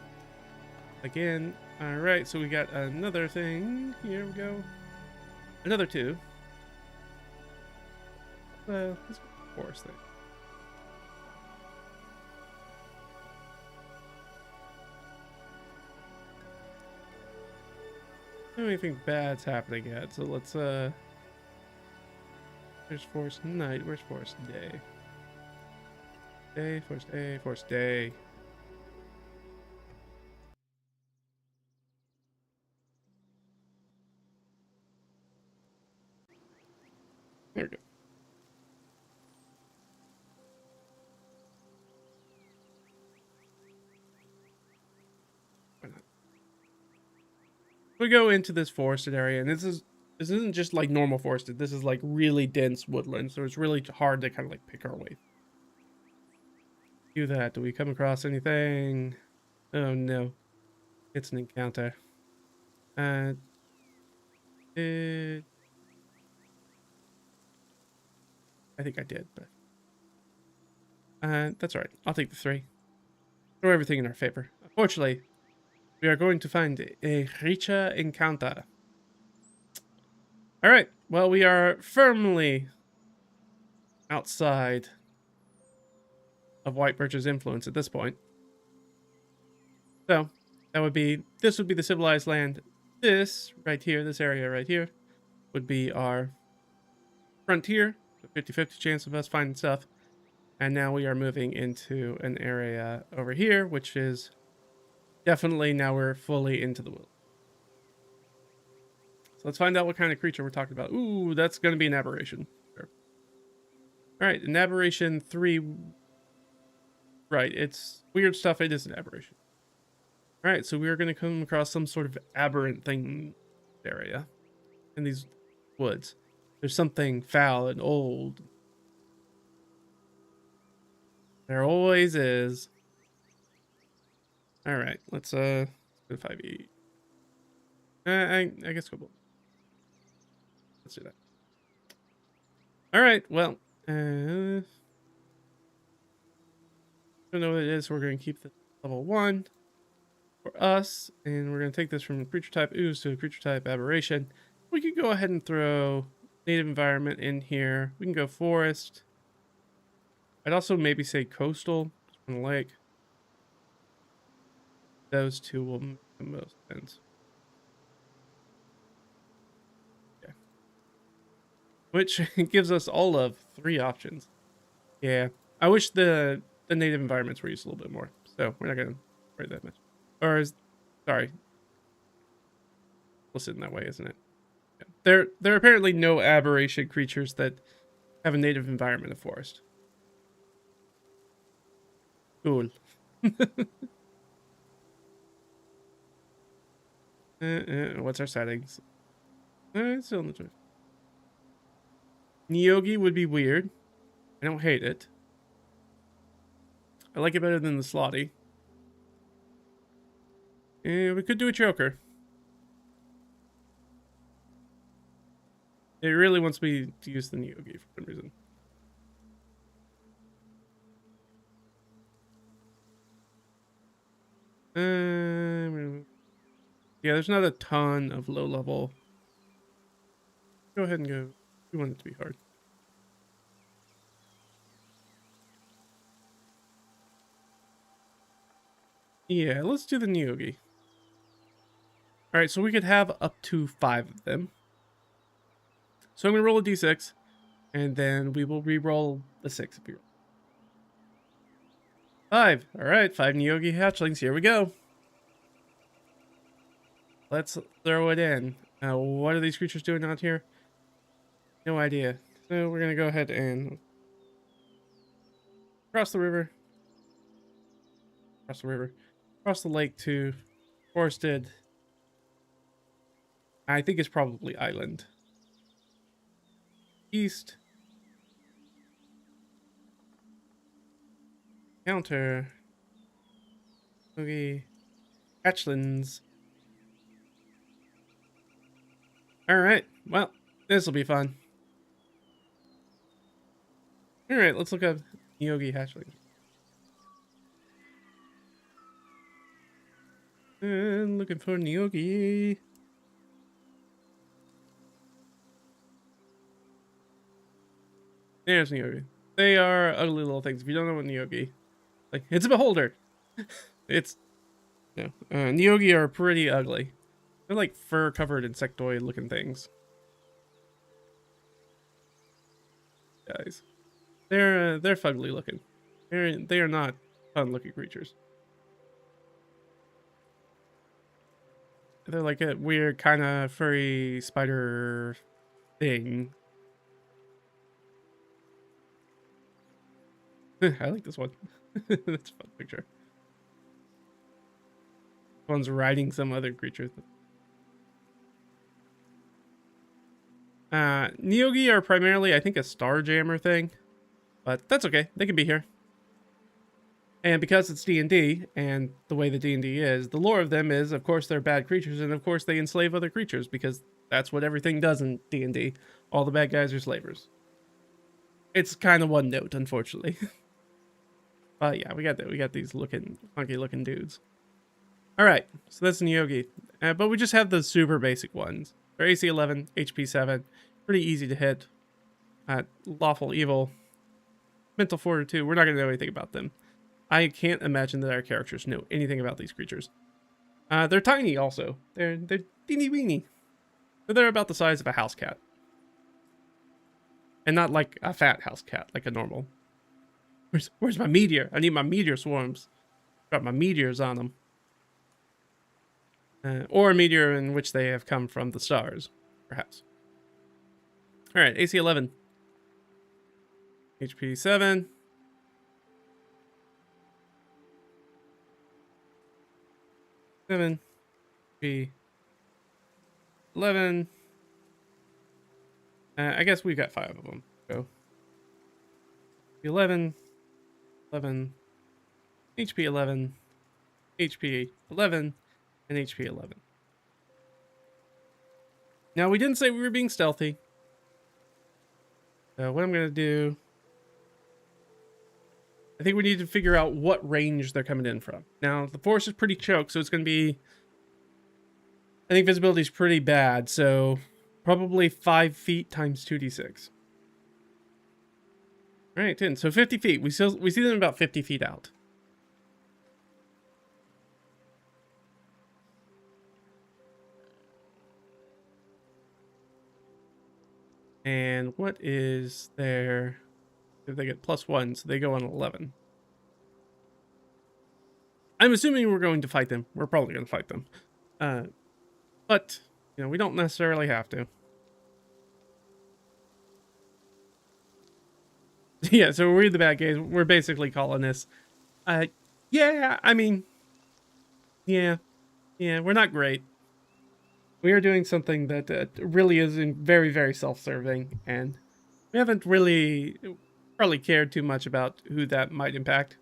Again. Alright, so we got another thing. Here we go. Another 2. Well, let's go with the forest thing. I don't think bad's happening yet, so let's there's forest night. Where's forest day? Forest day. There we go. Why not? We go into this forested area, and this isn't just like normal forested. This is like really dense woodland, so it's really hard to kind of like pick our way. Do that. Do we come across anything? Oh no, it's an encounter. I think I did, but that's all right. I'll take the 3. Throw everything in our favor. Unfortunately, we are going to find a richer encounter. All right. Well, we are firmly outside of White Birch's influence at this point. So this would be the civilized land. This right here, this area right here, would be our frontier. 50-50 chance of us finding stuff. And now we are moving into an area over here, which is definitely now we're fully into the woods. So let's find out what kind of creature we're talking about. Ooh, that's going to be an aberration. Sure. All right, an aberration 3. Right, it's weird stuff. It is an aberration. All right, so we are going to come across some sort of aberrant thing area in these woods. There's something foul and old. There always is. All right, let's go to 5e. I guess go below. Let's do that. All right, well, don't know what it is. So we're going to keep this level 1 for us, and we're going to take this from creature type ooze to creature type aberration. We could go ahead and throw native environment in here. We can go forest. I'd also maybe say coastal on the lake. Those 2 will make the most sense. Yeah. Which gives us all of 3 options. Yeah. I wish the native environments were used a little bit more. So we're not going to worry that much. Or sorry. Listed in that way, isn't it? Yeah. There are apparently no aberration creatures that have a native environment of forest. Cool. What's our settings? Still in the choice. Nyogi would be weird. I don't hate it. I like it better than the Slotty. We could do a choker. It really wants me to use the Nyogi for some reason. Yeah, there's not a ton of low level. Go ahead and go. We want it to be hard. Yeah, let's do the Nyogi. All right, so we could have up to 5 of them. So I'm going to roll a d6. And then we will re-roll the 6 if you roll. 5. All right, 5 Neogi hatchlings. Here we go. Let's throw it in. What are these creatures doing out here? No idea. So we're gonna go ahead and cross the river, cross the lake to forested. I think it's probably island. East. Counter. Okay. Hatchlings. Alright, well, this will be fun. Alright, let's look up Yogi hatchlings. And looking for Nyogi. There's Nyogi. They are ugly little things. If you don't know what Nyogi, like, it's a beholder. It's no. Nyogi are pretty ugly. They're like fur-covered insectoid looking things. Guys, they're fugly looking. They are not fun looking creatures. They're like a weird kind of furry spider thing. I like this one. That's a fun picture. One's riding some other creature. Nyogi are primarily, I think, a Starjammer thing, but that's okay. They can be here. And because it's D&D, and the way the D&D is, the lore of them is, of course, they're bad creatures, and of course they enslave other creatures, because that's what everything does in D&D. All the bad guys are slavers. It's kind of one note, unfortunately. But yeah, we got these funky looking dudes. All right, so that's Nyogi, but we just have the super basic ones. They're AC 11, HP 7, pretty easy to hit. Lawful evil, mental fortitude. We're not gonna know anything about them. I can't imagine that our characters know anything about these creatures. They're tiny also. They're teeny weeny. They're about the size of a house cat, and not like a fat house cat, like a normal. Where's my meteor? I need my meteor swarms. Got my meteors on them. Or a meteor in which they have come from the stars, perhaps. All right, AC 11. HP 7. HP 11. I guess we've got 5 of them. Go. 11. 11. HP 11. HP 11. And HP 11. Now, we didn't say we were being stealthy. So what I'm going to do, I think we need to figure out what range they're coming in from. Now, the forest is pretty choked, so it's going to be, I think visibility is pretty bad, so probably 5 feet times 2d6. All right, 10. So 50 feet. We see them about 50 feet out. And what is their... If they get +1, so they go on 11. I'm assuming we're going to fight them. We're probably going to fight them. But, you know, we don't necessarily have to. Yeah, so we're the bad guys. We're basically colonists. Yeah, I mean... Yeah, we're not great. We are doing something that really is very, very self-serving, and we haven't really cared too much about who that might impact.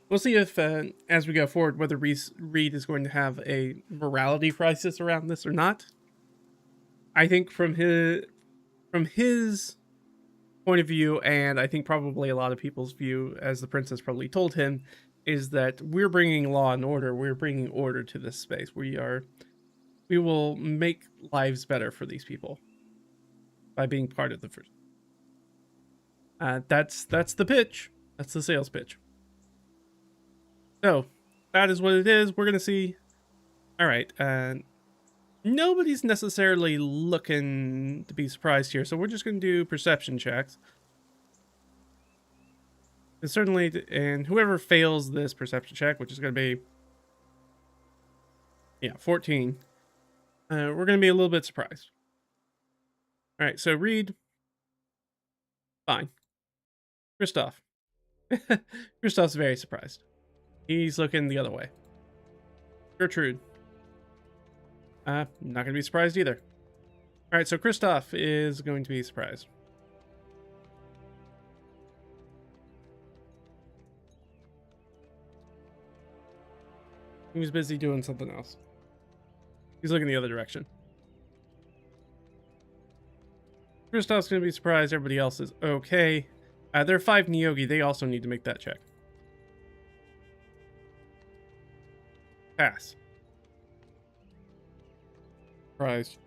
We'll see if, as we go forward, whether Reed is going to have a morality crisis around this or not. I think from his point of view, and I think probably a lot of people's view, as the princess probably told him, is that we're bringing law and order. We're bringing order to this space. We will make lives better for these people by being part of the first. That's the pitch. That's the sales pitch. So that is what it is. We're gonna see. All right. Nobody's necessarily looking to be surprised here, so we're just going to do perception checks. And certainly, and whoever fails this perception check, which is going to be, yeah, 14, we're going to be a little bit surprised. All right, so Reed, fine. Christoph. Christoph's very surprised. He's looking the other way. Gertrude. Not going to be surprised either. All right, so Christoph is going to be surprised. He was busy doing something else. He's looking the other direction. Christoph's going to be surprised. Everybody else is okay. There are 5 Nyogi. They also need to make that check. Pass. Surprised.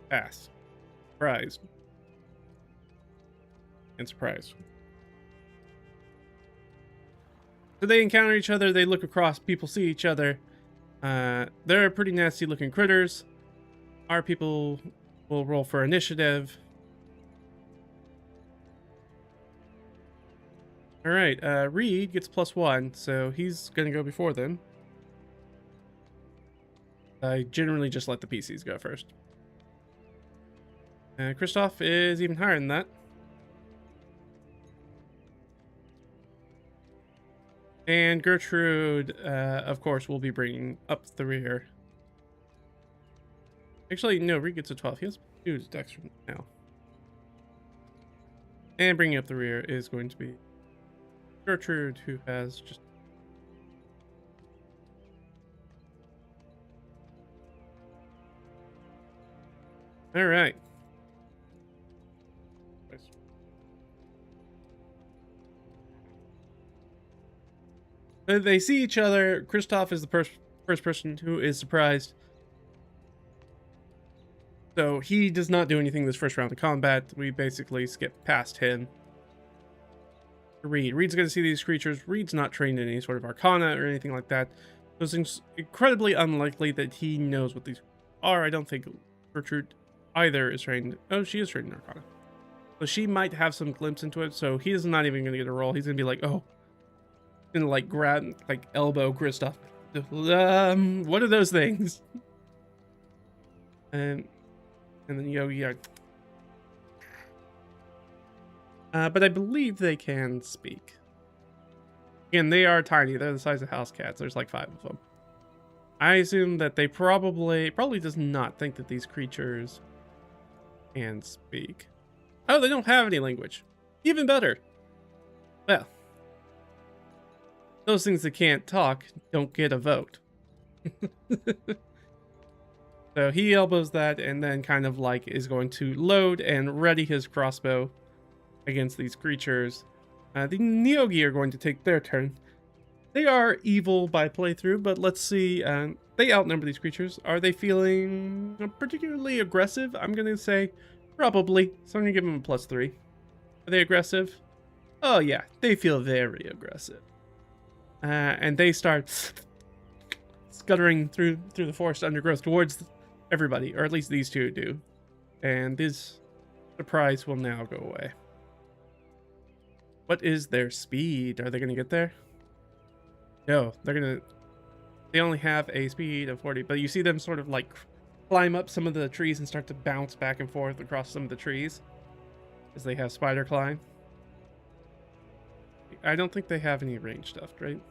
Pass. Surprised. And surprised. So they encounter each other. They look across. People see each other. They're pretty nasty looking critters. Our people will roll for initiative. All right, Reed gets +1, so he's gonna go before them. I generally just let the PCs go first. Christoph is even higher than that. And Gertrude, of course, will be bringing up the rear. Actually, no, Reed gets a 12. He has 2 dex now. And bringing up the rear is going to be Gertrude, who has just... All right. They see each other. Christoph is the first person who is surprised. So he does not do anything this first round of combat. We basically skip past him. Reed's going to see these creatures. Reed's not trained in any sort of arcana or anything like that. So it's incredibly unlikely that he knows what these are. I don't think Gertrude either is trained. Oh, she is trained in arcana. So she might have some glimpse into it. So he is not even going to get a roll. He's going to be like, oh. He's going to like grab, like elbow Christoph. What are those things? And then Yogi are... but I believe they can speak. Again, they are tiny. They're the size of house cats. There's like 5 of them. I assume that they probably does not think that these creatures can speak. Oh, they don't have any language. Even better. Well, those things that can't talk don't get a vote. So he elbows that and then kind of like is going to load and ready his crossbow against these creatures. The Nyogi are going to take their turn. They are evil by playthrough, but let's see. They outnumber these creatures. Are they feeling particularly aggressive? I'm going to say probably. So I'm going to give them a +3. Are they aggressive? Oh yeah, they feel very aggressive. And they start scuttering through the forest undergrowth towards everybody, or at least these two do. And this surprise will now go away. What is their speed? Are they going to get there? No, they only have a speed of 40, but you see them sort of like climb up some of the trees and start to bounce back and forth across some of the trees as they have spider climb. I don't think they have any range stuff, right?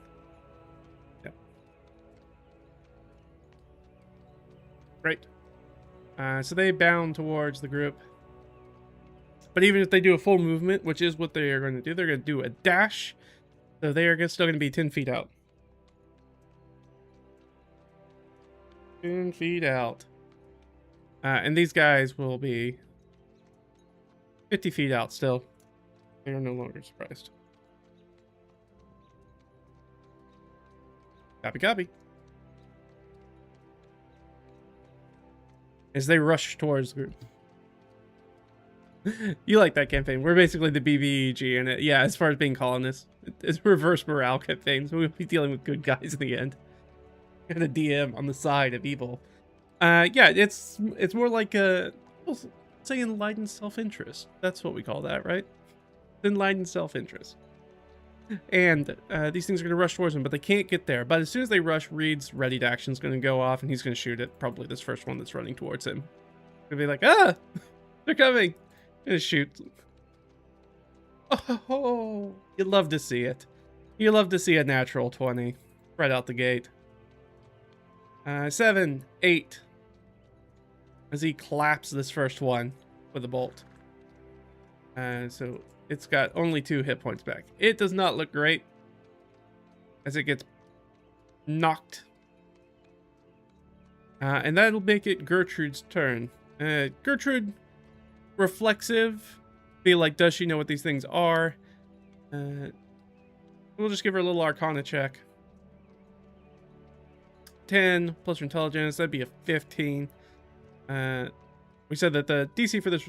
Yeah. Right. So they bound towards the group. But even if they do a full movement, which is what they are going to do, they're going to do a dash. So they are still going to be 10 feet out. 10 feet out. And these guys will be 50 feet out still. They are no longer surprised. Copy, copy. As they rush towards the group. You like that campaign. We're basically the BBEG, and yeah, as far as being colonists, it's reverse morale campaign, so we'll be dealing with good guys in the end. Got a DM on the side of evil. Yeah, it's more like a, we'll say, enlightened self-interest. That's what we call that, right? Enlightened self-interest. And these things are going to rush towards him, but they can't get there. But as soon as they rush, Reed's ready to action is going to go off, and he's going to shoot at probably this first one that's running towards him. Going to be like, ah, they're coming. Going to shoot. Oh, you love to see it. You love to see a natural 20 right out the gate. 7, 8. As he claps this first one with a bolt. So it's got only 2 hit points back. It does not look great as it gets knocked. And that'll make it Gertrude's turn. Gertrude, reflexive. Feel like, does she know what these things are? We'll just give her a little Arcana check. 10 plus her intelligence, that'd be a 15. We said that the DC for this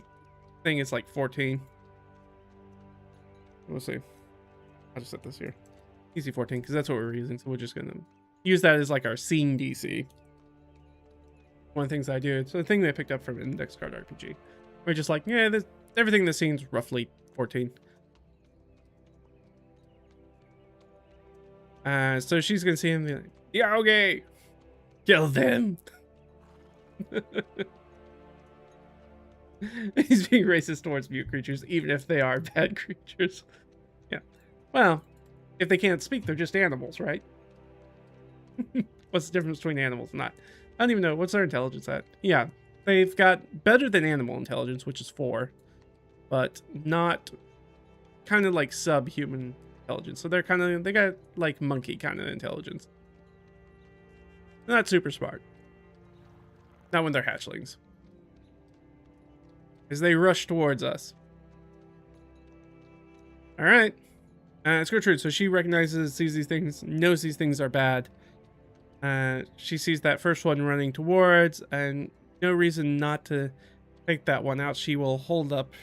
thing is like 14. We'll see. I'll just set this here. DC 14, because that's what we're using, so we're just gonna use that as like our scene DC. One of the things I do, it's a thing that I picked up from Index Card RPG. We're just like, yeah, everything in the scene's roughly 14. So she's gonna see him and be like, yeah, okay. Kill them. He's being racist towards mute creatures, even if they are bad creatures. Yeah. Well, if they can't speak, they're just animals, right? What's the difference between animals and not? I don't even know. What's their intelligence at? Yeah. They've got better than animal intelligence, which is 4. But not kind of like subhuman intelligence. So they got like monkey kind of intelligence. Not super smart. Not when they're hatchlings. As they rush towards us. Alright. It's Gertrude, so she recognizes, sees these things, knows these things are bad. She sees that first one running towards, and no reason not to take that one out. She will hold up,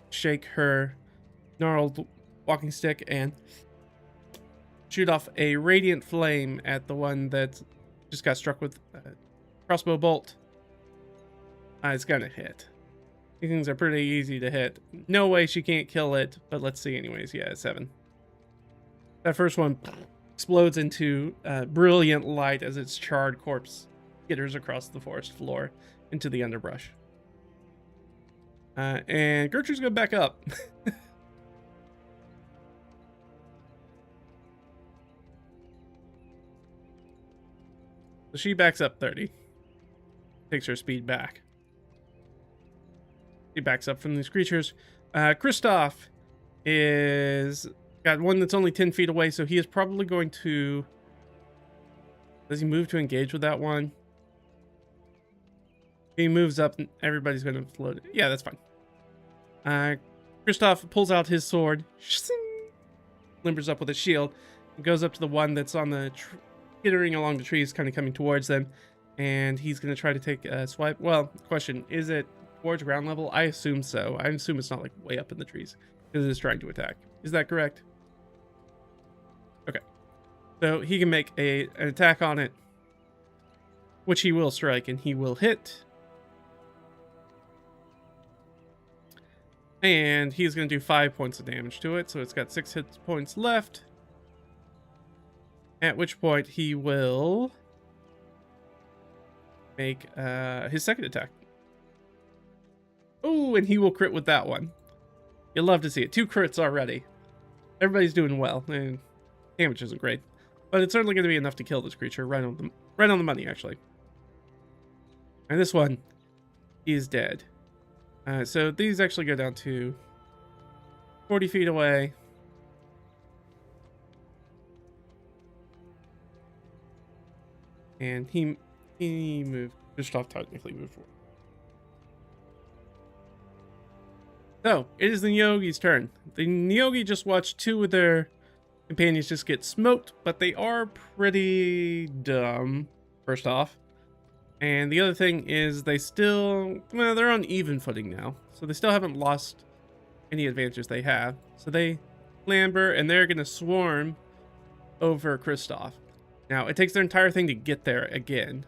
shake her gnarled walking stick, and shoot off a radiant flame at the one that just got struck with a crossbow bolt. It's gonna hit. These things are pretty easy to hit. No way she can't kill it, but let's see anyways. Yeah, 7. That first one explodes into brilliant light as its charred corpse skitters across the forest floor into the underbrush. And Gertrude's gonna back up. So she backs up 30. Takes her speed back. He backs up from these creatures. Kristoff is got one that's only 10 feet away, so he is probably going to... Does he move to engage with that one? He moves up, and everybody's going to float. Yeah, that's fine. Kristoff pulls out his sword, limbers up with his shield, and goes up to the one that's on the skittering along the trees, kind of coming towards them, and he's going to try to take a swipe. Well, question, is it towards ground level? I assume so. I assume it's not like way up in the trees because it is trying to attack. Is that correct? Okay. So he can make an attack on it, which he will strike, and he will hit. And he's going to do 5 points of damage to it, so it's got 6 hit points left. At which point he will make his second attack. Oh, and he will crit with that one. You'll love to see it. 2 crits already. Everybody's doing well. And damage isn't great, but it's certainly going to be enough to kill this creature. Right on the money, actually. And this one is dead. So these actually go down to 40 feet away. And he moved. Kristoff technically moved forward. So, it is the Nyogi's turn. The Nyogi just watched 2 of their companions just get smoked, but they are pretty dumb, first off. And the other thing is they still, well, they're on even footing now. So they still haven't lost any advantages they have. So they clamber, and they're going to swarm over Kristoff. Now, it takes their entire thing to get there again.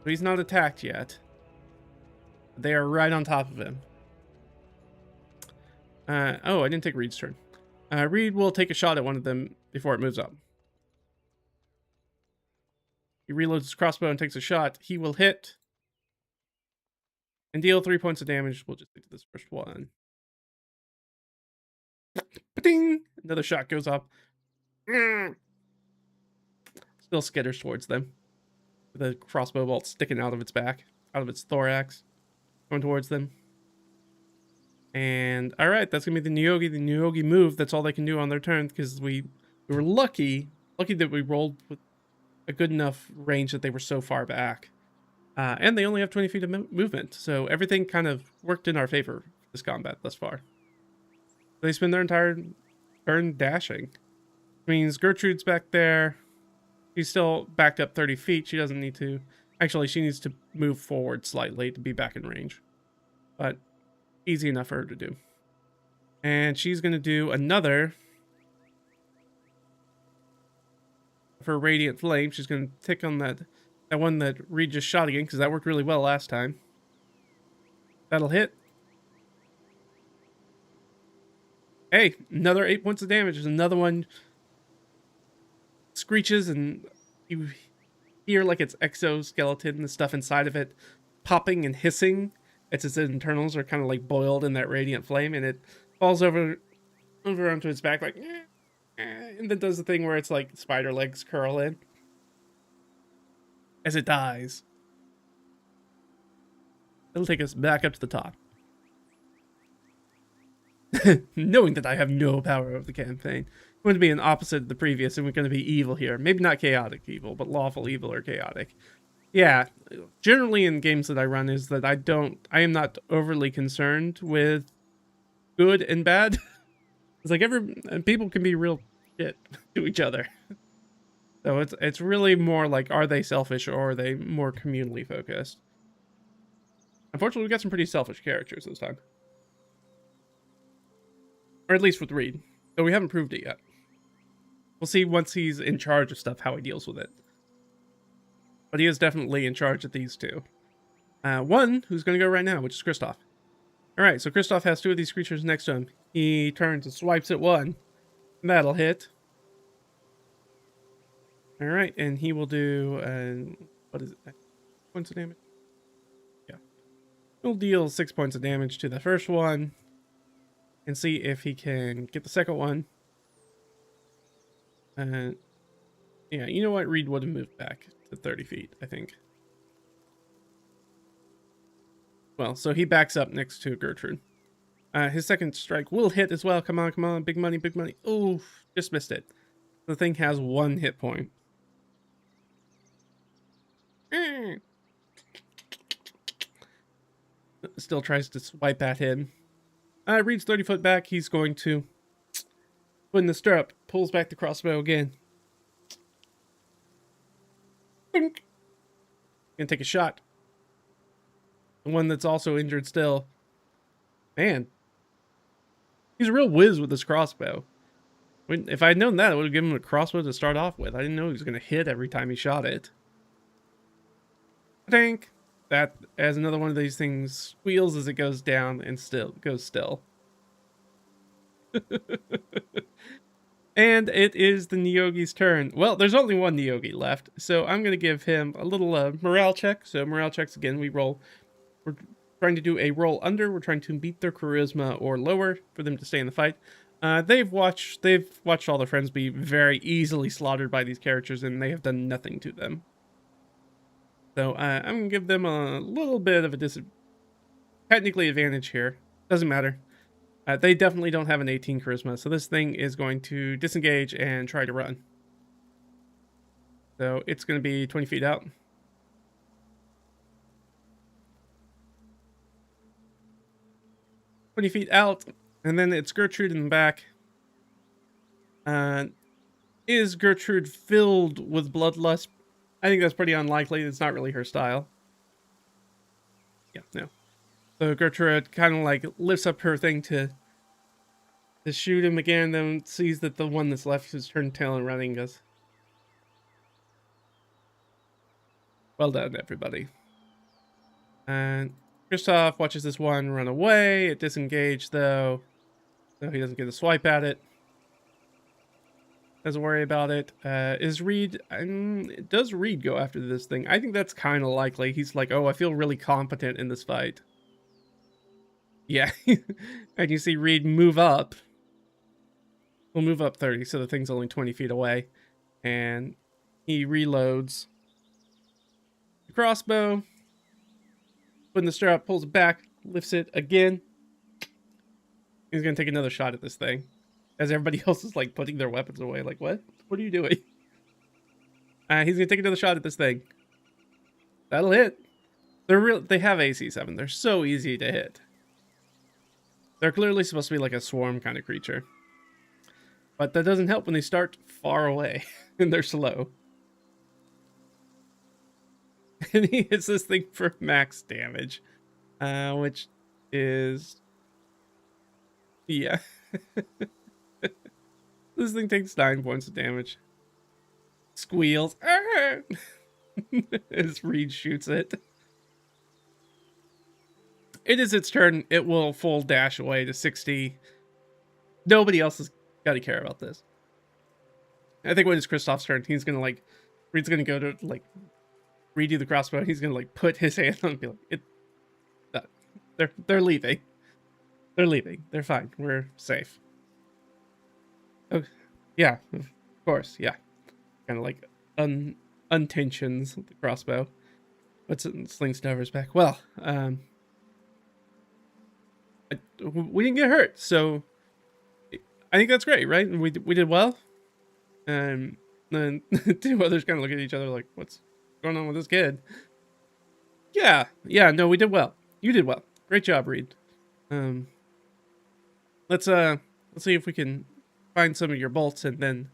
So he's not attacked yet. They are right on top of him. Oh, I didn't take Reed's turn. Reed will take a shot at one of them before it moves up. He reloads his crossbow and takes a shot. He will hit and deal 3 points of damage. We'll just do this first one. Ding! Another shot goes up. Still skitters towards them. The crossbow bolt sticking out of its back, out of its thorax, going towards them. And all right, that's gonna be the Niyogi move. That's all they can do on their turn because we were lucky that we rolled with a good enough range that they were so far back. And they only have 20 feet of movement, so everything kind of worked in our favor this combat thus far. They spend their entire turn dashing. Which means Gertrude's back there. She's still backed up 30 feet. She doesn't need to. Actually, she needs to move forward slightly to be back in range. But easy enough for her to do. And she's going to do another. For Radiant Flame, she's going to tick on that one that Reed just shot again, because that worked really well last time. That'll hit. Hey, another 8 points of damage. There's another one screeches, and you hear like its exoskeleton and the stuff inside of it popping and hissing. Its internals are kind of like boiled in that radiant flame, and it falls over onto its back like, and then does the thing where it's like spider legs curl in as it dies. It'll take us back up to the top. Knowing that I have no power over the campaign. I'm going to be an opposite of the previous, and we're going to be evil here. Maybe not chaotic evil, but lawful evil or chaotic. Yeah, generally in games that I run is that I am not overly concerned with good and bad. It's like people can be real shit to each other. So it's really more like, are they selfish or are they more communally focused? Unfortunately, we got some pretty selfish characters this time. Or at least with Reed. Though we haven't proved it yet. We'll see once he's in charge of stuff how he deals with it. But he is definitely in charge of these two. One who's going to go right now, which is Kristoff. Alright, so Kristoff has two of these creatures next to him. He turns and swipes at one. That'll hit. Alright, and he will do... what is it? Points of damage? Yeah. He'll deal 6 points of damage to the first one. And see if he can get the second one. Yeah, you know what? Reed would have moved back to 30 feet, I think. Well, so he backs up next to Gertrude. His second strike will hit as well. Come on, come on. Big money, big money. Ooh, just missed it. The thing has 1 hit point. Still tries to swipe at him. Reed's 30 foot back. He's going to put in the stirrup. Pulls back the crossbow again. Gonna take a shot. The one that's also injured still. Man. He's a real whiz with this crossbow. If I had known that, I would have given him a crossbow to start off with. I didn't know he was going to hit every time he shot it. Tank. That, as another one of these things, squeals as it goes down and still goes still. And it is the Niyogi's turn. Well, there's only one Niyogi left, so I'm going to give him a little morale check. So morale checks again, we're trying to do a roll under. We're trying to beat their charisma or lower for them to stay in the fight. They've watched all their friends be very easily slaughtered by these characters, and they have done nothing to them. So I'm going to give them a little bit of a technically advantage here. Doesn't matter. They definitely don't have an 18 charisma, so this thing is going to disengage and try to run. So it's going to be 20 feet out. And then it's Gertrude in the back. Is Gertrude filled with bloodlust? I think that's pretty unlikely. It's not really her style. Yeah, no. So Gertrude kind of like lifts up her thing to shoot him again, then sees that the one that's left has turned tail and running, goes, Well done, everybody. And Kristoff watches this one run away. It disengaged, though. So he doesn't get a swipe at it. Doesn't worry about it. Is Reed... does Reed go after this thing? I think that's kind of likely. He's like, oh, I feel really competent in this fight. Yeah. And you see Reed move up. We'll move up 30, so the thing's only 20 feet away. And he reloads the crossbow. Putting the strap, pulls it back, lifts it again. He's going to take another shot at this thing. As everybody else is like putting their weapons away. Like, what? What are you doing? He's going to take another shot at this thing. That'll hit. They have AC 7. They're so easy to hit. They're clearly supposed to be like a swarm kind of creature. But that doesn't help when they start far away. And they're slow. And he hits this thing for max damage. Which is... yeah. This thing takes 9 points of damage. Squeals. As Reed shoots it. It is its turn. It will full dash away to 60. Nobody else has got to care about this. I think when it's Kristoff's turn, he's going to like... Reed's going to go to like... redo the crossbow. He's going to like put his hand on and be like... They're leaving. They're leaving. They're fine. We're safe. Oh, yeah, of course, yeah. Kind of like untensions the crossbow. Puts it and slings it over his back. Well, we didn't get hurt, so I think that's great, right? We did well. And then two others kind of look at each other like, what's going on with this kid? Yeah, no, we did well. You did well. Great job, Reed. Let's see if we can find some of your bolts, and then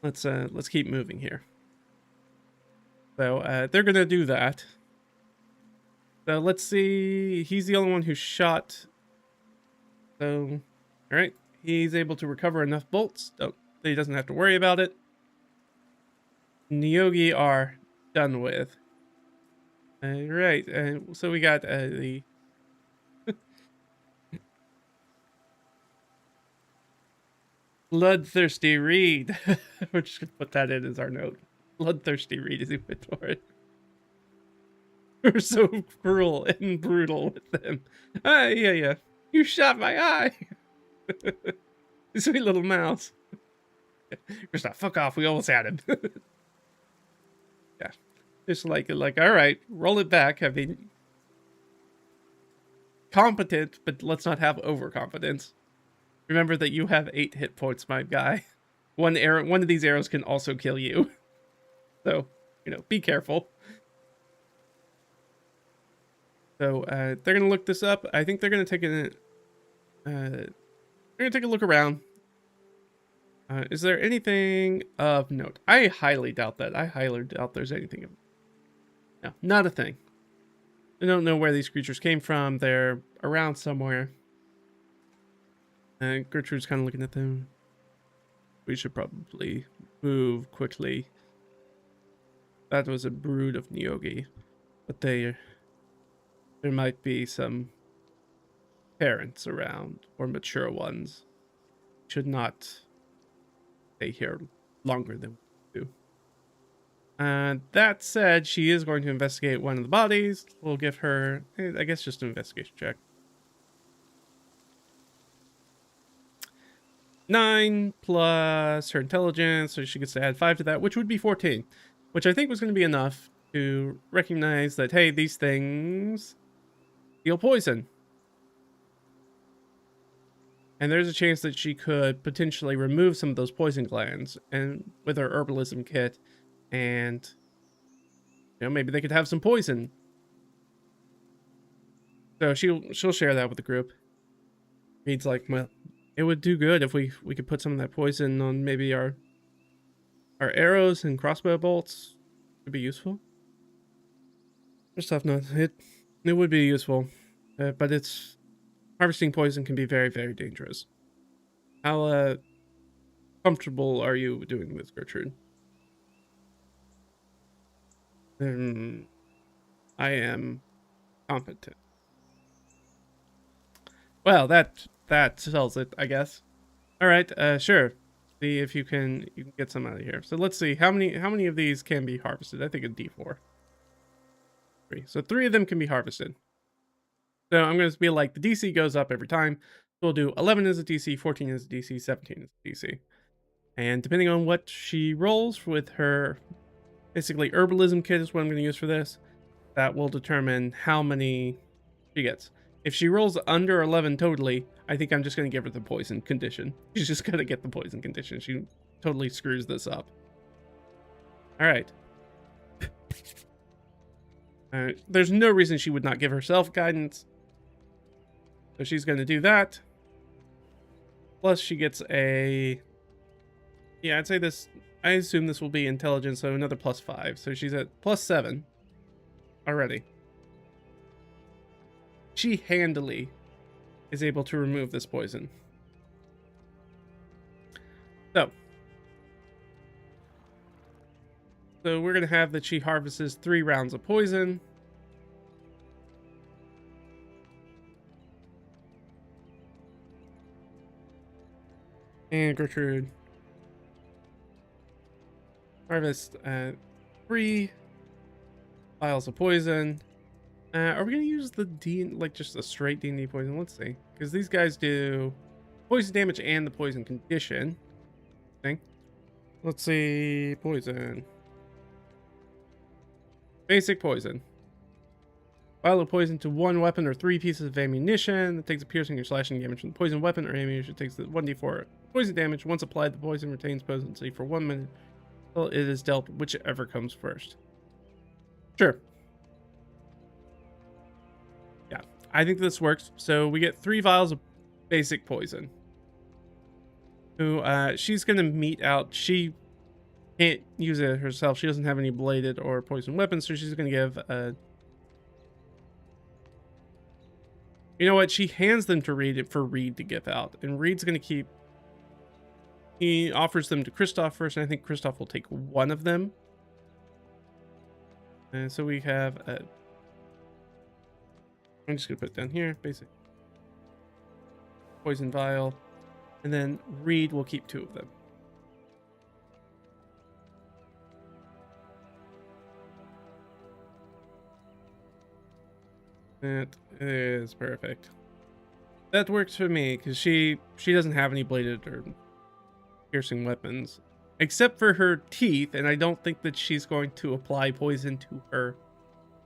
let's keep moving here. So they're gonna do that. So let's see. He's the only one who shot. So, all right, he's able to recover enough bolts so he doesn't have to worry about it. Nyogi are done with. All right, so we got the. Bloodthirsty Reed. We're just gonna put that in as our note. Bloodthirsty Reed is went for it. We're so cruel and brutal with them. Yeah. You shot my eye. Sweet little mouse. Kristoff, fuck off. We almost had him. Yeah. Just like, all right, roll it back. I mean, competent, but let's not have overconfidence. Remember that you have 8 hit points, my guy. One of these arrows can also kill you. So, be careful. So, they're gonna look this up. I think they're gonna take a look around. Is there anything of note? I highly doubt that. I highly doubt there's anything of... No, not a thing. I don't know where these creatures came from. They're around somewhere. Gertrude's kind of looking at them. We should probably move quickly. That was a brood of Nyogi. But there might be some parents around, or mature ones. Should not stay here longer than we do. That said, she is going to investigate one of the bodies. We'll give her, I guess, just an investigation check. 9 plus her intelligence, so she gets to add 5 to that, which would be 14, which I think was going to be enough to recognize that, hey, these things feel poison. And there's a chance that she could potentially remove some of those poison glands and with her herbalism kit, and maybe they could have some poison. So she'll share that with the group. Reed's like, well, it would do good if we could put some of that poison on maybe our arrows and crossbow bolts. Would be useful. First off, no, it would be useful, but it's harvesting poison can be very, very dangerous. How comfortable are you doing this, Gertrude? I am competent. Well, that tells it, I guess. All right, sure. See if you can get some out of here. So let's see how many of these can be harvested. I think a D4. 3. So 3 of them can be harvested. So I'm going to be like the DC goes up every time. So we'll do 11 as a DC, 14 as a DC, 17 as a DC. And depending on what she rolls with her basically herbalism kit is what I'm going to use for this. That will determine how many she gets. If she rolls under 11 totally, I think I'm just going to give her the poison condition. She's just going to get the poison condition. She totally screws this up. All right. There's no reason she would not give herself guidance. So she's going to do that. Plus she gets a... Yeah, I'd say this... I assume this will be intelligence, so another +5. So she's at +7 already. She handily is able to remove this poison. So we're going to have that she harvests 3 rounds of poison. And Gertrude harvest 3 vials of poison. Are we going to use the just a straight D&D poison? Let's see. Because these guys do poison damage and the poison condition. Okay. Let's see. Poison. Basic poison. Vial of poison to 1 weapon or 3 pieces of ammunition. That takes a piercing or slashing damage from the poison weapon or ammunition. It takes the 1d4 poison damage. Once applied, the poison retains potency for 1 minute until it is dealt whichever comes first. Sure. Yeah, I think this works. So we get 3 vials of basic poison. Who she's gonna meet out. She can't use it herself. She doesn't have any bladed or poison weapons, so she's gonna give a... You know what? She hands them to Reed for Reed to give out, and Reed's gonna keep... He offers them to Kristoff first, and I think Kristoff will take 1 of them. And so we have a... I'm just gonna put it down here, basic poison vial, and then Reed will keep 2 of them. That is perfect. That works for me because she doesn't have any bladed or piercing weapons except for her teeth, and I don't think that she's going to apply poison to her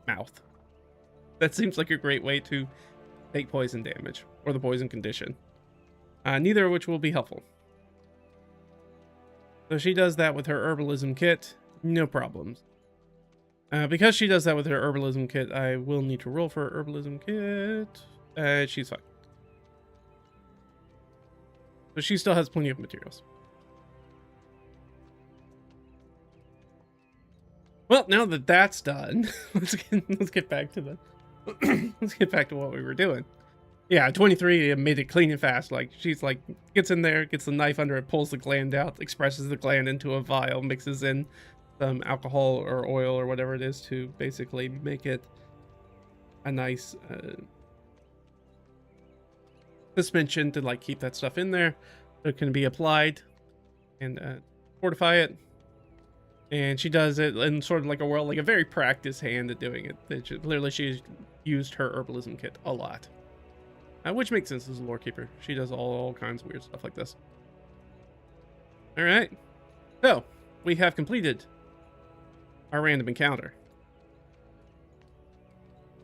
mouth. That seems like a great way to take poison damage or the poison condition. Neither of which will be helpful. So she does that with her herbalism kit, no problems. Because she does that with her herbalism kit, I will need to roll for her herbalism kit. She's fine. So she still has plenty of materials. Well, now that that's done, let's get back to the let's get back to what we were doing. Yeah, 23 made it clean and fast. Like she's like gets in there, gets the knife under it, pulls the gland out, expresses the gland into a vial, mixes in some alcohol or oil or whatever it is to basically make it a nice suspension to like keep that stuff in there so it can be applied and fortify it. And she does it in sort of like a very practiced hand at doing it. Clearly she's used her herbalism kit a lot, which makes sense as a lore keeper. She does all kinds of weird stuff like this. All right, so we have completed our random encounter.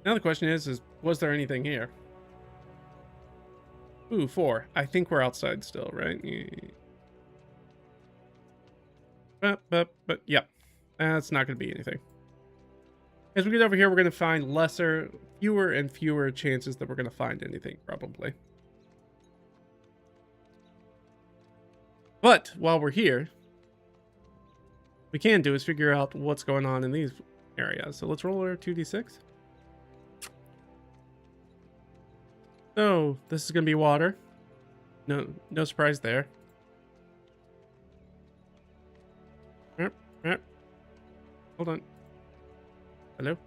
Now the question is was there anything here? Ooh, 4. I think we're outside still, right? But yeah, that's not going to be anything. As we get over here, we're going to find fewer and fewer chances that we're going to find anything, probably. But while we're here, we can do is figure out what's going on in these areas. So let's roll our 2d6. So this is going to be water. No surprise there. Hold on. Hello?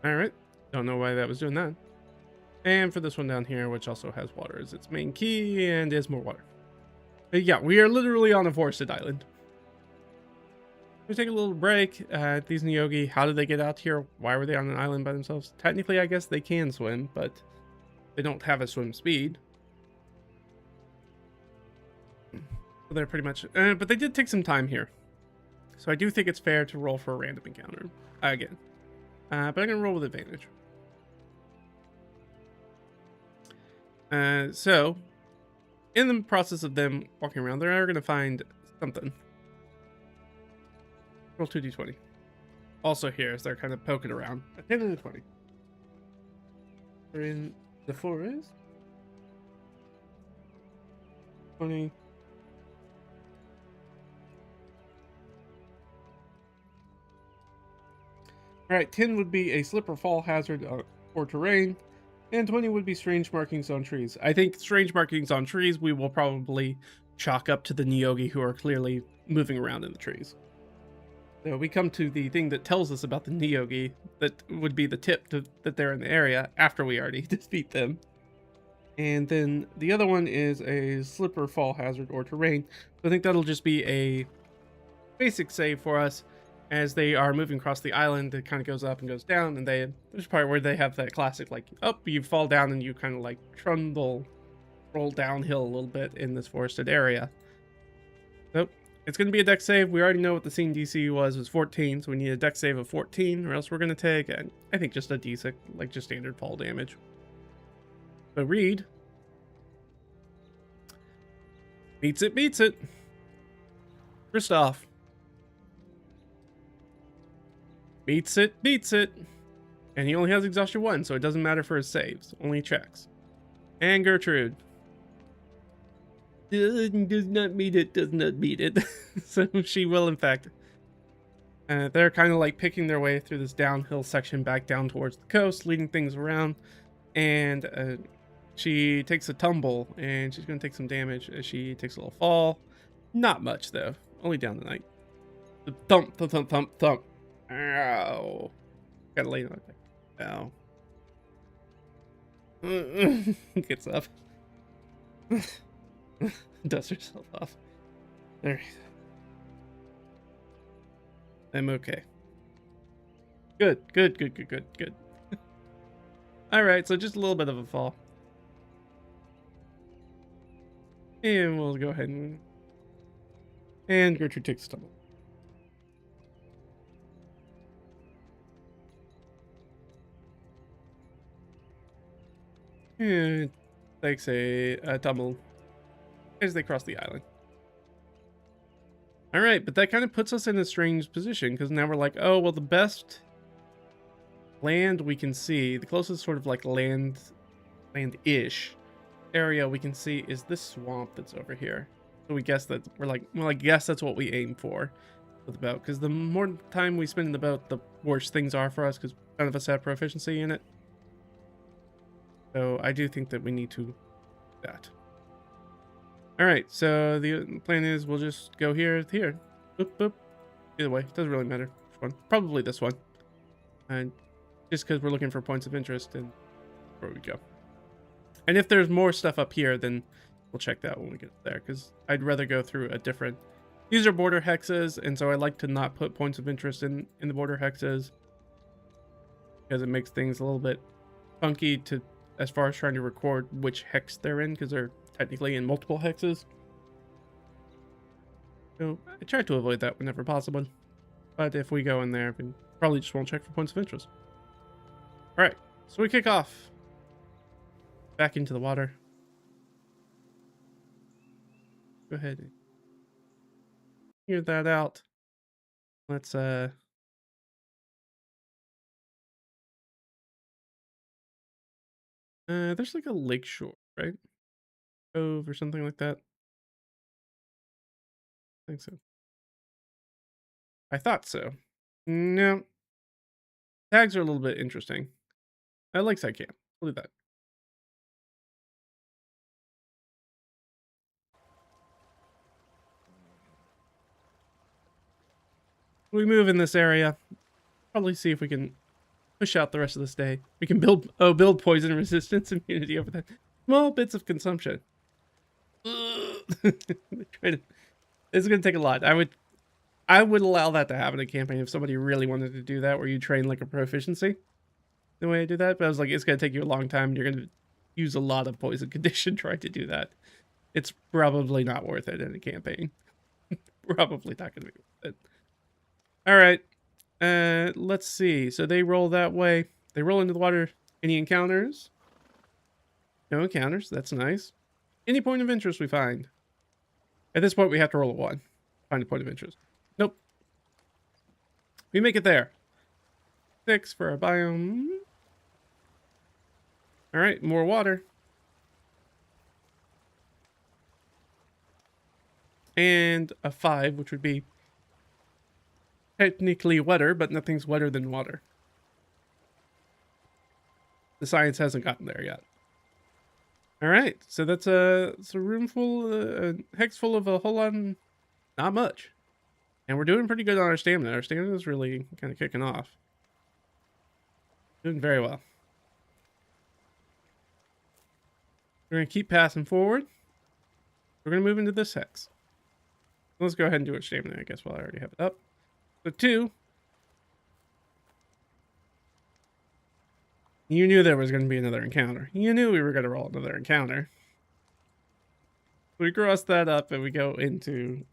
All right. Don't know why that was doing that. And for this one down here, which also has water as its main key and is more water. But yeah, we are literally on a forested island. We take a little break. These Nyogi, how did they get out here? Why were they on an island by themselves? Technically, I guess they can swim, but they don't have a swim speed. So they're pretty much... but they did take some time here. So I do think it's fair to roll for a random encounter. Again. But I'm going to roll with advantage. So, in the process of them walking around, they are going to find something. Roll 2d20. Also here, as they're kind of poking around. A 10 and a 20. We're in the forest. 20. Alright, 10 would be a slip or fall hazard or terrain, and 20 would be strange markings on trees. I think strange markings on trees we will probably chalk up to the Nyogi who are clearly moving around in the trees. So we come to the thing that tells us about the Nyogi that would be the tip that they're in the area after we already defeat them. And then the other one is a slip or fall hazard or terrain. So I think that'll just be a basic save for us as they are moving across the island. It kind of goes up and goes down, and there's a part where they have that classic like, you fall down and you kind of like roll downhill a little bit in this forested area. So it's going to be a dex save. We already know what the scene DC was 14, so we need a dex save of 14, or else we're going to take, I think, just a d6, like just standard fall damage. But Reed beats it. Christoph beats it. And he only has exhaustion 1, so it doesn't matter for his saves, only checks. And Gertrude does not meet it. So she will, in fact. They're kind of like picking their way through this downhill section back down towards the coast, leading things around. And she takes a tumble, and she's going to take some damage as she takes a little fall. Not much, though. Only down the night. The thump. Ow. Gotta lay on it. Ow. Gets up. Dusts herself off. Alright. I'm okay. Good. Alright, so just a little bit of a fall. And we'll go ahead and Gertrude takes a tumble. And takes a tumble as they cross the island. All right, but that kind of puts us in a strange position because now we're like, oh, well, the best land we can see, the closest sort of like land-ish area we can see is this swamp that's over here. So we guess that we're like, well, I guess that's what we aim for with the boat, because the more time we spend in the boat, the worse things are for us because none of us have proficiency in it. So I do think that we need to do that. All right, so the plan is we'll just go here. Boop. Either way, it doesn't really matter which one. Probably this one. And just because we're looking for points of interest and where we go. And if there's more stuff up here, then we'll check that when we get there, because I'd rather go through a different... These are border hexes, and so I like to not put points of interest in the border hexes, because it makes things a little bit funky to as far as trying to record which hex they're in, because they're technically in multiple hexes. So I try to avoid that whenever possible. But if we go in there, we probably just won't check for points of interest. Alright, so we kick off. Back into the water. Go ahead and clear that out. Let's there's like a lake shore, right? Cove or something like that. I think so. I thought so. No. Tags are a little bit interesting. I like side camp. We'll do that. We move in this area. Probably see if we can push out the rest of this day. We can build poison resistance immunity over that. Small bits of consumption. It's gonna take a lot. I would allow that to happen in a campaign if somebody really wanted to do that, where you train like a proficiency the way I do that. But I was like, it's gonna take you a long time. And you're gonna use a lot of poison condition trying to do that. It's probably not worth it in a campaign. Probably not gonna be worth it. All right. Let's see. So they roll that way. They roll into the water. Any encounters? No encounters. That's nice. Any point of interest we find. At this point, we have to roll a 1. Find a point of interest. Nope. We make it there. 6 for our biome. All right, more water. And a 5, which would be technically wetter, but nothing's wetter than water. The science hasn't gotten there yet. All right, so that's it's a room full, a hex full of a whole lot, not much. And we're doing pretty good on our stamina. Our stamina is really kind of kicking off. Doing very well. We're going to keep passing forward. We're going to move into this hex. Let's go ahead and do our stamina, I guess, while I already have it up. So 2. You knew there was going to be another encounter. You knew we were going to roll another encounter. We cross that up and we go into...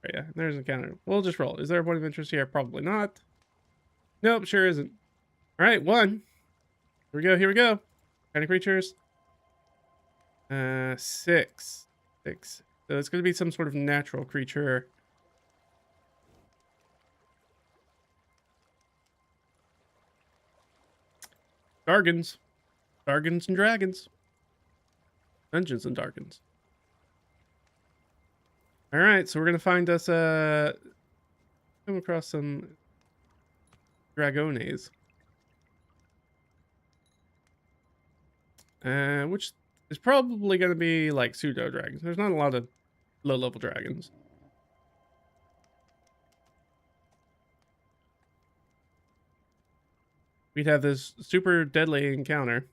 Oh yeah, there's an encounter. We'll just roll. Is there a point of interest here? Probably not. Nope, sure isn't. All right, 1. Here we go, here we go. Kind of creatures. 6. 6. So it's going to be some sort of natural creature. Dargans. Dargans and dragons. Dungeons and Dargans. Alright, so we're going to find us, come across some dragones. Which is probably going to be like pseudo dragons. There's not a lot of low-level dragons. We'd have this super deadly encounter.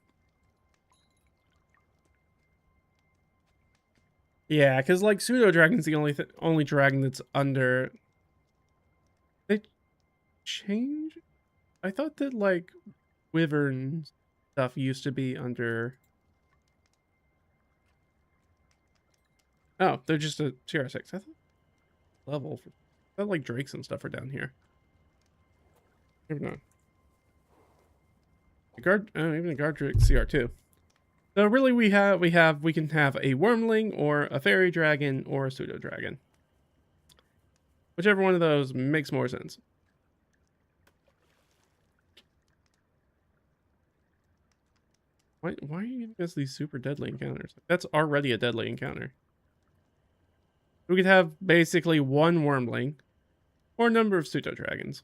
Yeah, because like pseudo dragon's the only dragon that's under. They change. I thought that like wyvern stuff used to be under. Oh, they're just a TR6. I thought level. I thought like drakes and stuff are down here. Never know. Even a guard drake CR2. So really we can have a wormling or a fairy dragon or a pseudo dragon. Whichever one of those makes more sense. Why are you giving us these super deadly encounters? That's already a deadly encounter. We could have basically 1 wormling or a number of pseudo dragons.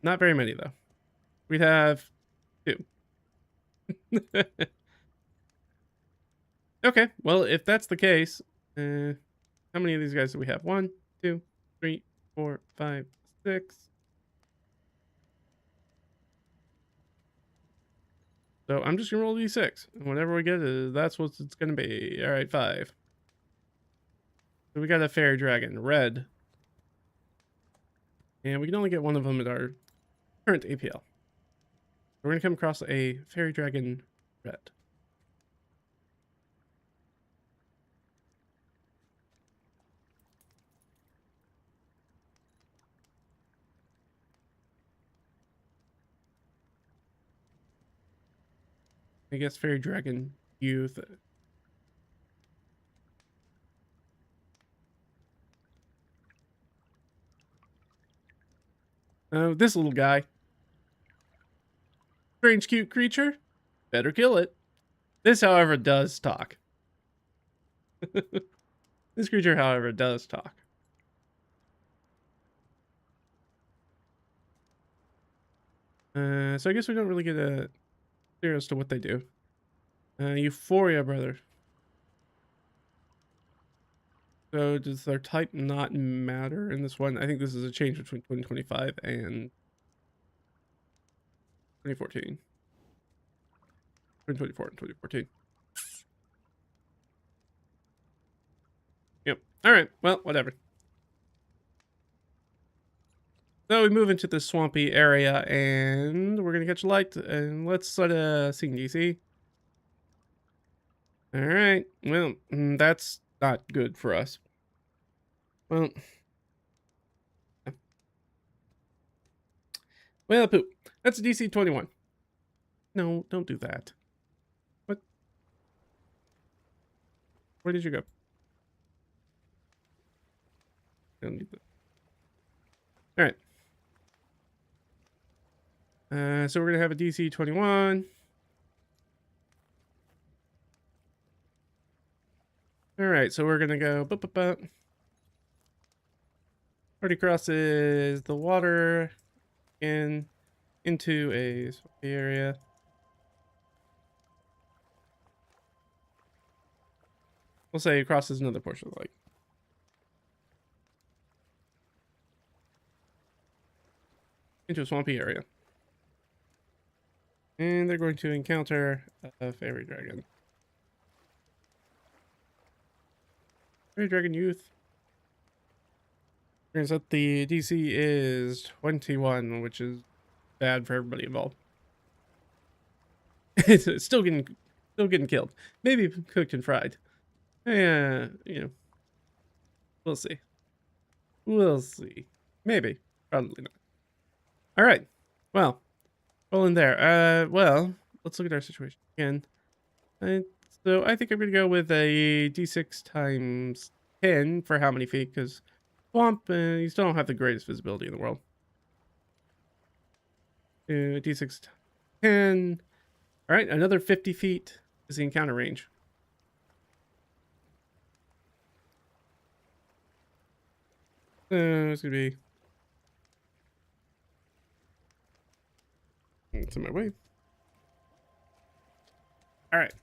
Not very many though. We'd have 2. Okay, well, if that's the case, how many of these guys do we have? 1, 2, 3, 4, 5, 6. So I'm just gonna roll d6, and whatever we get that's what it's gonna be. All right, 5. So we got a fairy dragon, red, and we can only get 1 of them at our current APL. We're gonna come across a fairy dragon, red. I guess fairy dragon youth. This little guy. Strange cute creature. Better kill it. This, however, does talk. This creature, however, does talk. So I guess we don't really get a clear as to what they do. Euphoria, brother. So does their type not matter in this one? I think this is a change between 2025 and 2014. 2024 and 2014. Yep. All right. Well, whatever. So we move into the swampy area, and we're gonna catch a light, and let's start a scene, DC. All right. Well, that's not good for us. Well, well, poop. That's a DC 21. No, don't do that. What? Where did you go? I don't need that. All right. So we're gonna have a DC 21. All right, so we're gonna go. Already crosses the water and into a swampy area. We'll say it crosses another portion of the lake. Into a swampy area. And they're going to encounter a fairy dragon. Fairy dragon youth. Turns out the DC is 21, which is bad for everybody involved. It's still getting killed. Maybe cooked and fried. Yeah, we'll see. We'll see. Maybe. Probably not. All right. Well, in there. Well, let's look at our situation again. So I think I'm gonna go with a D6 times 10 for how many feet, because swamp, you still don't have the greatest visibility in the world. D6 10. All right, another 50 feet is the encounter range. It's gonna be. It's in my way. All right.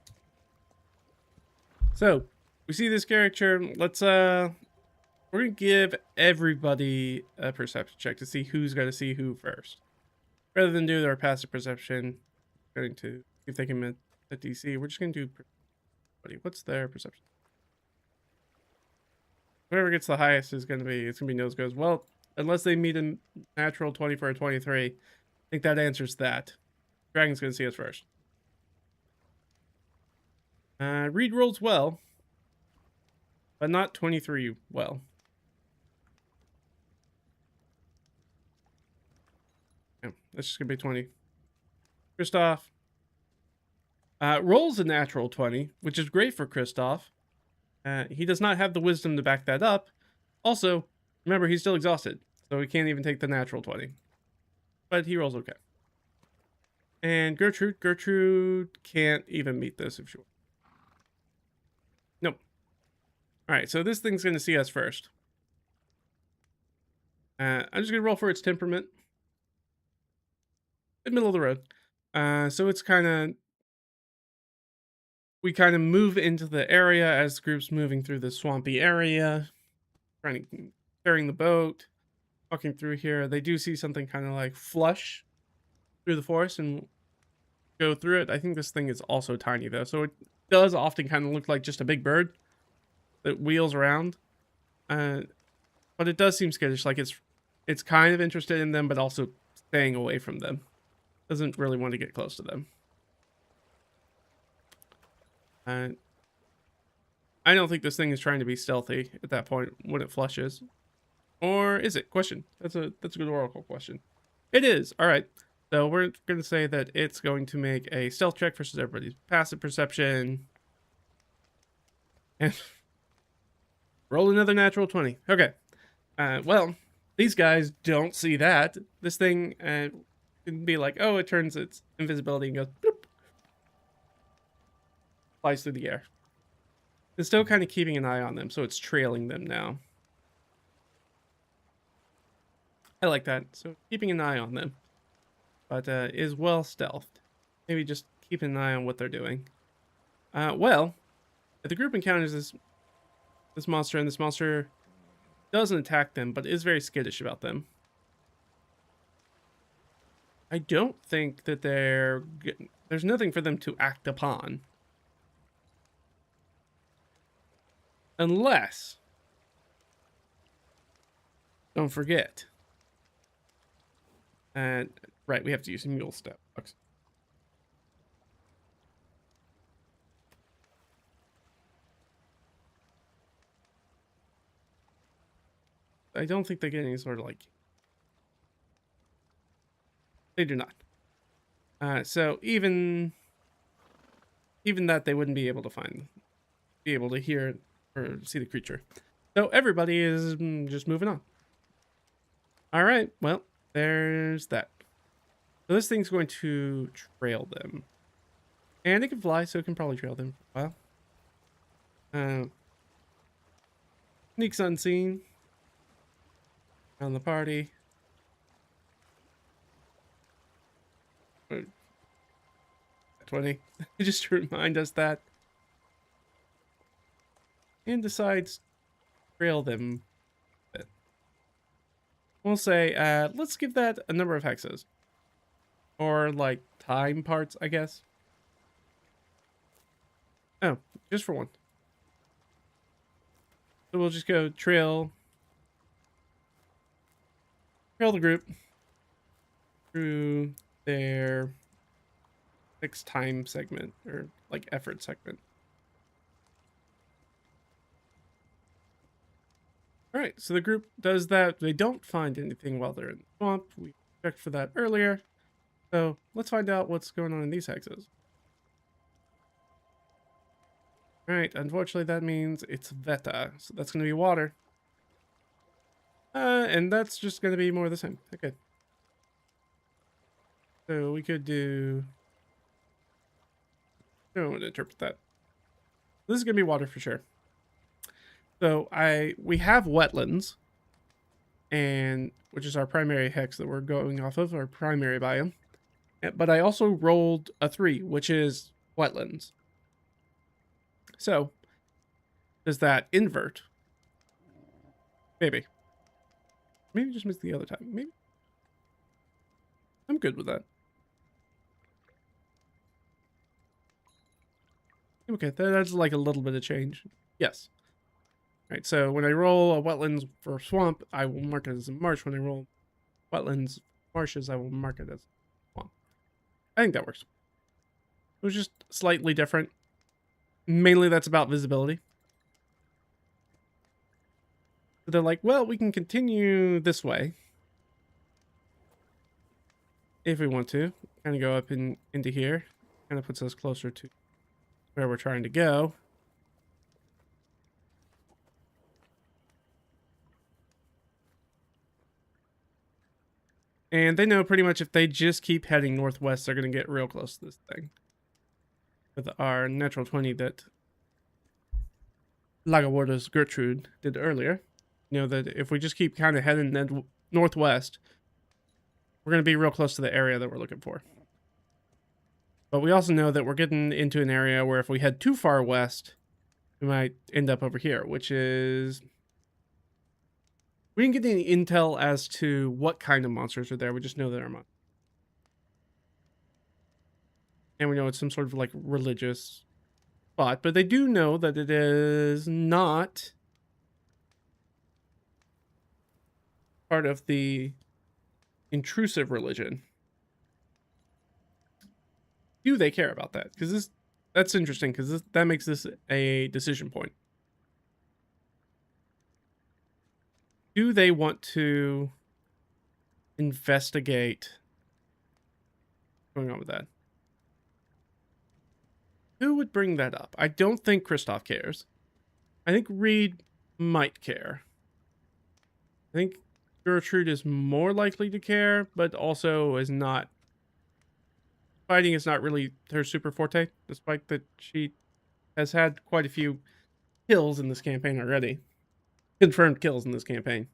So we see this character. Let's we're gonna give everybody a perception check to see who's gonna see who first, rather than do their passive perception. Going to see if they can meet a DC. We're just gonna do. What's their perception? Whoever gets the highest is gonna be. It's gonna be nose goes. Well, unless they meet a natural 20 for a 23. I think that answers that. Dragon's gonna see us first. Reed rolls well, but not 23 well. Yeah, that's just gonna be 20. Christoph rolls a natural 20, which is great for Christoph. He does not have the wisdom to back that up. Also, remember, he's still exhausted, so he can't even take the natural 20. But he rolls okay. And Gertrude can't even meet this if she wants. Nope. All right, so this thing's going to see us first. I'm just going to roll for its temperament. In the middle of the road. So it's we kind of move into the area as the group's moving through the swampy area, carrying the boat, walking through here. They do see something kind of like flush through the forest and go through it. I think this thing is also tiny though, so it does often kind of look like just a big bird that wheels around. But it does seem skittish, like it's kind of interested in them, but also staying away from them. Doesn't really want to get close to them. I don't think this thing is trying to be stealthy at that point when it flushes. Or is it? Question. That's a good oracle question. It is. All right. So we're going to say that it's going to make a stealth check versus everybody's passive perception. And roll another natural 20. Okay. Well, these guys don't see that. This thing can be like, oh, it turns its invisibility and goes bloop, flies through the air. It's still kind of keeping an eye on them, so it's trailing them now. I like that. So keeping an eye on them, but is well stealthed. Maybe just keep an eye on what they're doing. Well, the group encounters this monster, and this monster doesn't attack them, but is very skittish about them. I don't think that there's nothing for them to act upon. Unless, don't forget, and right, we have to use mule step. I don't think they get any sort of like. They do not. So even that they wouldn't be able to hear or see the creature. So everybody is just moving on. All right, well, there's that. So this thing's going to trail them. And it can fly, so it can probably trail them for a while. Sneaks unseen. On the party. 20. Just to remind us that. And decides to trail them. We'll say, let's give that a number of hexes. Or, like, time parts, I guess. Oh, just for one. So we'll just go trail the group through their fixed time segment, or, like, effort segment. Alright, so the group does that. They don't find anything while they're in the swamp. We checked for that earlier. So let's find out what's going on in these hexes. Alright, unfortunately that means it's Veta. So that's going to be water. And that's just going to be more of the same. Okay. So we could do... I don't want to interpret that. This is going to be water for sure. So we have wetlands, and which is our primary hex that we're going off of, our primary biome. But I also rolled a 3, which is wetlands. So does that invert? Maybe. Maybe just miss the other time. Maybe. I'm good with that. Okay, that's like a little bit of change. Yes. Right, so when I roll a wetlands for swamp, I will mark it as a marsh. When I roll wetlands marshes, I will mark it as swamp. I think that works. It was just slightly different. Mainly that's about visibility. So they're like, well, we can continue this way. If we want to. Kind of go up into here. Kind of puts us closer to where we're trying to go. And they know pretty much if they just keep heading northwest, they're going to get real close to this thing. With our natural 20 that Lagawarda's Gertrude did earlier. You know, that if we just keep kind of heading northwest, we're going to be real close to the area that we're looking for. But we also know that we're getting into an area where if we head too far west, we might end up over here, which is... We didn't get any intel as to what kind of monsters are there. We just know there are monsters. And we know it's some sort of like religious spot. But they do know that it is not part of the intrusive religion. Do they care about that? Because that's interesting, because that makes this a decision point. Do they want to investigate what's going on with that? Who would bring that up? I don't think Kristoff cares. I think Reed might care. I think Gertrude is more likely to care, but also is not... Fighting is not really her super forte, despite that she has had quite a few kills in this campaign already. Confirmed kills in this campaign.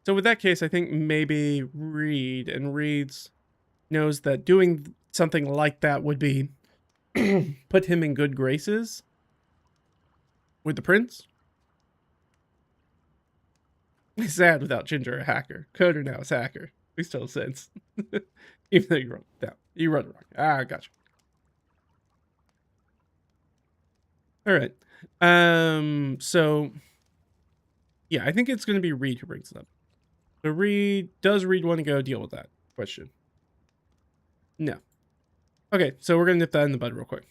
So with that case, I think maybe Reed, and Reed's knows that doing something like that would be put him in good graces with the prince. Sad without Ginger, a hacker. Coder now is hacker. Makes total sense. Even though you wrote it down. You wrote it wrong. Ah, gotcha. All right. So yeah, I think it's going to be Reed who brings it up. So does Reed want to go deal with that question? No. Okay, so we're going to nip that in the bud real quick.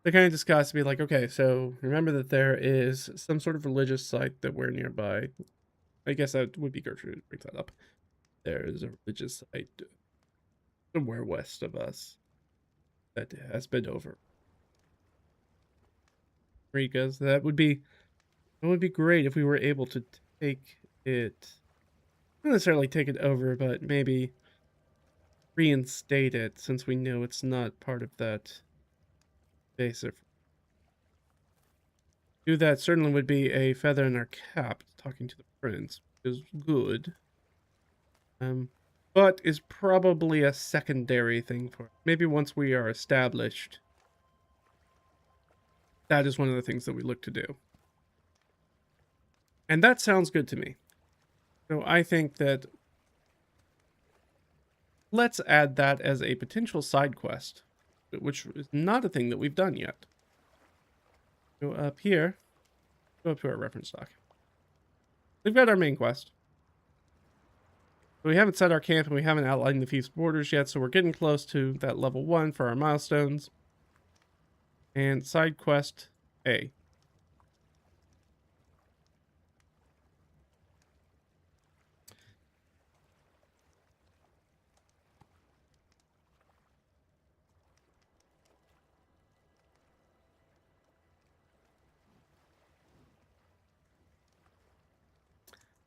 They kind of discuss, be like, okay, so remember that there is some sort of religious site that we're nearby. I guess that would be Gertrude who brings that up. There is a religious site somewhere west of us that has been over. Reed goes, that would be great if we were able to take it, not necessarily take it over, but maybe reinstate it, since we know it's not part of that base. Do that certainly would be a feather in our cap, talking to the prince, which is good. But is probably a secondary thing for maybe once we are established. That is one of the things that we look to do. And that sounds good to me. So I think that let's add that as a potential side quest, which is not a thing that we've done yet. Go up here. Go up to our reference doc. We've got our main quest. We haven't set our camp and we haven't outlined the fief's borders yet, so we're getting close to that level 1 for our milestones. And side quest A.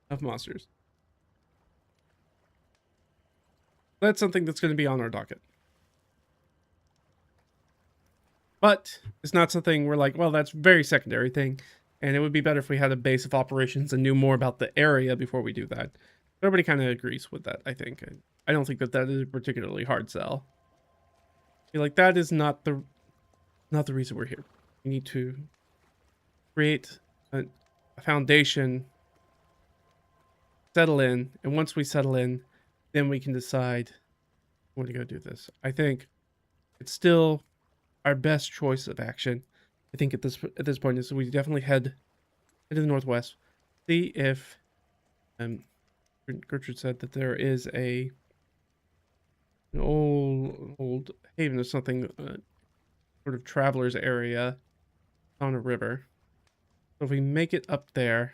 Of monsters. That's something that's going to be on our docket. But it's not something we're like, well, that's very secondary thing. And it would be better if we had a base of operations and knew more about the area before we do that. Everybody kind of agrees with that, I think. I don't think that that is a particularly hard sell. I feel like that is not the reason we're here. We need to create a foundation, settle in, and once we settle in, then we can decide when to go do this. I think it's still our best choice of action. I think at this point is we definitely head to the northwest, see if Gertrude said that there is an old haven or something, sort of traveler's area on a river. So if we make it up there,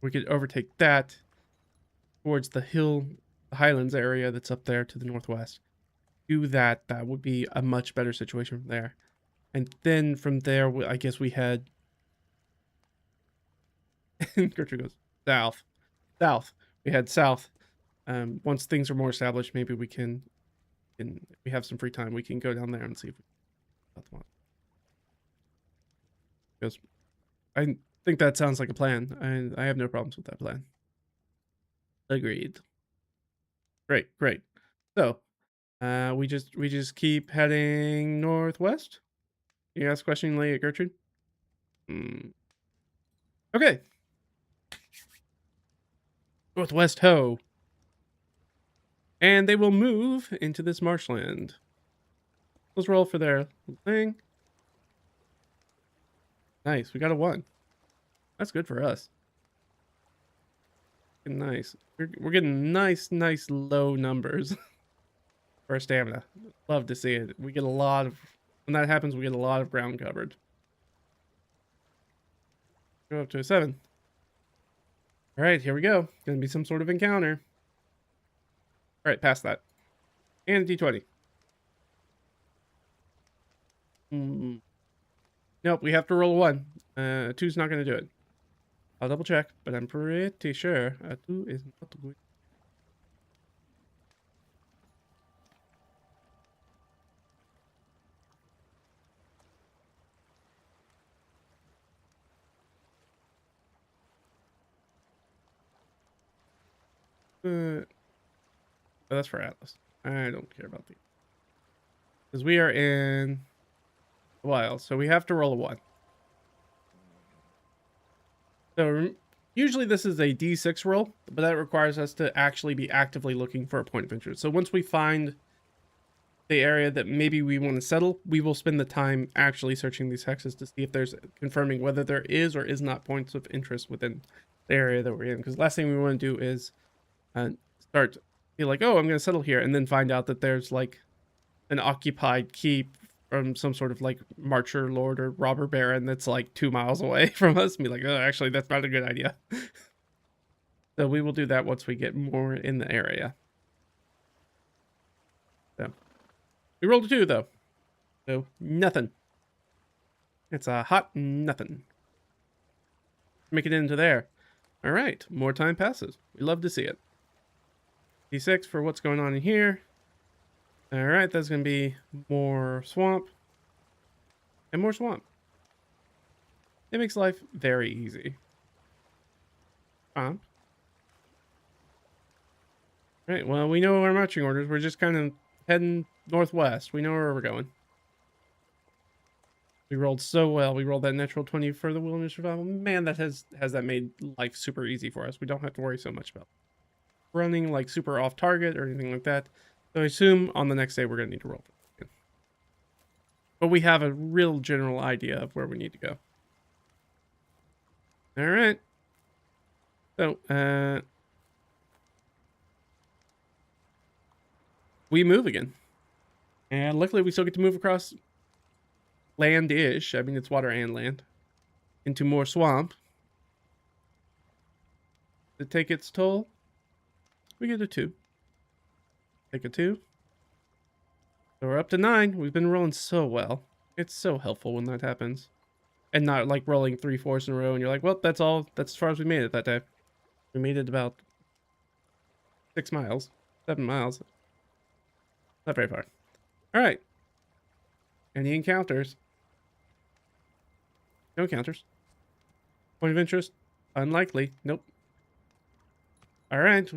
we could overtake that towards the highlands area that's up there to the northwest. Do that, that would be a much better situation from there. And then from there, I guess we head. And Gertrude goes south. We head south. Once things are more established, maybe we can we have some free time, we can go down there and see if we because I think that sounds like a plan, and I have no problems with that plan. Agreed. Great. So, we just keep heading northwest. You ask questioningly at Gertrude. Okay. Northwest ho. And they will move into this marshland. Let's roll for their thing. Nice, we got a 1. That's good for us. Nice. We're getting nice low numbers for our stamina. Love to see it. We get a lot of, when that happens, we get a lot of ground covered. Go up to a 7. All right, here we go. Gonna be some sort of encounter. All right, past that. And a D20. Nope, we have to roll a 1. 2's not gonna do it. I'll double check, but I'm pretty sure a 2 is not good. Oh, that's for Atlas. I don't care about these. Because we are in the wild, so we have to roll a 1. So Usually this is a D6 roll, but that requires us to actually be actively looking for a point of interest. So once we find the area that maybe we want to settle, we will spend the time actually searching these hexes to see if there's confirming whether there is or is not points of interest within the area that we're in. Because last thing we want to do is start be like, oh, I'm going to settle here, and then find out that there's like an occupied keep from some sort of like marcher lord or robber baron that's like 2 miles away from us, and be like, oh, actually, that's not a good idea. So we will do that once we get more in the area. So we rolled a 2 though, so nothing. It's a hot nothing. Make it into there. All right, more time passes. We love to see it. D6 for what's going on in here. All right, that's going to be more swamp. And more swamp. It makes life very easy. All right, well, we know our marching orders. We're just kind of heading northwest. We know where we're going. We rolled so well. We rolled that natural 20 for the wilderness survival. Man, that has that made life super easy for us. We don't have to worry so much about running like super off target or anything like that. So I assume on the next day we're going to need to roll. But we have a real general idea of where we need to go. All right. So, we move again. And luckily we still get to move across land-ish. I mean, it's water and land. Into more swamp. To take its toll, we get a 2. Take a 2. So we're up to 9. We've been rolling so well. It's so helpful when that happens. And not like rolling 3 4s in a row and you're like, well, that's all. That's as far as we made it that day. We made it about 6 miles. 7 miles. Not very far. All right. Any encounters? No encounters. Point of interest? Unlikely. Nope. All right.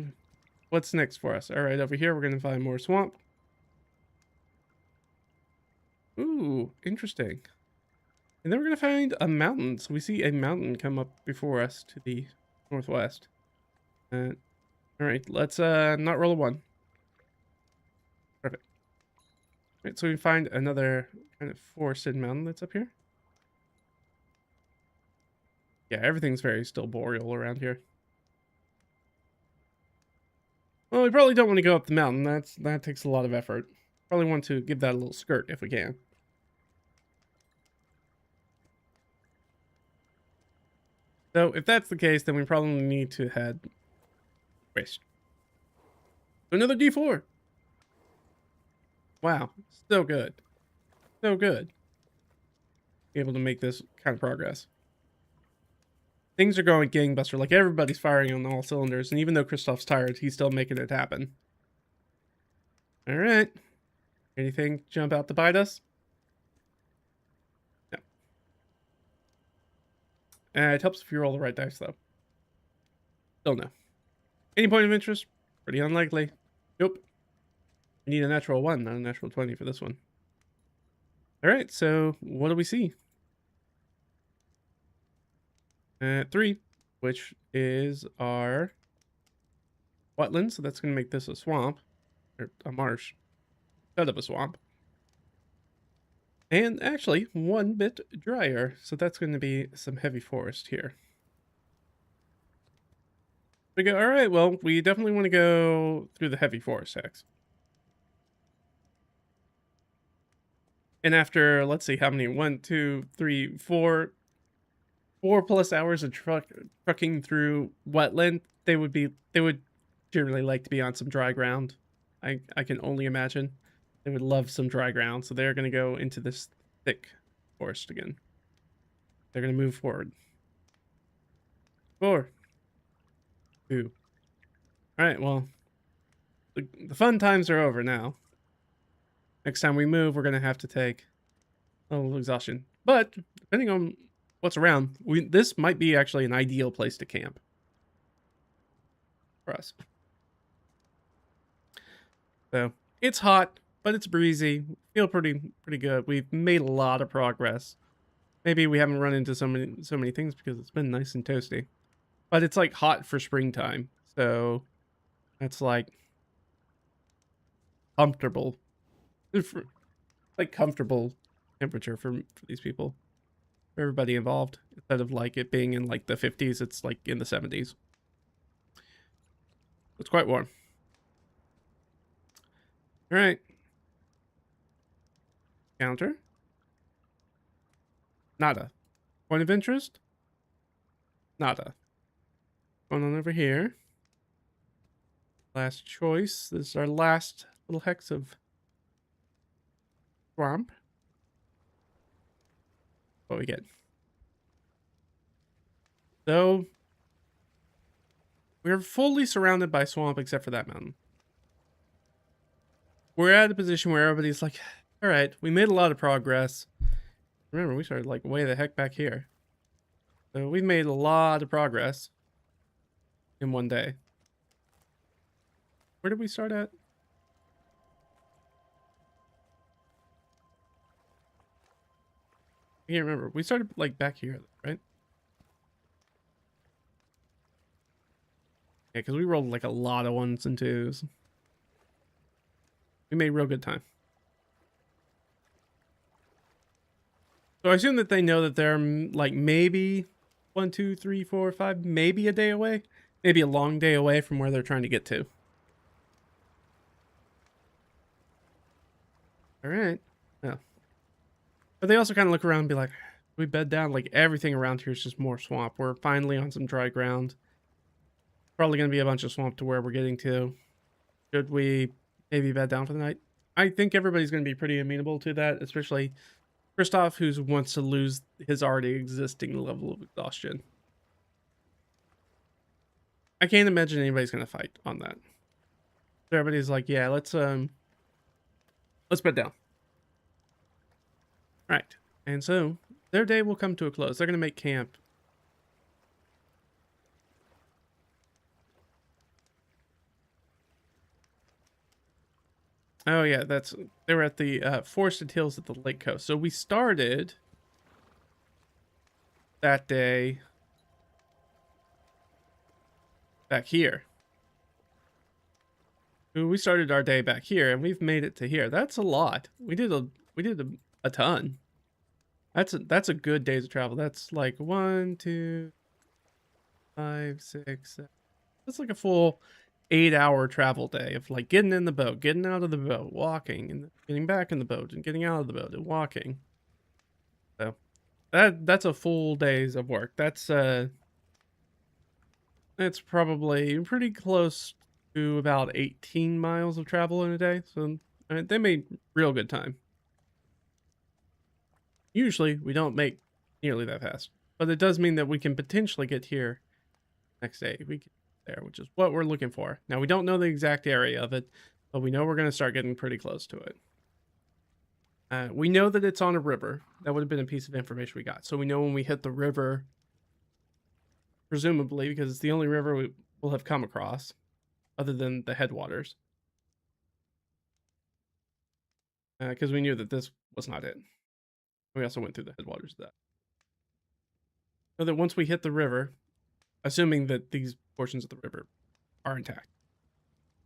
What's next for us? All right, over here, we're going to find more swamp. Ooh, interesting. And then we're going to find a mountain. So we see a mountain come up before us to the northwest. All right, let's not roll a 1. Perfect. All right, so we find another kind of forested mountain that's up here. Yeah, everything's very still boreal around here. Well, we probably don't want to go up the mountain. That takes a lot of effort. Probably want to give that a little skirt if we can. So if that's the case, then we probably need to head west. Another D4. Wow, so good. So good. Able to make this kind of progress. Things are going gangbuster. Like, everybody's firing on all cylinders. And even though Kristoff's tired, he's still making it happen. All right. Anything jump out to bite us? No. It helps if you roll the right dice, though. Still no. Any point of interest? Pretty unlikely. Nope. We need a natural 1, not a natural 20 for this one. All right, so what do we see? 3, which is our wetlands. So that's going to make this a swamp, or a marsh, instead of a swamp. And actually, 1 bit drier. So that's going to be some heavy forest here. We go, all right, well, we definitely want to go through the heavy forest hex. And after, let's see, how many? 1, 2, 3, 4 plus hours of trucking through wetland, they would generally like to be on some dry ground. I can only imagine. They would love some dry ground, so they're going to go into this thick forest again. They're going to move forward. 4, 2. All right, well, the fun times are over now. Next time we move, we're going to have to take a little exhaustion. But depending on what's around, this might be actually an ideal place to camp for us. So it's hot, but it's breezy. Feel pretty good. We've made a lot of progress. Maybe we haven't run into so many things because it's been nice and toasty. But it's like hot for springtime, so it's like comfortable, like comfortable temperature for these people, for everybody involved. Instead of like it being in like the 50s, it's like in the 70s. It's quite warm. All right. Counter. Nada. Point of interest. Nada. Going on over here. Last choice. This is our last little hex of swamp. What we get? So we're fully surrounded by swamp except for that mountain. We're at a position where everybody's like, all right, we made a lot of progress. Remember, we started like way the heck back here. So we've made a lot of progress in one day. Where did we start at? I can't remember. We started like back here, right? Yeah, because we rolled like a lot of 1s and 2s. We made real good time. So I assume that they know that they're like maybe 1, 2, 3, 4, 5, maybe a day away. Maybe a long day away from where they're trying to get to. All right. Yeah. But they also kind of look around and be like, we bed down. Like everything around here is just more swamp. We're finally on some dry ground. Probably going to be a bunch of swamp to where we're getting to. Should we maybe bed down for the night? I think everybody's going to be pretty amenable to that, especially Christoph, who wants to lose his already existing level of exhaustion. I can't imagine anybody's going to fight on that. So everybody's like, yeah, let's bed down. Right. And so their day will come to a close. They're going to make camp. Oh yeah, they were at the forested hills at the lake coast. So we started that day back here. We started our day back here, and we've made it to here. That's a lot. We did a ton. That's a good days of travel. That's like 1, 2, 5, 6, 7. That's like a full 8-hour travel day of like getting in the boat, getting out of the boat, walking, and getting back in the boat, and getting out of the boat and walking. So that's a full days of work. That's probably pretty close to about 18 miles of travel in a day. So they made real good time. Usually we don't make nearly that fast, but it does mean that we can potentially get here next day. We get there, which is what we're looking for. Now we don't know the exact area of it, but we know we're going to start getting pretty close to it. We know that it's on a river. That would have been a piece of information we got. So we know when we hit the river, presumably, because it's the only river we will have come across other than the headwaters. Because we knew that this was not it. We also went through the headwaters of that. So that once we hit the river, assuming that these portions of the river are intact,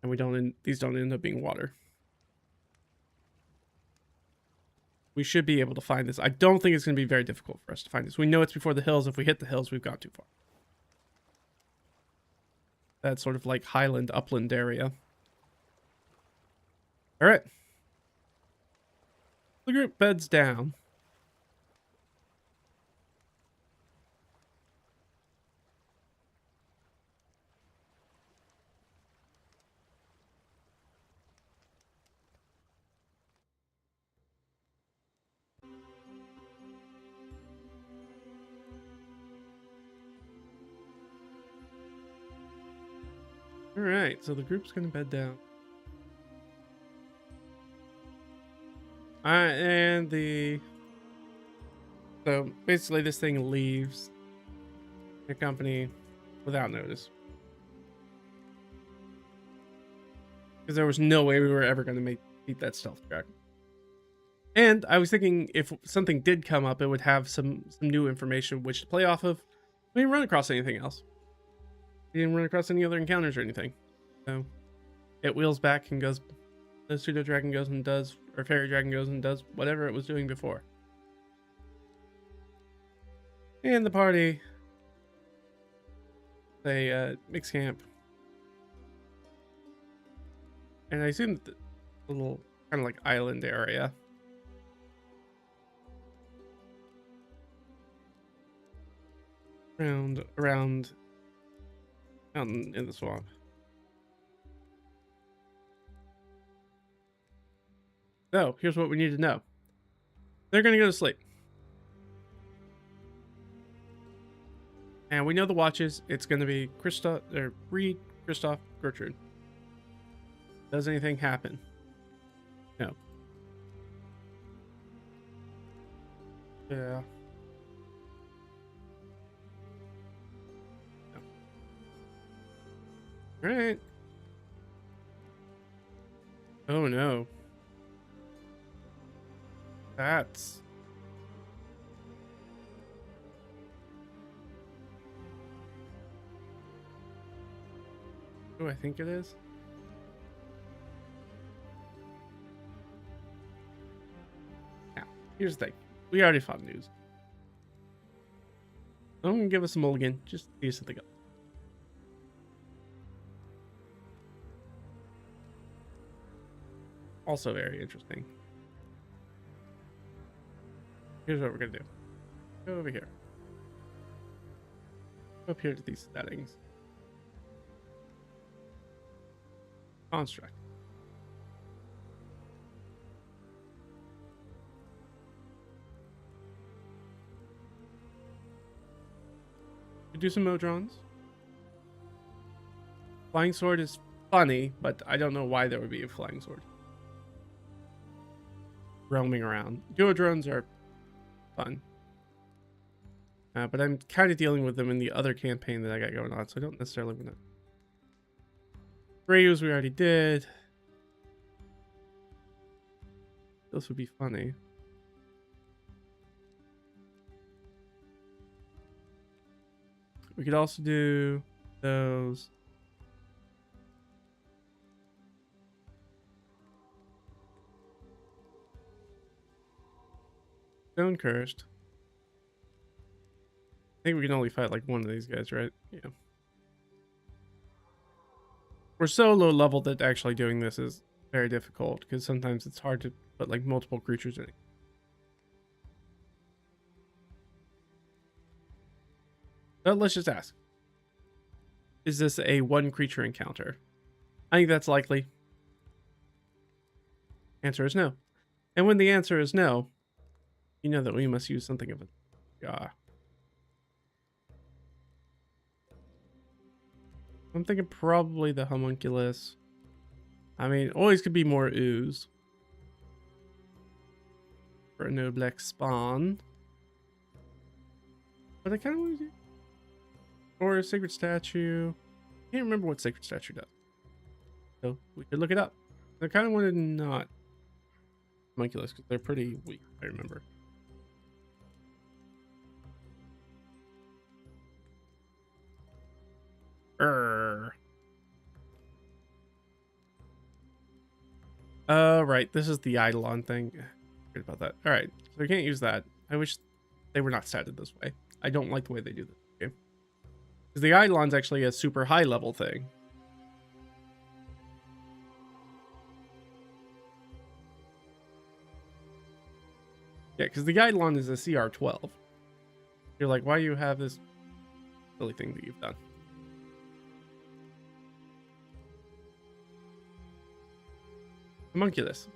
and these don't end up being water, we should be able to find this. I don't think it's going to be very difficult for us to find this. We know it's before the hills. If we hit the hills, we've gone too far. That sort of like highland, upland area. All right. The group beds down. All right, so the group's gonna bed down. So basically this thing leaves the company without notice. Because there was no way we were ever gonna beat that stealth track. And I was thinking if something did come up, it would have some new information which to play off of. We didn't run across anything else. We didn't run across any other encounters or anything. So it wheels back and goes. The pseudo dragon goes and does, or fairy dragon goes and does whatever it was doing before. And the party, they mix camp. And I assume that the little kind of like island area. Around out in the swamp. So here's what we need to know. They're gonna go to sleep. And we know the watches, it's gonna be Kristoff or Reed, Kristoff, Gertrude. Does anything happen? No. Yeah. No. Alright. Oh no. That's... who I think it is? Now, here's the thing. We already fought news. I'm gonna give us a mulligan. Just use something else. Also very interesting. Here's what we're gonna do. Go over here. Go up here to these settings. Construct. We do some Modrons. Flying sword is funny, but I don't know why there would be a flying sword roaming around. Duo drones are fun. But I'm kind of dealing with them in the other campaign that I got going on, so I don't necessarily want to. Rayus we already did. This would be funny. We could also do those. Stone cursed. I think we can only fight like one of these guys, right? Yeah. We're so low level that actually doing this is very difficult because sometimes it's hard to put like multiple creatures in it. But let's just ask. Is this a one creature encounter? I think that's likely. Answer is no. And when the answer is no, you know that we must use something of a I'm thinking probably the homunculus. I mean, always could be more ooze. For a Noblex spawn. But I kind of want to do... or a sacred statue. I can't remember what sacred statue does. So we could look it up. I kind of wanted not homunculus because they're pretty weak, I remember. Right. This is the Eidolon thing. Forget about that. All right. So we can't use that. I wish they were not statted this way. I don't like the way they do this. Okay. Because the Eidolon's actually a super high level thing. Yeah, because the Eidolon is a CR12. You're like, why do you have this silly thing that you've done? Homunculus.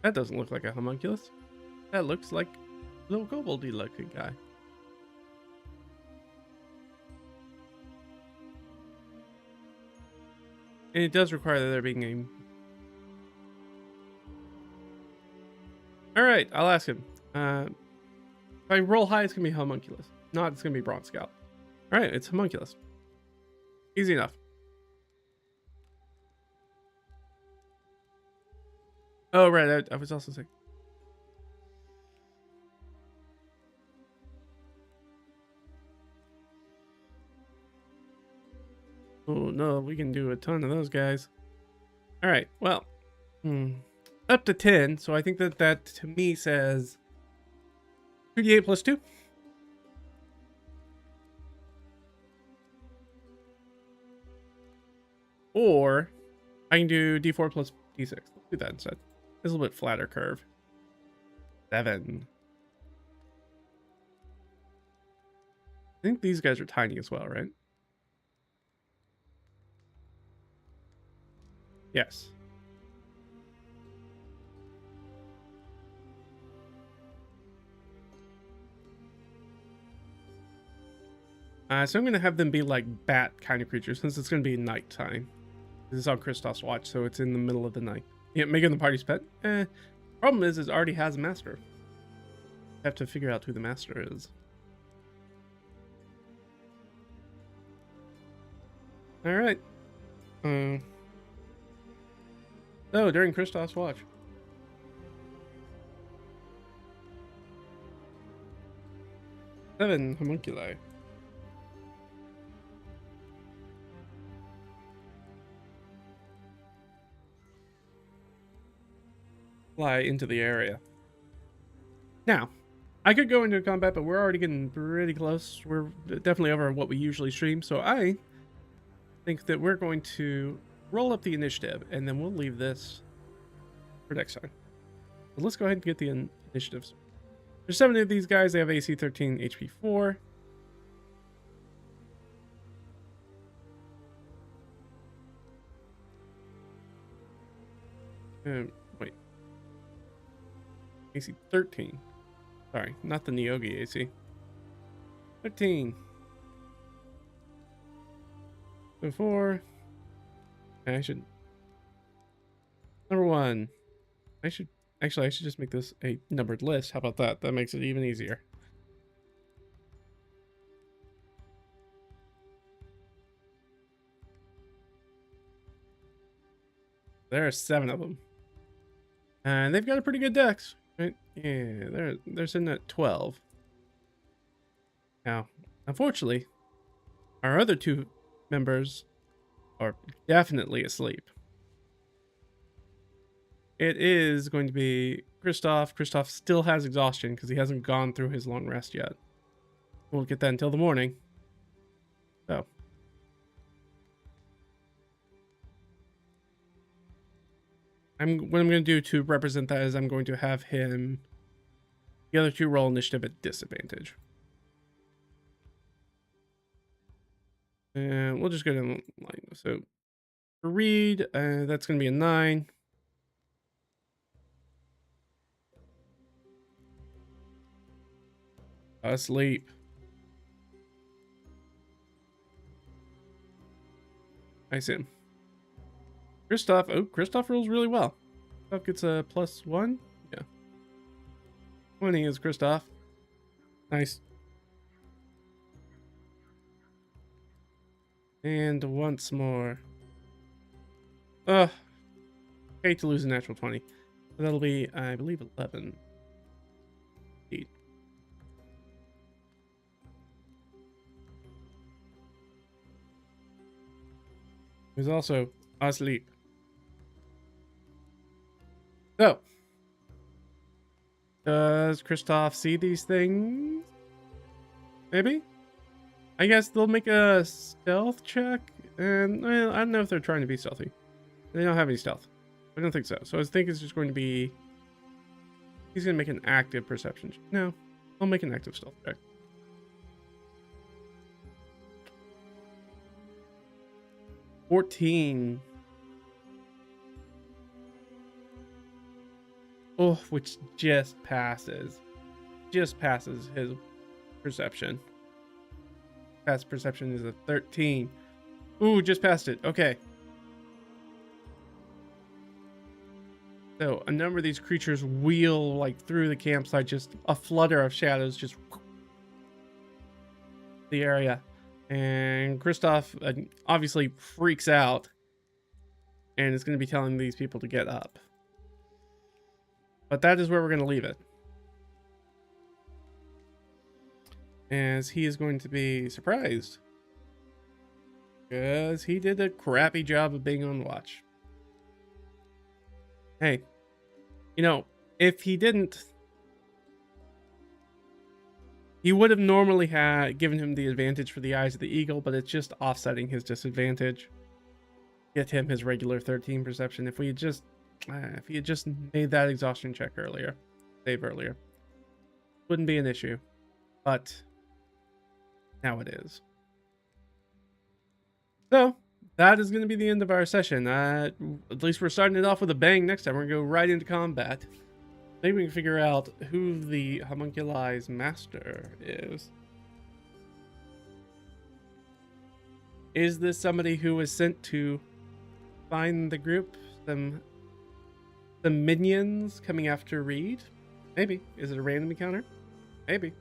That doesn't look like a homunculus. That looks like a little koboldy looking guy. And it does require that there being a... Alright, I'll ask him. If I roll high, it's going to be homunculus. Not, it's going to be bronze scout. Alright, it's homunculus. Easy enough. Oh, right, I was also saying. no, we can do a ton of those guys. All right, well, up to 10. So I think that to me says 2d8 plus 2. Or I can do d4 plus d6. Let's do that instead. It's a little bit flatter curve. 7. I think these guys are tiny as well, right? Yes. So I'm going to have them be like bat kind of creatures since it's going to be nighttime. This is on Kristoff's watch, so it's in the middle of the night. Yeah, making the party's pet. Problem is it already has a master. Have to figure out who the master is. All right. So during Kristoff's watch. Seven homunculi. Fly into the area. Now, I could go into combat, but we're already getting pretty close. We're definitely over what we usually stream, so I think that we're going to roll up the initiative, and then we'll leave this for next time. But let's go ahead and get the initiatives. There's 7 of these guys. They have AC 13, HP 4. Wait. AC 13. Sorry, not the Neogi AC. 13. So 4. I should... Number 1. I should just make this a numbered list. How about that? That makes it even easier. There are 7 of them. And they've got a pretty good dex, right? Yeah, they're sitting at 12. Now, unfortunately, our other 2 members are definitely asleep. It is going to be Kristoff. Kristoff still has exhaustion because he hasn't gone through his long rest yet. Won't get that until the morning. So. What I'm going to do to represent that is I'm going to have him... The other 2 roll initiative at disadvantage. And we'll just go down the line. So, for Reed, that's going to be a 9. Asleep. I see him. Kristoff. Oh, Kristoff rolls really well. Kristoff gets a +1. Yeah. 20 is Kristoff. Nice. And once more. Ugh. Hate to lose a natural 20. So that'll be, I believe, 11. Who's also asleep. So, does Kristoff see these things? Maybe? I guess they'll make a stealth check, and well, I don't know if they're trying to be stealthy. They don't have any stealth. I don't think so. So I think it's just going to be... He's going to make an active perception check. No, I'll make an active stealth check. 14. Oh, which just passes. Just passes his perception. Past perception is a 13. Ooh, just passed it. Okay. So a number of these creatures wheel like through the campsite, just a flutter of shadows, just the area. And Kristoff obviously freaks out and is going to be telling these people to get up. But that is where we're going to leave it. As he is going to be surprised Because he did a crappy job of being on watch. Hey, you know, if he didn't, he would have normally given him the advantage for the eyes of the eagle, but it's just offsetting his disadvantage. Get him his regular 13 perception. If he had just made that exhaustion check earlier, save earlier, wouldn't be an issue. But now it is. So that is going to be the end of our session. At least we're starting it off with a bang. Next time we're going to go right into combat. Maybe we can figure out who the homunculi's master is. Is this somebody who was sent to find the group? Some minions coming after Reed? Maybe. Is it a random encounter? Maybe.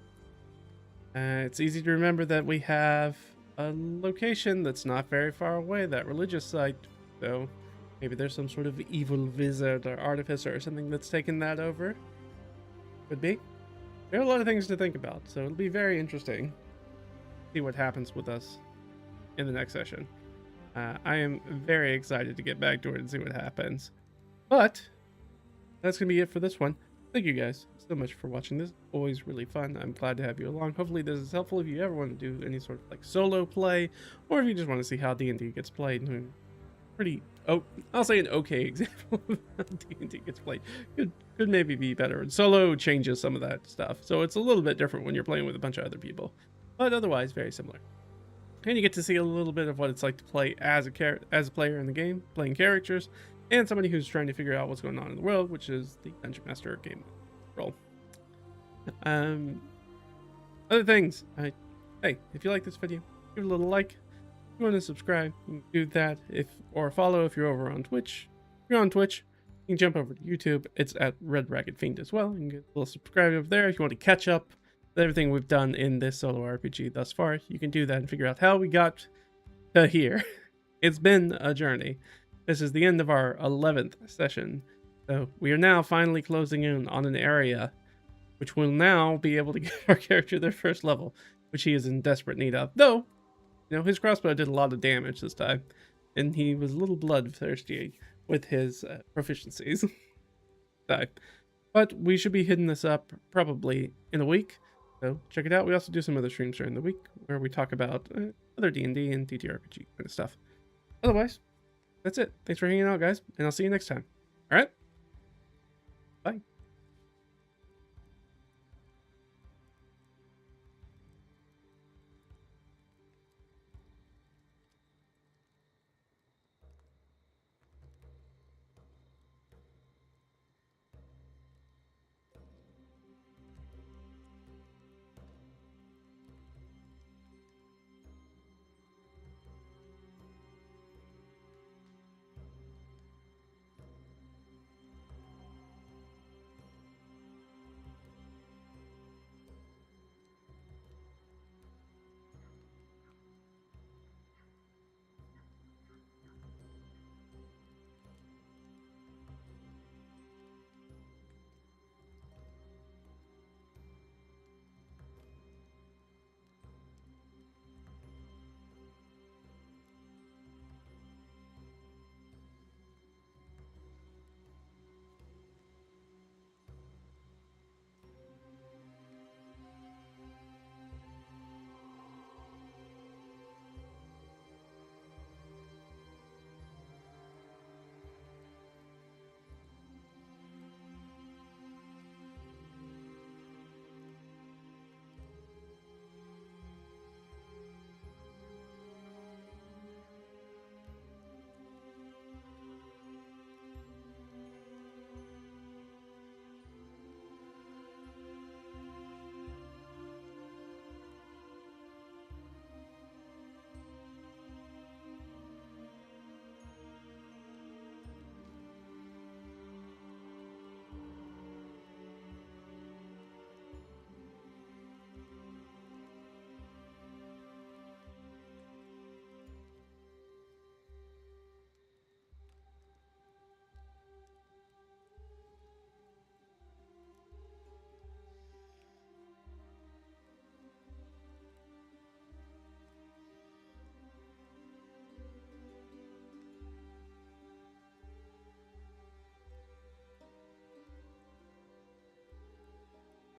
It's easy to remember that we have a location that's not very far away, that religious site. So maybe there's some sort of evil wizard or artificer or something that's taken that over. Could be. There are a lot of things to think about, so it'll be very interesting to see what happens with us in the next session. I am very excited to get back to it and see what happens. But that's going to be it for this one. Thank you guys so much for watching this. Always really fun. I'm glad to have you along. Hopefully this is helpful if you ever want to do any sort of like solo play, or if you just want to see how D&D gets played. I'll say an okay example of how D&D gets played. Could maybe be better. And solo changes some of that stuff, so it's a little bit different when you're playing with a bunch of other people, but otherwise very similar. And you get to see a little bit of what it's like to play as a player in the game, playing characters, and somebody who's trying to figure out what's going on in the world, which is the Dungeon Master game role. Other things. Hey, if you like this video, give it a little like. If you want to subscribe, you can do that. Or follow if you're over on Twitch. If you're on Twitch, you can jump over to YouTube. It's at RedRaggedFiend as well. You can get a little subscribe over there if you want to catch up with everything we've done in this solo RPG thus far. You can do that and figure out how we got to here. It's been a journey. This is the end of our 11th session. So we are now finally closing in on an area which will now be able to get our character their first level, which he is in desperate need of. Though, you know, his crossbow did a lot of damage this time, and he was a little bloodthirsty with his proficiencies. But we should be hitting this up probably in a week, so check it out. We also do some other streams during the week where we talk about other D&D and TTRPG kind of stuff. Otherwise, that's it. Thanks for hanging out, guys, and I'll see you next time. All right?